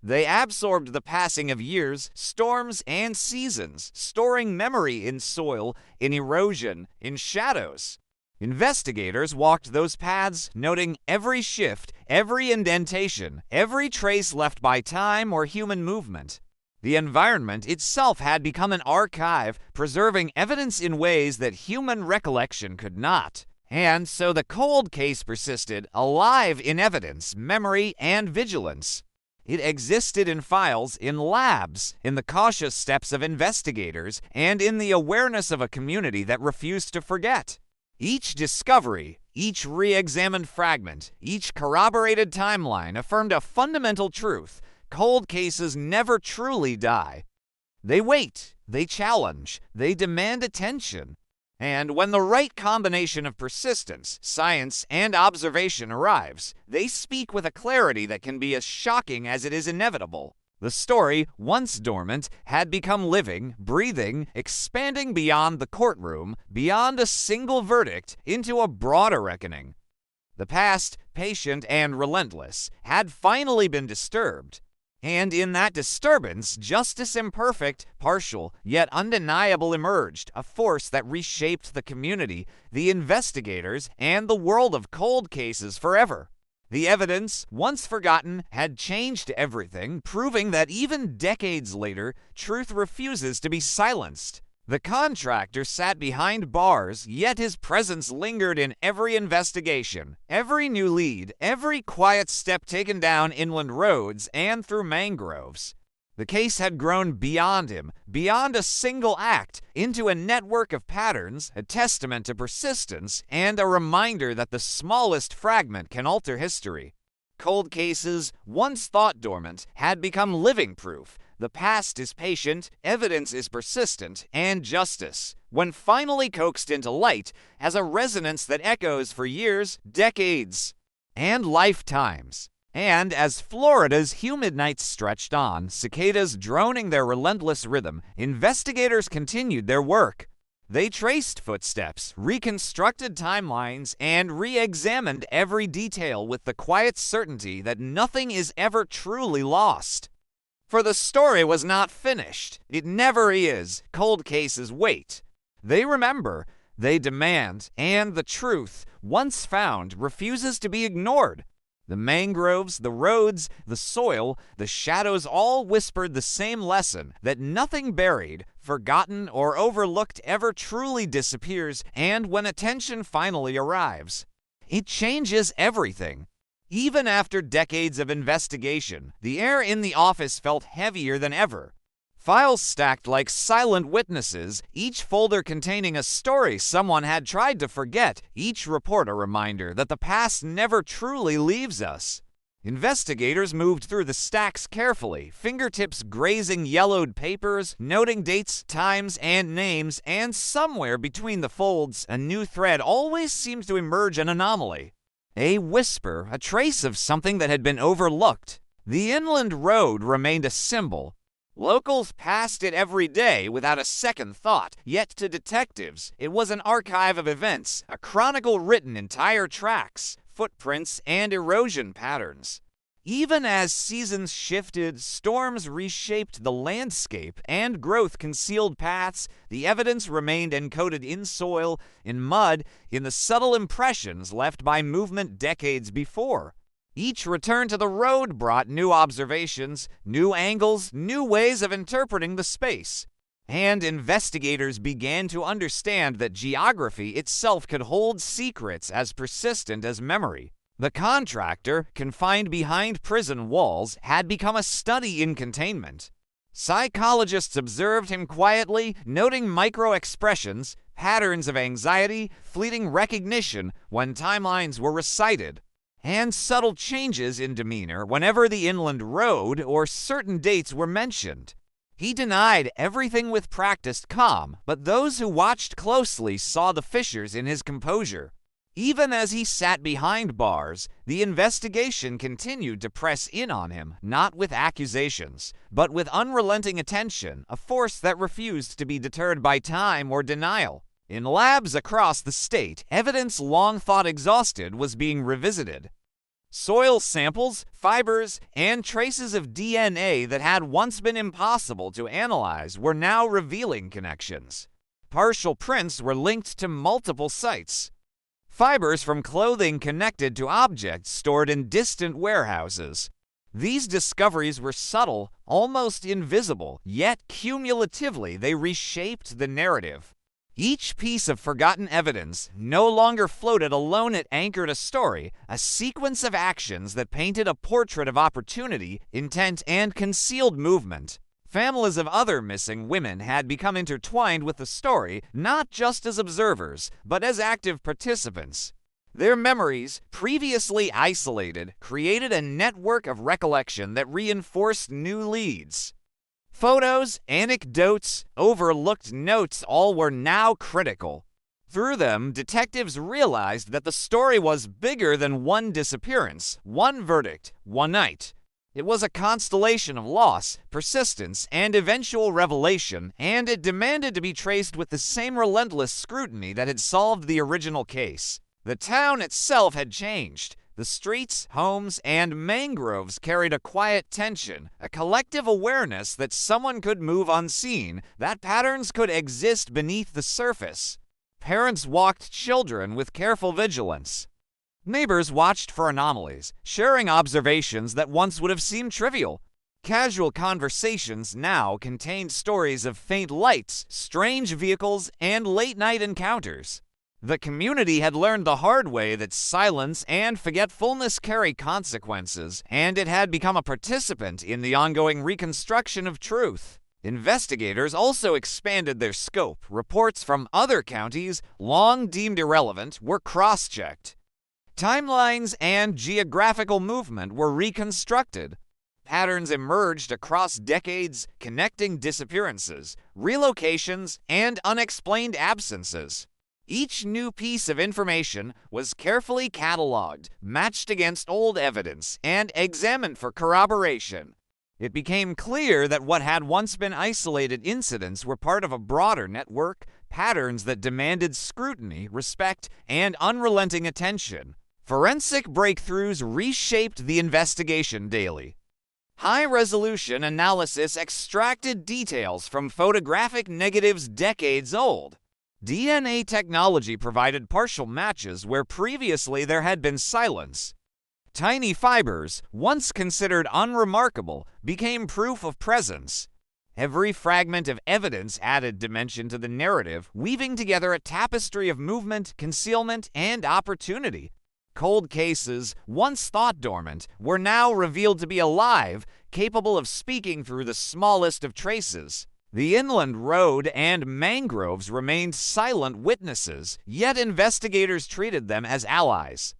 They absorbed the passing of years, storms, and seasons, storing memory in soil, in erosion, in shadows. Investigators walked those paths, noting every shift, every indentation, every trace left by time or human movement. The environment itself had become an archive, preserving evidence in ways that human recollection could not. And so the cold case persisted, alive in evidence, memory, and vigilance. It existed in files, in labs, in the cautious steps of investigators, and in the awareness of a community that refused to forget. Each discovery, each re-examined fragment, each corroborated timeline affirmed a fundamental truth: cold cases never truly die. They wait, they challenge, they demand attention. And when the right combination of persistence, science, and observation arrives, they speak with a clarity that can be as shocking as it is inevitable. The story, once dormant, had become living, breathing, expanding beyond the courtroom, beyond a single verdict, into a broader reckoning. The past, patient and relentless, had finally been disturbed. And in that disturbance, justice imperfect, partial, yet undeniable emerged, a force that reshaped the community, the investigators, and the world of cold cases forever. The evidence, once forgotten, had changed everything, proving that even decades later, truth refuses to be silenced. The contractor sat behind bars, yet his presence lingered in every investigation, every new lead, every quiet step taken down inland roads and through mangroves. The case had grown beyond him, beyond a single act, into a network of patterns, a testament to persistence, and a reminder that the smallest fragment can alter history. Cold cases, once thought dormant, had become living proof. The past is patient, evidence is persistent, and justice, when finally coaxed into light, has a resonance that echoes for years, decades, and lifetimes. And as Florida's humid nights stretched on, cicadas droning their relentless rhythm, investigators continued their work. They traced footsteps, reconstructed timelines, and re-examined every detail with the quiet certainty that nothing is ever truly lost. For the story was not finished. It never is. Cold cases wait. They remember, they demand, and the truth, once found, refuses to be ignored. The mangroves, the roads, the soil, the shadows all whispered the same lesson, that nothing buried, forgotten, or overlooked ever truly disappears, and when attention finally arrives, it changes everything. Even after decades of investigation, the air in the office felt heavier than ever. Files stacked like silent witnesses, each folder containing a story someone had tried to forget, each report a reminder that the past never truly leaves us. Investigators moved through the stacks carefully, fingertips grazing yellowed papers, noting dates, times, and names, and somewhere between the folds, a new thread always seems to emerge an anomaly. A whisper, a trace of something that had been overlooked. The inland road remained a symbol. Locals passed it every day without a second thought, yet to detectives, it was an archive of events, a chronicle written in tire tracks, footprints, and erosion patterns. Even as seasons shifted, storms reshaped the landscape, and growth concealed paths, the evidence remained encoded in soil, in mud, in the subtle impressions left by movement decades before. Each return to the road brought new observations, new angles, new ways of interpreting the space. And investigators began to understand that geography itself could hold secrets as persistent as memory. The contractor, confined behind prison walls, had become a study in containment. Psychologists observed him quietly, noting micro-expressions, patterns of anxiety, fleeting recognition when timelines were recited, and subtle changes in demeanor whenever the inland road or certain dates were mentioned. He denied everything with practiced calm, but those who watched closely saw the fissures in his composure. Even as he sat behind bars, the investigation continued to press in on him, not with accusations, but with unrelenting attention, a force that refused to be deterred by time or denial. In labs across the state, evidence long thought exhausted was being revisited. Soil samples, fibers, and traces of DNA that had once been impossible to analyze were now revealing connections. Partial prints were linked to multiple sites. Fibers from clothing connected to objects stored in distant warehouses. These discoveries were subtle, almost invisible, yet cumulatively they reshaped the narrative. Each piece of forgotten evidence no longer floated alone, it anchored a story, a sequence of actions that painted a portrait of opportunity, intent, and concealed movement. Families of other missing women had become intertwined with the story, not just as observers, but as active participants. Their memories, previously isolated, created a network of recollection that reinforced new leads. Photos, anecdotes, overlooked notes, all were now critical. Through them, detectives realized that the story was bigger than one disappearance, one verdict, one night. It was a constellation of loss, persistence, and eventual revelation, and it demanded to be traced with the same relentless scrutiny that had solved the original case. The town itself had changed. The streets, homes, and mangroves carried a quiet tension, a collective awareness that someone could move unseen, that patterns could exist beneath the surface. Parents walked children with careful vigilance. Neighbors watched for anomalies, sharing observations that once would have seemed trivial. Casual conversations now contained stories of faint lights, strange vehicles, and late-night encounters. The community had learned the hard way that silence and forgetfulness carry consequences, and it had become a participant in the ongoing reconstruction of truth. Investigators also expanded their scope. Reports from other counties, long deemed irrelevant, were cross-checked. Timelines and geographical movement were reconstructed. Patterns emerged across decades, connecting disappearances, relocations, and unexplained absences. Each new piece of information was carefully cataloged, matched against old evidence, and examined for corroboration. It became clear that what had once been isolated incidents were part of a broader network, patterns that demanded scrutiny, respect, and unrelenting attention. Forensic breakthroughs reshaped the investigation daily. High-resolution analysis extracted details from photographic negatives decades old. DNA technology provided partial matches where previously there had been silence. Tiny fibers, once considered unremarkable, became proof of presence. Every fragment of evidence added dimension to the narrative, weaving together a tapestry of movement, concealment, and opportunity. Cold cases, once thought dormant, were now revealed to be alive, capable of speaking through the smallest of traces. The inland road and mangroves remained silent witnesses, yet investigators treated them as allies.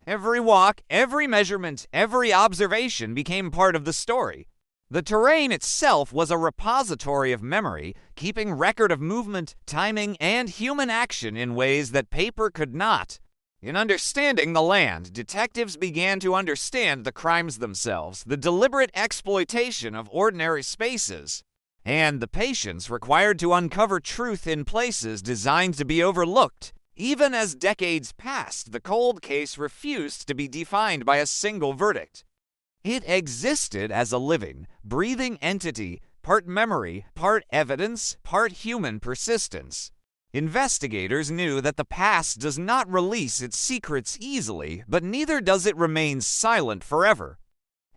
Every walk, every measurement, every observation became part of the story. The terrain itself was a repository of memory, keeping record of movement, timing, and human action in ways that paper could not. In understanding the land, detectives began to understand the crimes themselves, the deliberate exploitation of ordinary spaces, and the patience required to uncover truth in places designed to be overlooked. Even as decades passed, the cold case refused to be defined by a single verdict. It existed as a living, breathing entity, part memory, part evidence, part human persistence. Investigators knew that the past does not release its secrets easily, but neither does it remain silent forever.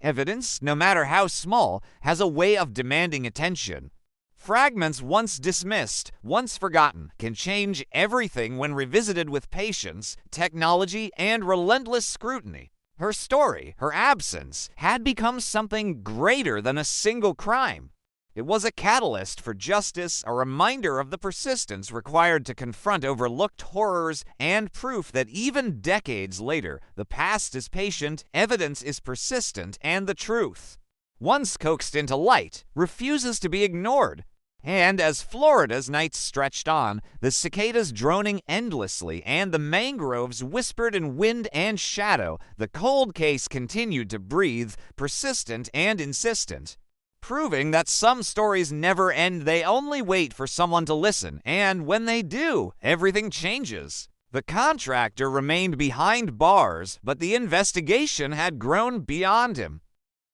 Evidence, no matter how small, has a way of demanding attention. Fragments once dismissed, once forgotten, can change everything when revisited with patience, technology, and relentless scrutiny. Her story, her absence, had become something greater than a single crime. It was a catalyst for justice, a reminder of the persistence required to confront overlooked horrors, and proof that even decades later, the past is patient, evidence is persistent, and the truth, once coaxed into light, refuses to be ignored. And as Florida's nights stretched on, the cicadas droning endlessly and the mangroves whispered in wind and shadow, the cold case continued to breathe, persistent and insistent. Proving that some stories never end, they only wait for someone to listen, and when they do, everything changes. The contractor remained behind bars, but the investigation had grown beyond him.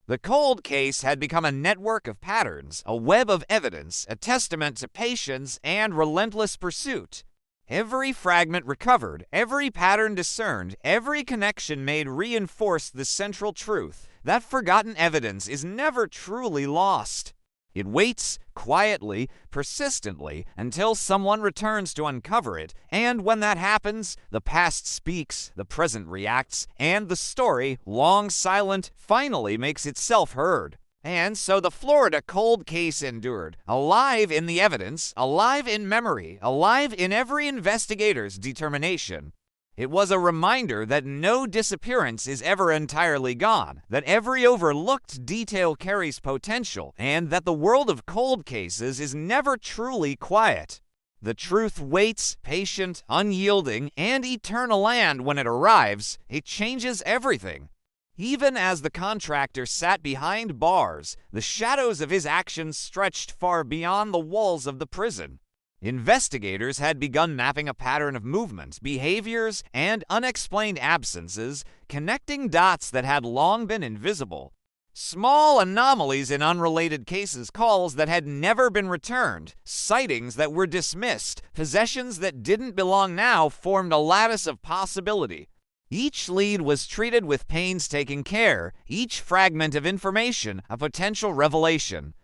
The cold case had become a network of patterns, a web of evidence, a testament to patience and relentless pursuit. Every fragment recovered, every pattern discerned, every connection made reinforced the central truth. That forgotten evidence is never truly lost. It waits quietly, persistently, until someone returns to uncover it, and when that happens, the past speaks, the present reacts, and the story, long silent, finally makes itself heard. And so the Florida cold case endured, alive in the evidence, alive in memory, alive in every investigator's determination. It was a reminder that no disappearance is ever entirely gone, that every overlooked detail carries potential, and that the world of cold cases is never truly quiet. The truth waits, patient, unyielding, and eternal, and when it arrives, it changes everything. Even as the contractor sat behind bars, the shadows of his actions stretched far beyond the walls of the prison. Investigators had begun mapping a pattern of movement, behaviors, and unexplained absences, connecting dots that had long been invisible. Small anomalies in unrelated cases, calls that had never been returned, sightings that were dismissed, possessions that didn't belong now formed a lattice of possibility. Each lead was treated with painstaking care, each fragment of information a potential revelation.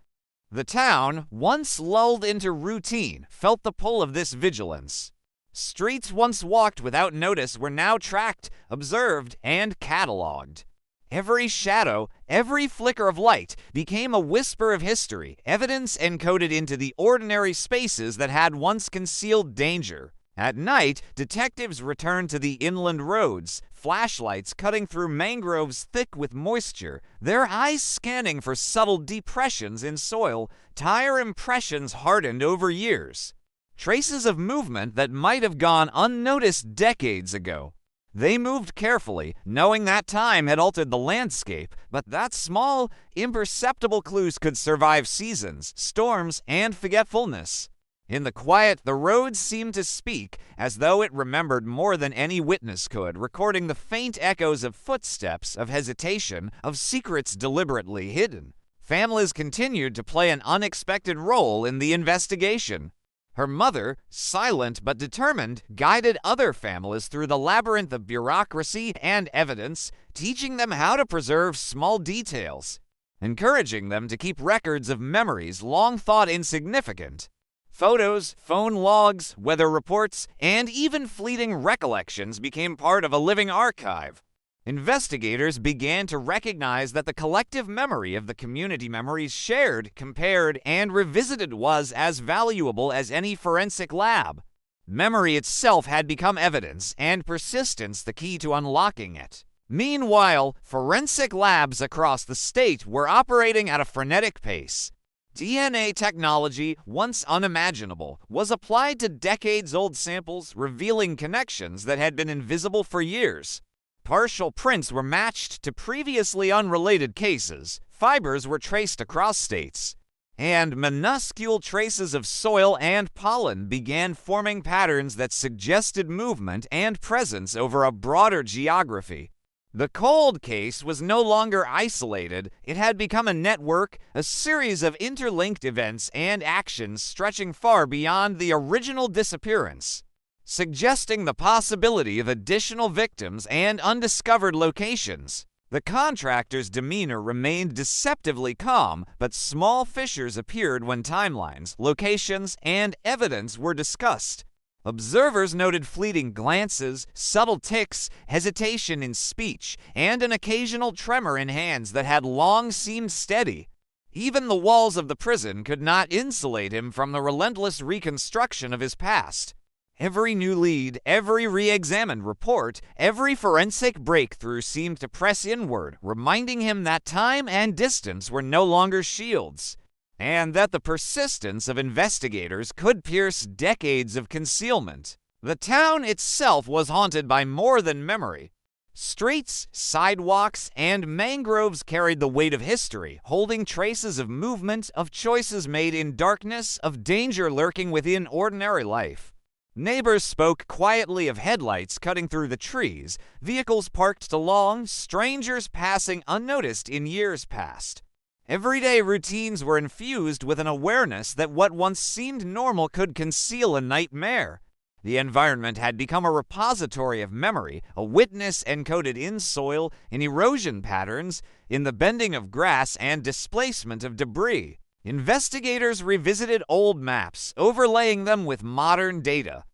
The town, once lulled into routine, felt the pull of this vigilance. Streets once walked without notice were now tracked, observed, and catalogued. Every shadow, every flicker of light became a whisper of history, evidence encoded into the ordinary spaces that had once concealed danger. At night, detectives returned to the inland roads, flashlights cutting through mangroves thick with moisture, their eyes scanning for subtle depressions in soil, tire impressions hardened over years. Traces of movement that might have gone unnoticed decades ago. They moved carefully, knowing that time had altered the landscape, but that small, imperceptible clues could survive seasons, storms, and forgetfulness. In the quiet, the road seemed to speak, as though it remembered more than any witness could, recording the faint echoes of footsteps, of hesitation, of secrets deliberately hidden. Families continued to play an unexpected role in the investigation. Her mother, silent but determined, guided other families through the labyrinth of bureaucracy and evidence, teaching them how to preserve small details, encouraging them to keep records of memories long thought insignificant. Photos, phone logs, weather reports, and even fleeting recollections became part of a living archive. Investigators began to recognize that the collective memory of the community memories shared, compared, and revisited was as valuable as any forensic lab. Memory itself had become evidence, and persistence the key to unlocking it. Meanwhile, forensic labs across the state were operating at a frenetic pace. DNA technology, once unimaginable, was applied to decades-old samples, revealing connections that had been invisible for years. Partial prints were matched to previously unrelated cases, fibers were traced across states, and minuscule traces of soil and pollen began forming patterns that suggested movement and presence over a broader geography. The cold case was no longer isolated. It had become a network, a series of interlinked events and actions stretching far beyond the original disappearance, suggesting the possibility of additional victims and undiscovered locations. The contractor's demeanor remained deceptively calm, but small fissures appeared when timelines, locations, and evidence were discussed. Observers noted fleeting glances, subtle tics, hesitation in speech, and an occasional tremor in hands that had long seemed steady. Even the walls of the prison could not insulate him from the relentless reconstruction of his past. Every new lead, every re-examined report, every forensic breakthrough seemed to press inward, reminding him that time and distance were no longer shields. and that the persistence of investigators could pierce decades of concealment. The town itself was haunted by more than memory. Streets, sidewalks, and mangroves carried the weight of history, holding traces of movement, of choices made in darkness, of danger lurking within ordinary life. Neighbors spoke quietly of headlights cutting through the trees, vehicles parked along, strangers passing unnoticed in years past. Everyday routines were infused with an awareness that what once seemed normal could conceal a nightmare. The environment had become a repository of memory, a witness encoded in soil, in erosion patterns, in the bending of grass and displacement of debris. Investigators revisited old maps, overlaying them with modern data.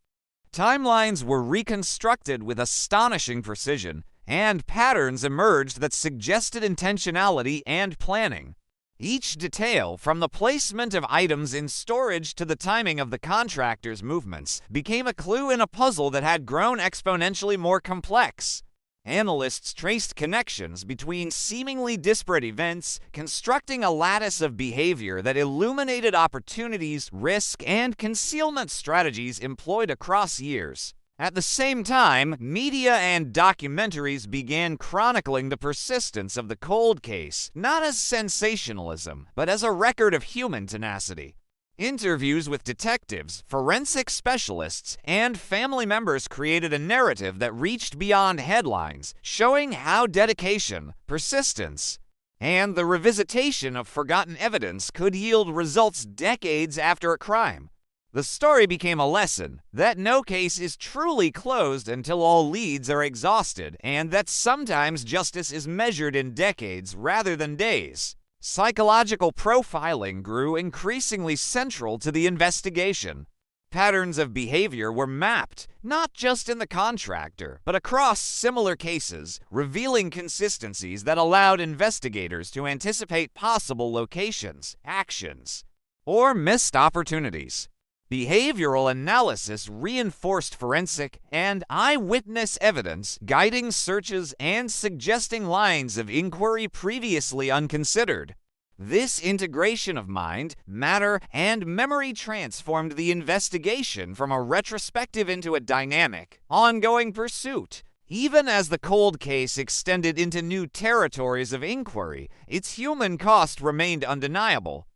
Timelines were reconstructed with astonishing precision, and patterns emerged that suggested intentionality and planning. Each detail, from the placement of items in storage to the timing of the contractor's movements, became a clue in a puzzle that had grown exponentially more complex. Analysts traced connections between seemingly disparate events, constructing a lattice of behavior that illuminated opportunities, risk, and concealment strategies employed across years. At the same time, media and documentaries began chronicling the persistence of the cold case, not as sensationalism, but as a record of human tenacity. Interviews with detectives, forensic specialists, and family members created a narrative that reached beyond headlines, showing how dedication, persistence, and the revisitation of forgotten evidence could yield results decades after a crime. The story became a lesson that no case is truly closed until all leads are exhausted, and that sometimes justice is measured in decades rather than days. Psychological profiling grew increasingly central to the investigation. Patterns of behavior were mapped, not just in the contractor, but across similar cases, revealing consistencies that allowed investigators to anticipate possible locations, actions, or missed opportunities. Behavioral analysis reinforced forensic and eyewitness evidence, guiding searches and suggesting lines of inquiry previously unconsidered. This integration of mind, matter, and memory transformed the investigation from a retrospective into a dynamic, ongoing pursuit. Even as the cold case extended into new territories of inquiry, its human cost remained undeniable.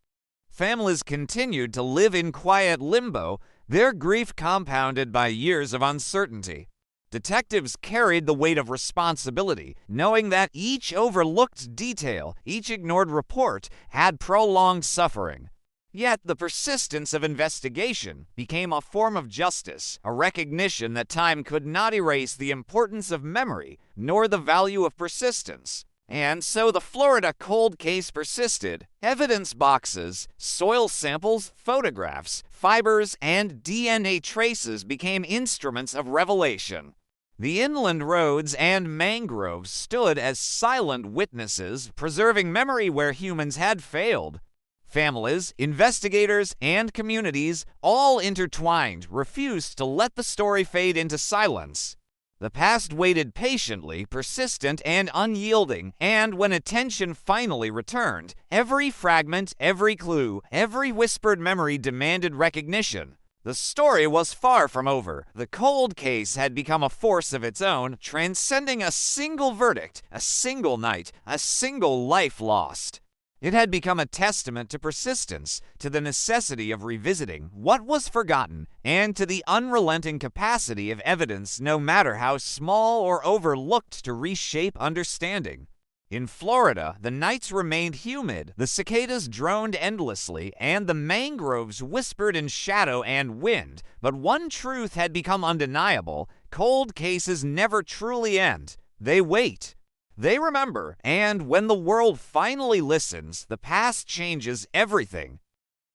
Families continued to live in quiet limbo, their grief compounded by years of uncertainty. Detectives carried the weight of responsibility, knowing that each overlooked detail, each ignored report, had prolonged suffering. Yet the persistence of investigation became a form of justice, a recognition that time could not erase the importance of memory, nor the value of persistence. And so the Florida cold case persisted. Evidence boxes, soil samples, photographs, fibers, and DNA traces became instruments of revelation. The inland roads and mangroves stood as silent witnesses, preserving memory where humans had failed. Families, investigators, and communities, all intertwined, refused to let the story fade into silence. The past waited patiently, persistent, and unyielding, and when attention finally returned, every fragment, every clue, every whispered memory demanded recognition. The story was far from over. The cold case had become a force of its own, transcending a single verdict, a single night, a single life lost. It had become a testament to persistence, to the necessity of revisiting what was forgotten, and to the unrelenting capacity of evidence, no matter how small or overlooked, to reshape understanding. In Florida, the nights remained humid, the cicadas droned endlessly, and the mangroves whispered in shadow and wind. But one truth had become undeniable: cold cases never truly end. They wait. They remember, and when the world finally listens, the past changes everything.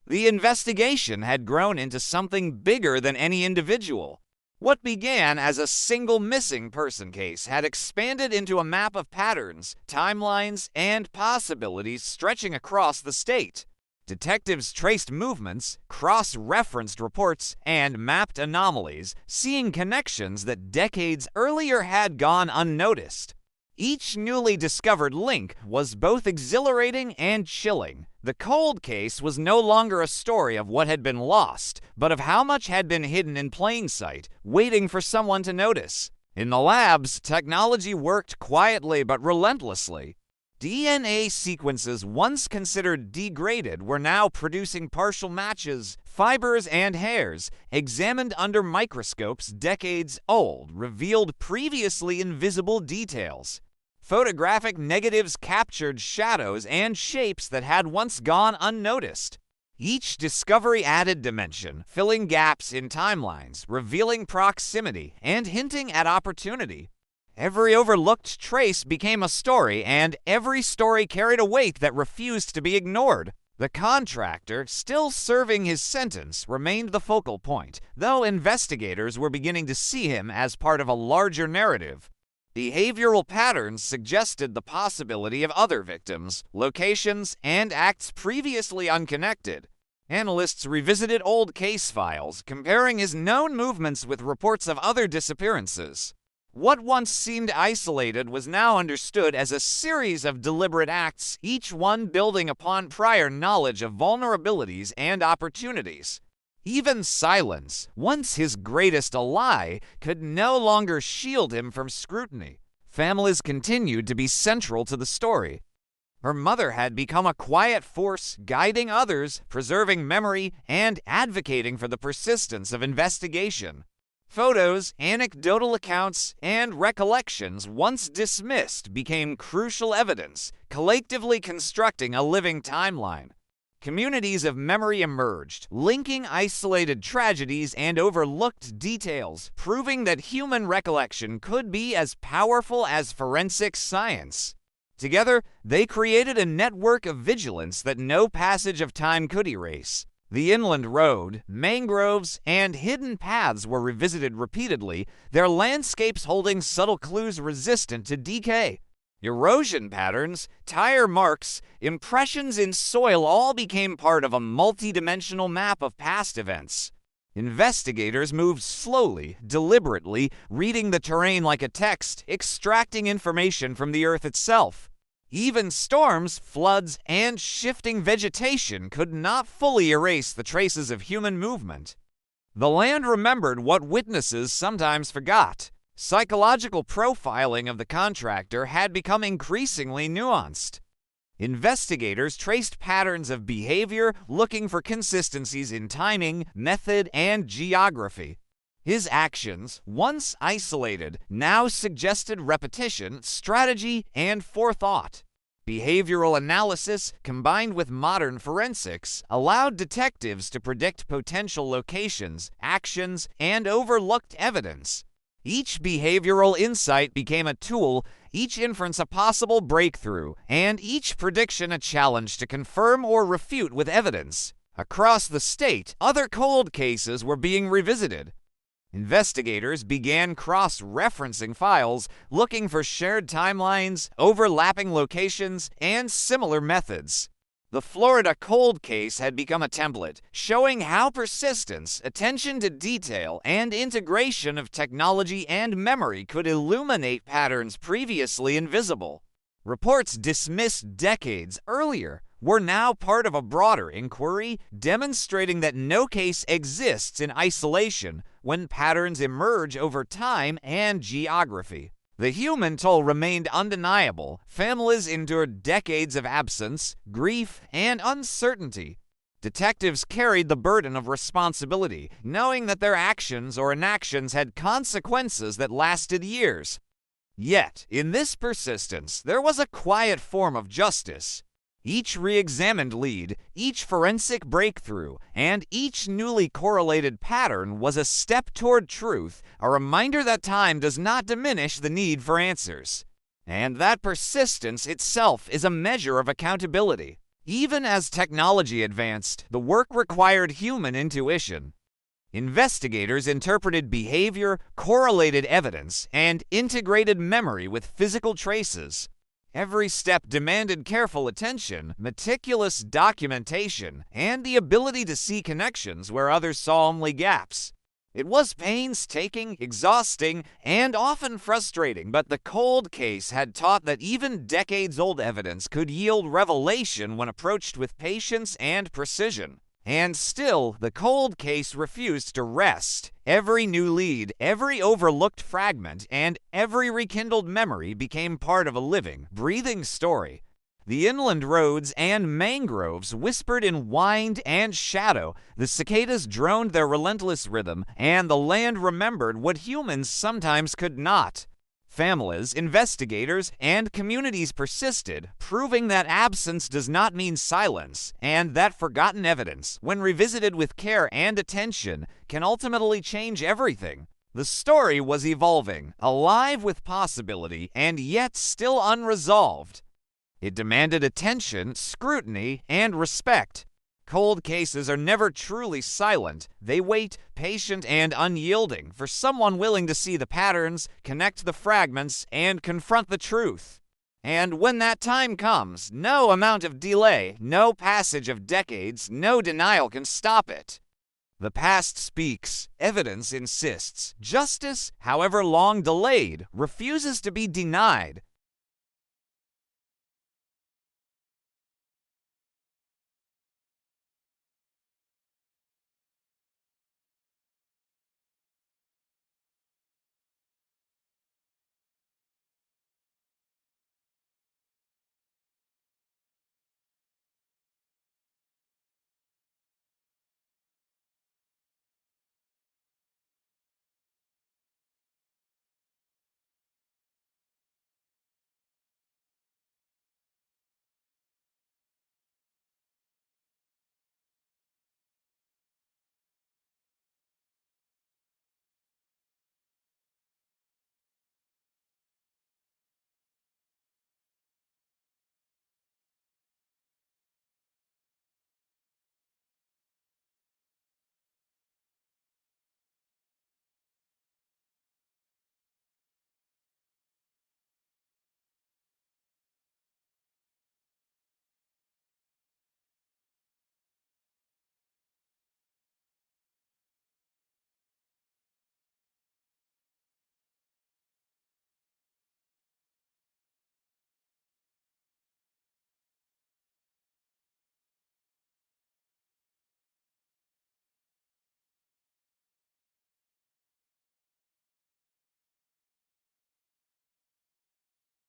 The investigation had grown into something bigger than any individual. What began as a single missing person case had expanded into a map of patterns, timelines, and possibilities stretching across the state. Detectives traced movements, cross-referenced reports, and mapped anomalies, seeing connections that decades earlier had gone unnoticed. Each newly discovered link was both exhilarating and chilling. The cold case was no longer a story of what had been lost, but of how much had been hidden in plain sight, waiting for someone to notice. In the labs, technology worked quietly but relentlessly. DNA sequences once considered degraded were now producing partial matches, fibers, and hairs, examined under microscopes decades old, revealed previously invisible details. Photographic negatives captured shadows and shapes that had once gone unnoticed. Each discovery added dimension, filling gaps in timelines, revealing proximity, and hinting at opportunity. Every overlooked trace became a story, and every story carried a weight that refused to be ignored. The contractor, still serving his sentence, remained the focal point, though investigators were beginning to see him as part of a larger narrative. Behavioral patterns suggested the possibility of other victims, locations, and acts previously unconnected. Analysts revisited old case files, comparing his known movements with reports of other disappearances. What once seemed isolated was now understood as a series of deliberate acts, each one building upon prior knowledge of vulnerabilities and opportunities. Even silence, once his greatest ally, could no longer shield him from scrutiny. Families continued to be central to the story. Her mother had become a quiet force, guiding others, preserving memory, and advocating for the persistence of investigation. Photos, anecdotal accounts, and recollections once dismissed became crucial evidence, collectively constructing a living timeline. Communities of memory emerged, linking isolated tragedies and overlooked details, proving that human recollection could be as powerful as forensic science. Together, they created a network of vigilance that no passage of time could erase. The inland road, mangroves, and hidden paths were revisited repeatedly, their landscapes holding subtle clues resistant to decay. Erosion patterns, tire marks, impressions in soil all became part of a multi-dimensional map of past events. Investigators moved slowly, deliberately, reading the terrain like a text, extracting information from the earth itself. Even storms, floods, and shifting vegetation could not fully erase the traces of human movement. The land remembered what witnesses sometimes forgot. Psychological profiling of the contractor had become increasingly nuanced. Investigators traced patterns of behavior, looking for consistencies in timing, method, and geography. His actions, once isolated, now suggested repetition, strategy, and forethought. Behavioral analysis, combined with modern forensics, allowed detectives to predict potential locations, actions, and overlooked evidence. Each behavioral insight became a tool, each inference a possible breakthrough, and each prediction a challenge to confirm or refute with evidence. Across the state, other cold cases were being revisited. Investigators began cross-referencing files, looking for shared timelines, overlapping locations, and similar methods. The Florida cold case had become a template, showing how persistence, attention to detail, and integration of technology and memory could illuminate patterns previously invisible. Reports dismissed decades earlier were now part of a broader inquiry, demonstrating that no case exists in isolation when patterns emerge over time and geography. The human toll remained undeniable. Families endured decades of absence, grief, and uncertainty. Detectives carried the burden of responsibility, knowing that their actions or inactions had consequences that lasted years. Yet, in this persistence, there was a quiet form of justice. Each re-examined lead, each forensic breakthrough, and each newly correlated pattern was a step toward truth, a reminder that time does not diminish the need for answers. And that persistence itself is a measure of accountability. Even as technology advanced, the work required human intuition. Investigators interpreted behavior, correlated evidence, and integrated memory with physical traces. Every step demanded careful attention, meticulous documentation, and the ability to see connections where others saw only gaps. It was painstaking, exhausting, and often frustrating, but the cold case had taught that even decades-old evidence could yield revelation when approached with patience and precision. And still, the cold case refused to rest. Every new lead, every overlooked fragment, and every rekindled memory became part of a living, breathing story. The inland roads and mangroves whispered in wind and shadow, the cicadas droned their relentless rhythm, and the land remembered what humans sometimes could not. Families, investigators, and communities persisted, proving that absence does not mean silence, and that forgotten evidence, when revisited with care and attention, can ultimately change everything. The story was evolving, alive with possibility, and yet still unresolved. It demanded attention, scrutiny, and respect. Cold cases are never truly silent. They wait, patient and unyielding, for someone willing to see the patterns, connect the fragments, and confront the truth. And when that time comes, no amount of delay, no passage of decades, no denial can stop it. The past speaks, evidence insists. Justice, however long delayed, refuses to be denied.